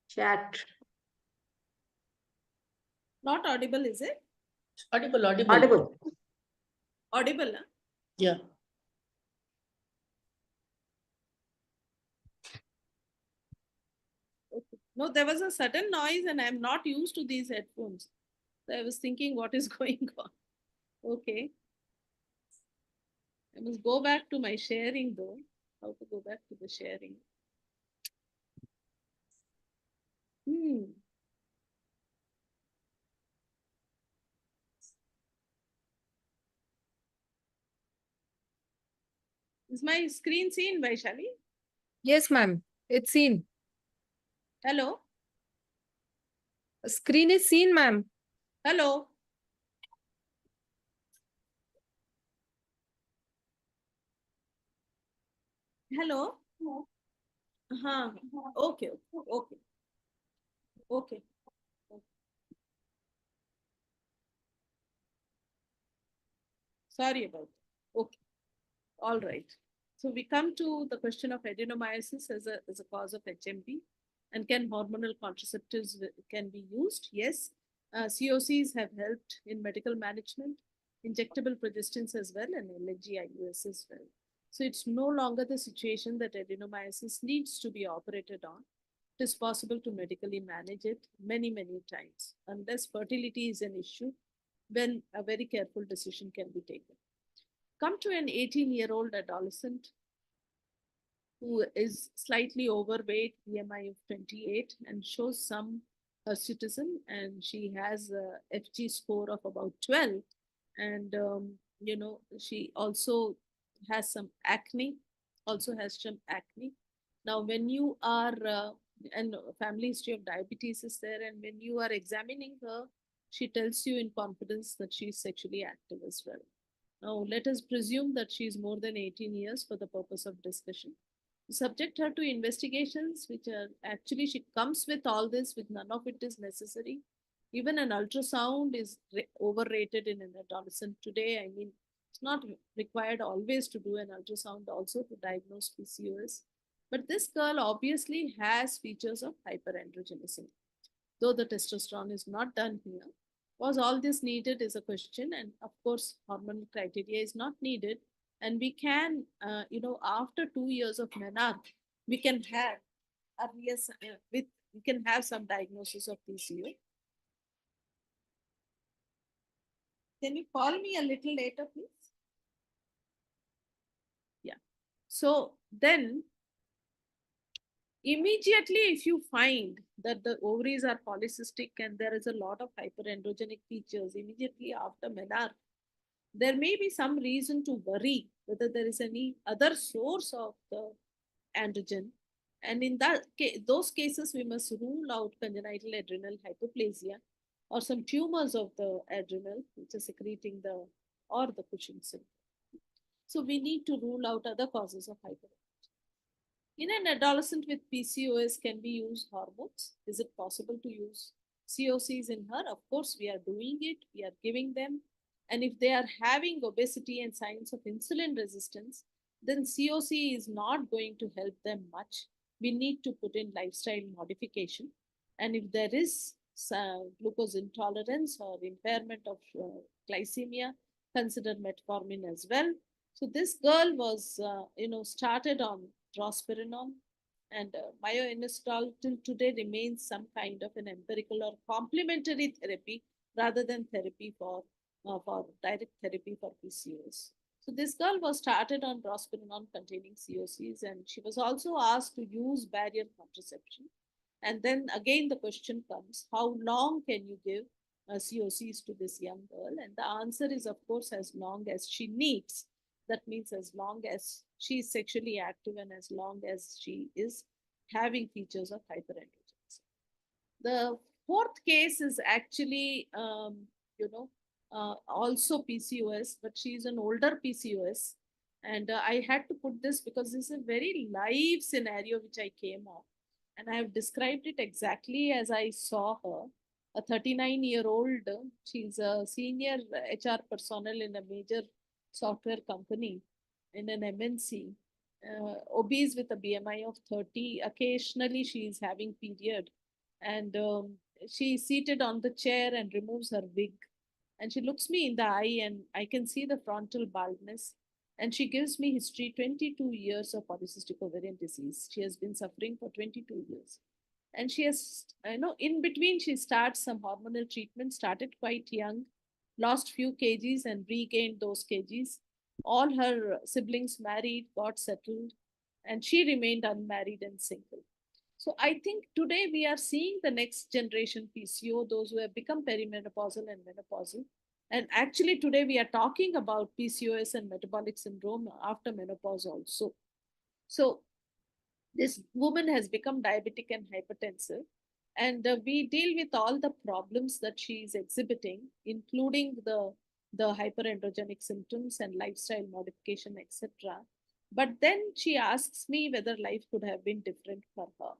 Chat. Not audible, is it? Audible, audible. Audible. Audible, huh? Yeah. No, there was a sudden noise and I'm not used to these headphones. So I was thinking, what is going on? Okay. I must go back to my sharing though. How to go back to the sharing? Is my screen seen, Vaishali? Yes, ma'am. It's seen. Hello? Screen is seen, ma'am. Hello? Hello? Okay, okay. Okay. Sorry about that. Okay. All right. So we come to the question of adenomyosis as a cause of HMP, and can hormonal contraceptives can be used? Yes. COCs have helped in medical management, injectable progestins as well, and LNG IUS as well. So it's no longer the situation that adenomyosis needs to be operated on. It is possible to medically manage it many, many times, unless fertility is an issue, when a very careful decision can be taken. Come to an 18-year-old adolescent who is slightly overweight, BMI of 28, and shows some hirsutism, and she has a FG score of about 12. And, she also has some acne, Now, when you are, and family history of diabetes is there, and when you are examining her, she tells you in confidence that she is sexually active as well. Now, let us presume that she is more than 18 years for the purpose of discussion. Subject her to investigations, which are actually, she comes with all this, with none of it is necessary. Even an ultrasound is overrated in an adolescent today. I mean, it's not required always to do an ultrasound also to diagnose PCOS. But this girl obviously has features of hyperandrogenism. Though the testosterone is not done here, was all this needed is a question, and of course hormonal criteria is not needed, and we can after 2 years of menarche we can have we can have some diagnosis of PCO. Can you call me a little later, please? Yeah. So then immediately, if you find that the ovaries are polycystic and there is a lot of hyperandrogenic features immediately after menarche, there may be some reason to worry whether there is any other source of the androgen. And in those cases, we must rule out congenital adrenal hyperplasia or some tumors of the adrenal, which are secreting the Cushing's syndrome. So we need to rule out other causes of hyperandrogenism. In an adolescent with PCOS, can we use hormones? Is it possible to use COCs in her? Of course, we are doing it. We are giving them. And if they are having obesity and signs of insulin resistance, then COC is not going to help them much. We need to put in lifestyle modification. And if there is glucose intolerance or impairment of glycemia, consider metformin as well. So this girl was, started on drospirenone, and myoinositol till today remains some kind of an empirical or complementary therapy rather than therapy for direct therapy for PCOS. So this girl was started on drospirenone containing COCs, and she was also asked to use barrier contraception. And then again the question comes, how long can you give COCs to this young girl? And the answer is, of course, as long as she needs. That means as long as she is sexually active and as long as she is having features of hyperandrogenism. The fourth case is actually, also PCOS, but she is an older PCOS. And I had to put this because this is a very live scenario which I came up. And I have described it exactly as I saw her. A 39-year-old, she's a senior HR personnel in a major software company in an MNC, obese with a BMI of 30. Occasionally, she is having period, and she is seated on the chair and removes her wig, and she looks me in the eye, and I can see the frontal baldness. And she gives me history 22 years of polycystic ovarian disease. She has been suffering for 22 years. And she has, in between, she starts some hormonal treatment, started quite young, lost few kgs and regained those kgs. All her siblings married, got settled, and she remained unmarried and single. So I think today we are seeing the next generation PCO, those who have become perimenopausal and menopausal. And actually today we are talking about PCOS and metabolic syndrome after menopause also. So this woman has become diabetic and hypertensive, and we deal with all the problems that she is exhibiting, including the hyperandrogenic symptoms and lifestyle modification, etc. But then she asks me whether life could have been different for her.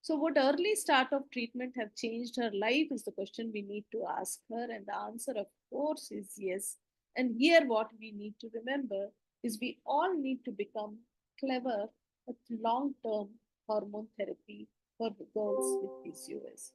So would early start of treatment have changed her life is the question we need to ask her, and the answer, of course, is yes. And here what we need to remember is we all need to become clever at long-term hormone therapy for the girls with PCOS,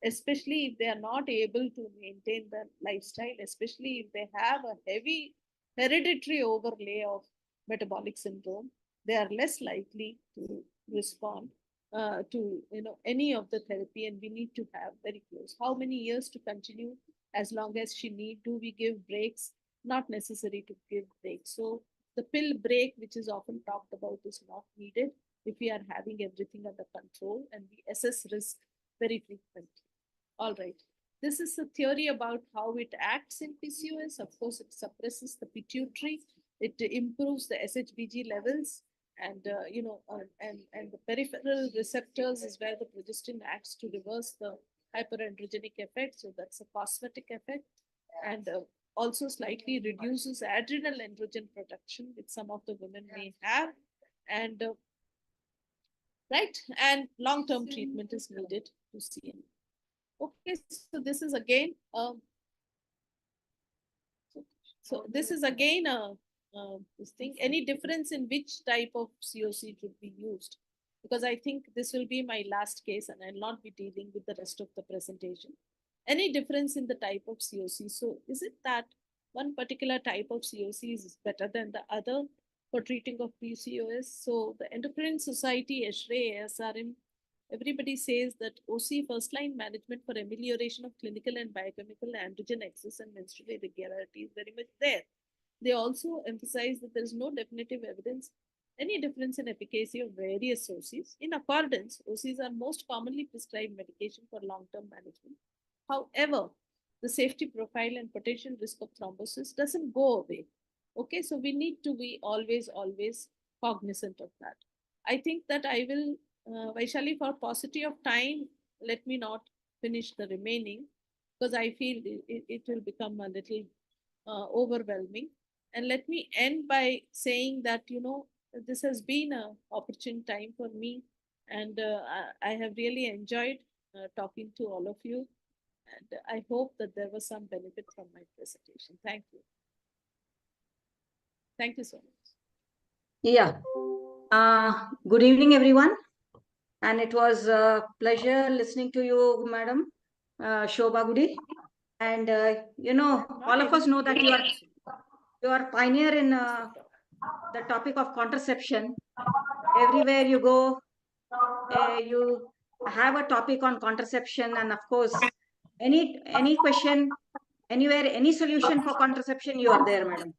especially if they are not able to maintain the lifestyle, especially if they have a heavy hereditary overlay of metabolic syndrome. They are less likely to respond to any of the therapy, and we need to have very close how many years to continue. As long as she need, do we give breaks? Not necessary to give breaks. So the pill break, which is often talked about, is not needed if we are having everything under control and we assess risk very frequently. All right, this is a theory about how it acts in PCOS. Of course, it suppresses the pituitary, it improves the SHBG levels, and and the peripheral receptors is where the progestin acts to reverse the hyperandrogenic effect. So that's a cosmetic effect, and also slightly reduces adrenal androgen production, which some of the women may have, and right, and long-term treatment is needed to see. Okay, so this is again this is again this thing. Any difference in which type of COC should be used? Because I think this will be my last case and I'll not be dealing with the rest of the presentation. Any difference in the type of COC? So is it that one particular type of COC is better than the other for treating of PCOS? So the Endocrine Society, ESHRE, ASRM, everybody says that OC first-line management for amelioration of clinical and biochemical androgen excess and menstrual irregularity is very much there. They also emphasize that there is no definitive evidence any difference in efficacy of various OCs. In accordance, OCs are most commonly prescribed medication for long-term management. However, the safety profile and potential risk of thrombosis doesn't go away. Okay, so we need to be always cognizant of that. I think that I will, Vaishali, for paucity of time, let me not finish the remaining, because I feel it will become a little overwhelming. And let me end by saying that, this has been an opportune time for me, and I have really enjoyed talking to all of you, and I hope that there was some benefit from my presentation. Thank you. Thank you so much. Yeah. Good evening, everyone. And it was a pleasure listening to you, Madam Shobha Gudi. And, all of us know that you are pioneer in the topic of contraception. Everywhere you go, you have a topic on contraception, and of course, any question, anywhere, any solution for contraception, you are there, madam.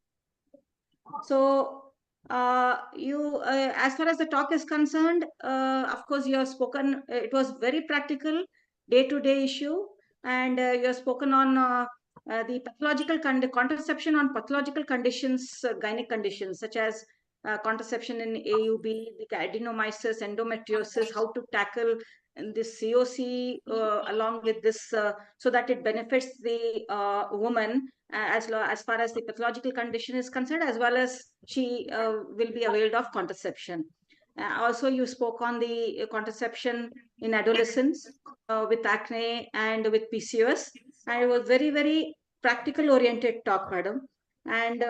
So as far as the talk is concerned, of course, you have spoken, it was very practical, day-to-day issue, and you have spoken on the pathological contraception on pathological conditions, gynec conditions, such as contraception in AUB, the adenomyosis, endometriosis, how to tackle this COC along with this, so that it benefits the woman as far as the pathological condition is concerned, as well as she will be availed of contraception. Also, you spoke on the contraception in adolescents with acne and with PCOS, and it was very, very practical oriented talk, madam. And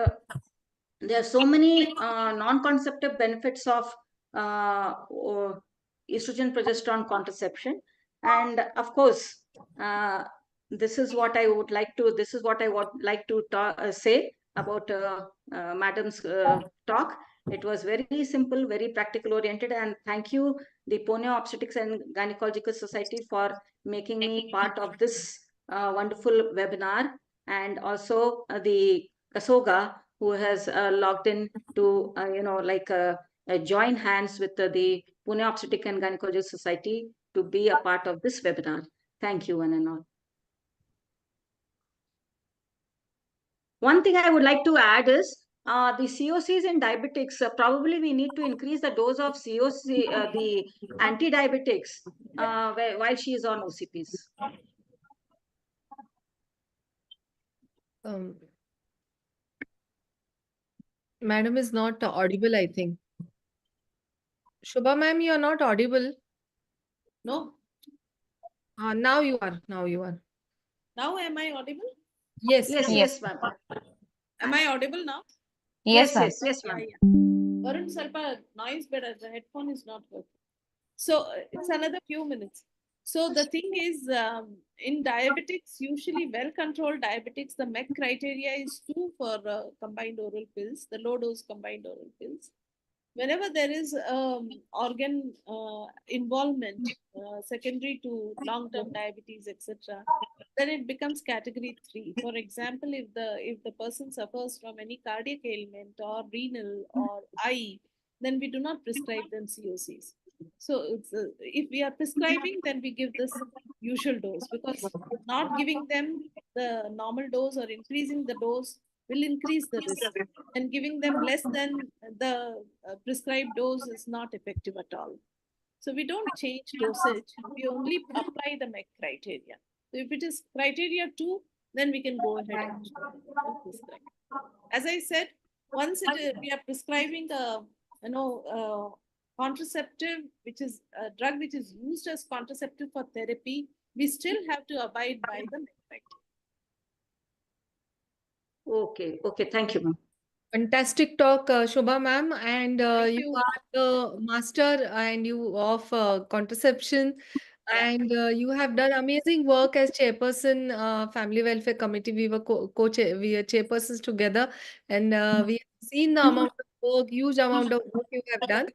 there are so many non-conceptive benefits of estrogen progesterone contraception. And of course, this is what I would like to say about madam's talk. It was very simple, very practical oriented. And thank you, the Pune Obstetrics and Gynecological Society, for making me part of this wonderful webinar, and also the Kasoga, who has logged in to, join hands with the Pune Obstetric and Gynecological Society to be a part of this webinar. Thank you, one and all. One thing I would like to add is the COCs in diabetics. Probably we need to increase the dose of COC, the anti-diabetics, while she is on OCPs. Madam is not audible, I think. Shubha ma'am, you are not audible. No. Now you are. Now you are. Now am I audible? Yes. Yes, ma'am. Am I audible now? Yes, ma'am. Yes, ma'am. Varun, ಸ್ವಲ್ಪ noise better. The headphone is not working. So it's another few minutes. So the thing is, in diabetics, usually well-controlled diabetics, the MEC criteria is 2 for combined oral pills, the low-dose combined oral pills. Whenever there is organ involvement secondary to long-term diabetes, etc., then it becomes category 3. For example, if the person suffers from any cardiac ailment or renal or eye, then we do not prescribe them COCs. So it's, if we are prescribing, then we give this usual dose, because not giving them the normal dose or increasing the dose will increase the risk, and giving them less than the prescribed dose is not effective at all. So we don't change dosage, we only apply the MEC criteria. So if it is criteria 2, then we can go ahead and prescribe. As I said, once we are prescribing a contraceptive, which is a drug which is used as contraceptive for therapy, we still have to abide by the MEC criteria. Okay, thank you, ma'am. Fantastic talk, Shobha ma'am, and you are the master and you of contraception, and you have done amazing work as chairperson, Family Welfare Committee. We were we are chairpersons together, and we have seen the amount of work, huge amount of work you have done.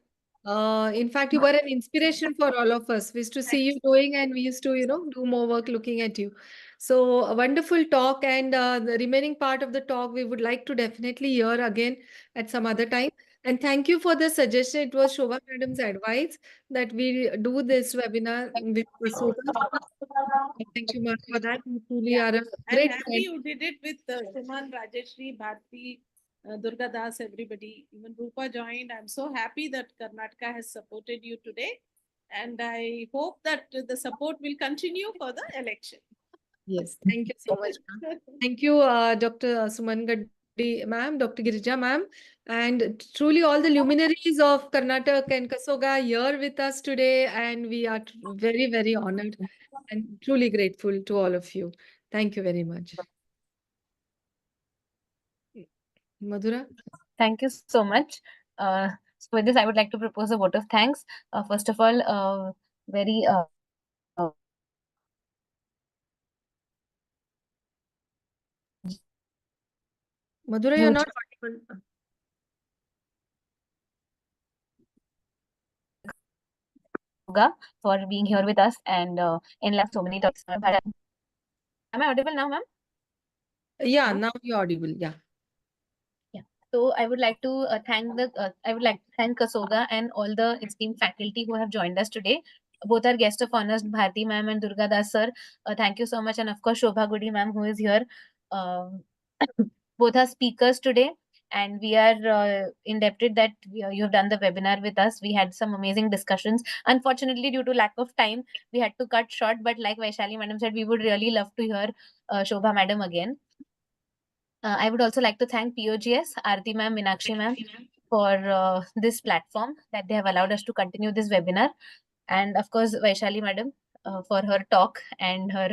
In fact, you were an inspiration for all of us. We used to see you doing, and we used to, do more work looking at you. So a wonderful talk, and the remaining part of the talk we would like to definitely hear again at some other time. And thank you for the suggestion. It was Shobha Madam's advice that we do this webinar with Kasoga. Thank you, ma'am, for that. You truly are a great I'm happy you did it with Suman, Rajeshri, Bharti, Durga Das, everybody. Even Rupa joined. I'm so happy that Karnataka has supported you today. And I hope that the support will continue for the election. Yes, thank you so much, ma'am. Thank you, Dr. Suman Gaddi, ma'am, Dr. Girija, ma'am, and truly all the luminaries of Karnataka and Kasoga here with us today, and we are very, very honored and truly grateful to all of you. Thank you very much. Madhura? Thank you so much. So with this, I would like to propose a vote of thanks. First of all, Madhura, you're not audible. For being here with us and enlighten so many topics. Am I audible now, ma'am? Yeah, now you're audible. Yeah. So I would like to thank Kasoga and all the esteemed faculty who have joined us today. Both our guest of honors, Bharti ma'am and Durga Das sir. Thank you so much, and of course Shobha Gudi ma'am, who is here. Both are speakers today, and we are indebted that you have done the webinar with us. We had some amazing discussions. Unfortunately, due to lack of time, we had to cut short. But like Vaishali madam said, we would really love to hear Shobha madam again. I would also like to thank POGS, Aarti ma'am, Meenakshi ma'am, for this platform that they have allowed us to continue this webinar. And of course, Vaishali madam for her talk and her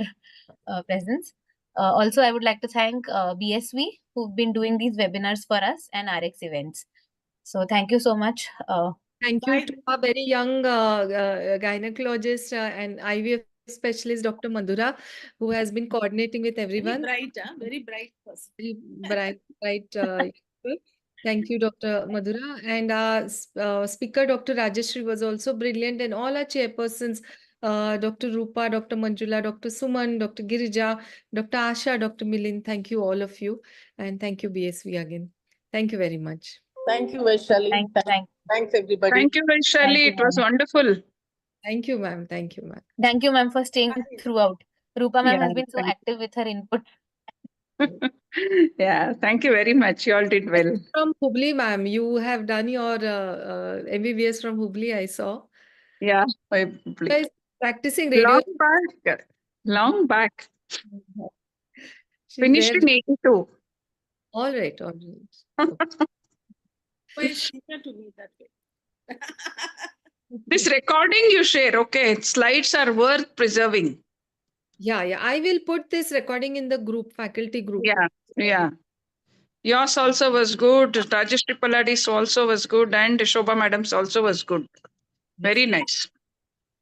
presence. Also, I would like to thank BSV, who've been doing these webinars for us, and RX Events. So thank you so much. Thank you to our very young gynecologist and IVF specialist, Dr. Madhura, who has been coordinating with everyone. Very bright person. Very bright. Thank you, Dr. Madhura. And our speaker, Dr. Rajeshri, was also brilliant. And all our chairpersons, Dr. Rupa, Dr. Manjula, Dr. Suman, Dr. Girija, Dr. Asha, Dr. Milind, thank you, all of you. And thank you, BSV again. Thank you very much. Thank you, Vaishali. Thanks, everybody. Thank you, Vaishali. It was wonderful. Thank you, ma'am. Thank you, ma'am. Thank you, ma'am, for staying throughout. Rupa ma'am Yeah, has been so thank active with her input. Yeah, thank you very much. You all did well. From Hubli, ma'am, you have done your MBBS from Hubli, I saw. Yeah, Guys, practicing radio. Long back. She's Finished there. in 82. All right, all right. It's easier to me that way. This recording you share, okay? Slides are worth preserving. Yeah, yeah. I will put this recording in the group, faculty group. Yeah, yeah. Yours also was good. Rajeshri Palladis also was good. And Shobha Madam's also was good. Very nice.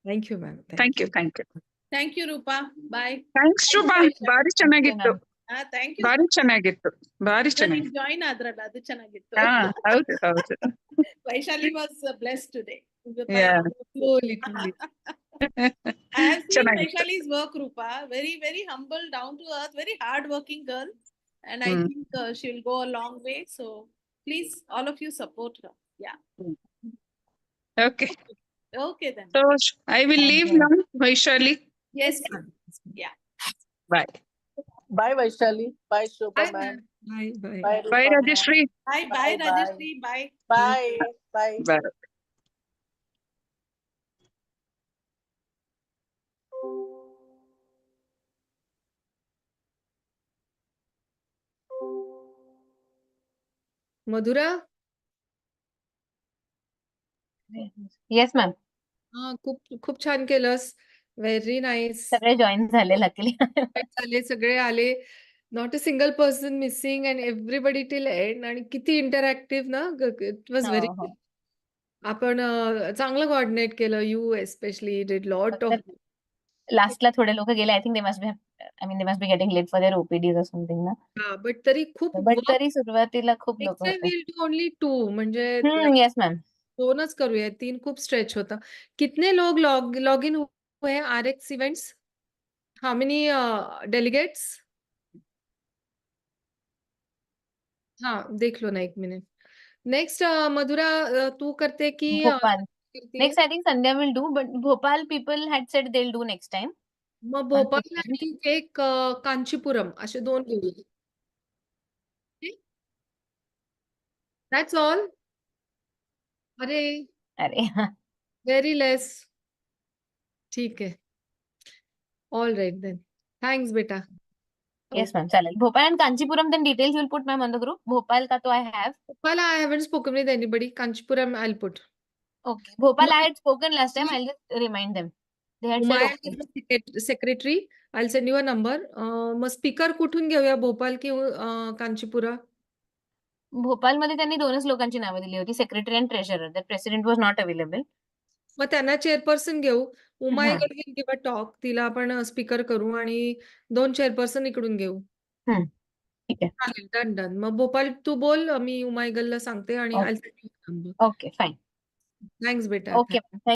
Thank you, ma'am. Thank you. Thank you. Thank you, Rupa. Bye. Thanks, Shobha. Bari ಚೆನ್ನಾಗಿತ್ತು. Thank you. Bari ಚೆನ್ನಾಗಿತ್ತು. Bari ಚೆನ್ನಾಗಿತ್ತು. Join ಆದ್ರಲ್ಲ ಅದು ಚೆನ್ನಾಗಿತ್ತು. ಹೌದು, ಹೌದು. Vaishali was blessed today. Yeah. Literally. I have seen ಚೆನ್ನಾಗಿತ್ತು. Vaishali's work, Rupa. Very, very humble, down to earth, very hard-working girl. And I think she will go a long way. So please, all of you support her. Yeah. Okay. Okay then. So I will leave now, Vaishali. Yes. Yeah. Bye. Bye, Vaishali. Bye, Shobha ma'am. Bye, bye. Bye, Bye, Rupa Rajeshri. ma'am. Bye, bye, Bye, Rajeshri. Bye. Bye. Bye. Bye. Madhura? Yes, ma'am. खूप छान केलंस. Very nice. सगळे join झाले luckily. झाले, सगळे आले. Not a single person missing and everybody till end. आणि किती इंटरॅक्टिव्ह ना. It was very good. आपण चांगलं कोऑर्डिनेट केलं. You especially did lot of. लास्टला थोडे लोक गेले. I think they must be getting late for their OPDs or something ना. But तरी खूप But तरी सुरुवातीला खूप लोक Next time होते. we'll do only 2. म्हणजे Yes, ma'am. 2च करूया. 3 खूप स्ट्रेच होता. कितने लोग लॉग इन हुए हैं RX events? How many delegates? हाँ, देख लो ना 1 मिनिट. नेक्स्ट मधुरा तू करते की Bhopal. Next, I think Sandhya will do, but Bhopal people had said they'll do next time. मग भोपाळ आणि एक कांचीपुरम असे 2 घेऊया. That's all. अरे very less. ठीक है. All right then. Thanks बेटा. Yes, ma'am. चालेल. Bhopal and Kanchipuram, then details you'll put, ma'am, on the group. Bhopal ka to I have. Bhopal, I haven't spoken with anybody. Kanchipuram, I'll put. Okay. Bhopal, I had spoken last time. I'll just remind them. They had said Umaya okay. is the secretary. I'll send you a number. Mug speaker कुठून घेऊया? भोपाल की कांचीपुरा? भोपालमध्ये त्यांनी 2च लोकांची नावं दिली होती. Secretary and treasurer. The president was not available. मग त्यांना चेअरपर्सन घेऊ. उमा हां. इकडे विल गिव्ह अ टॉक. तिला आपण स्पीकर करू आणि 2 चेअरपर्सन इकडून घेऊ. ठीक आहे. चालेल. Done done. मग भोपाल तू बोल. मी उमा इगलला सांगते आणि I'll send you a number. Okay, fine. Thanks बेटा. ओके.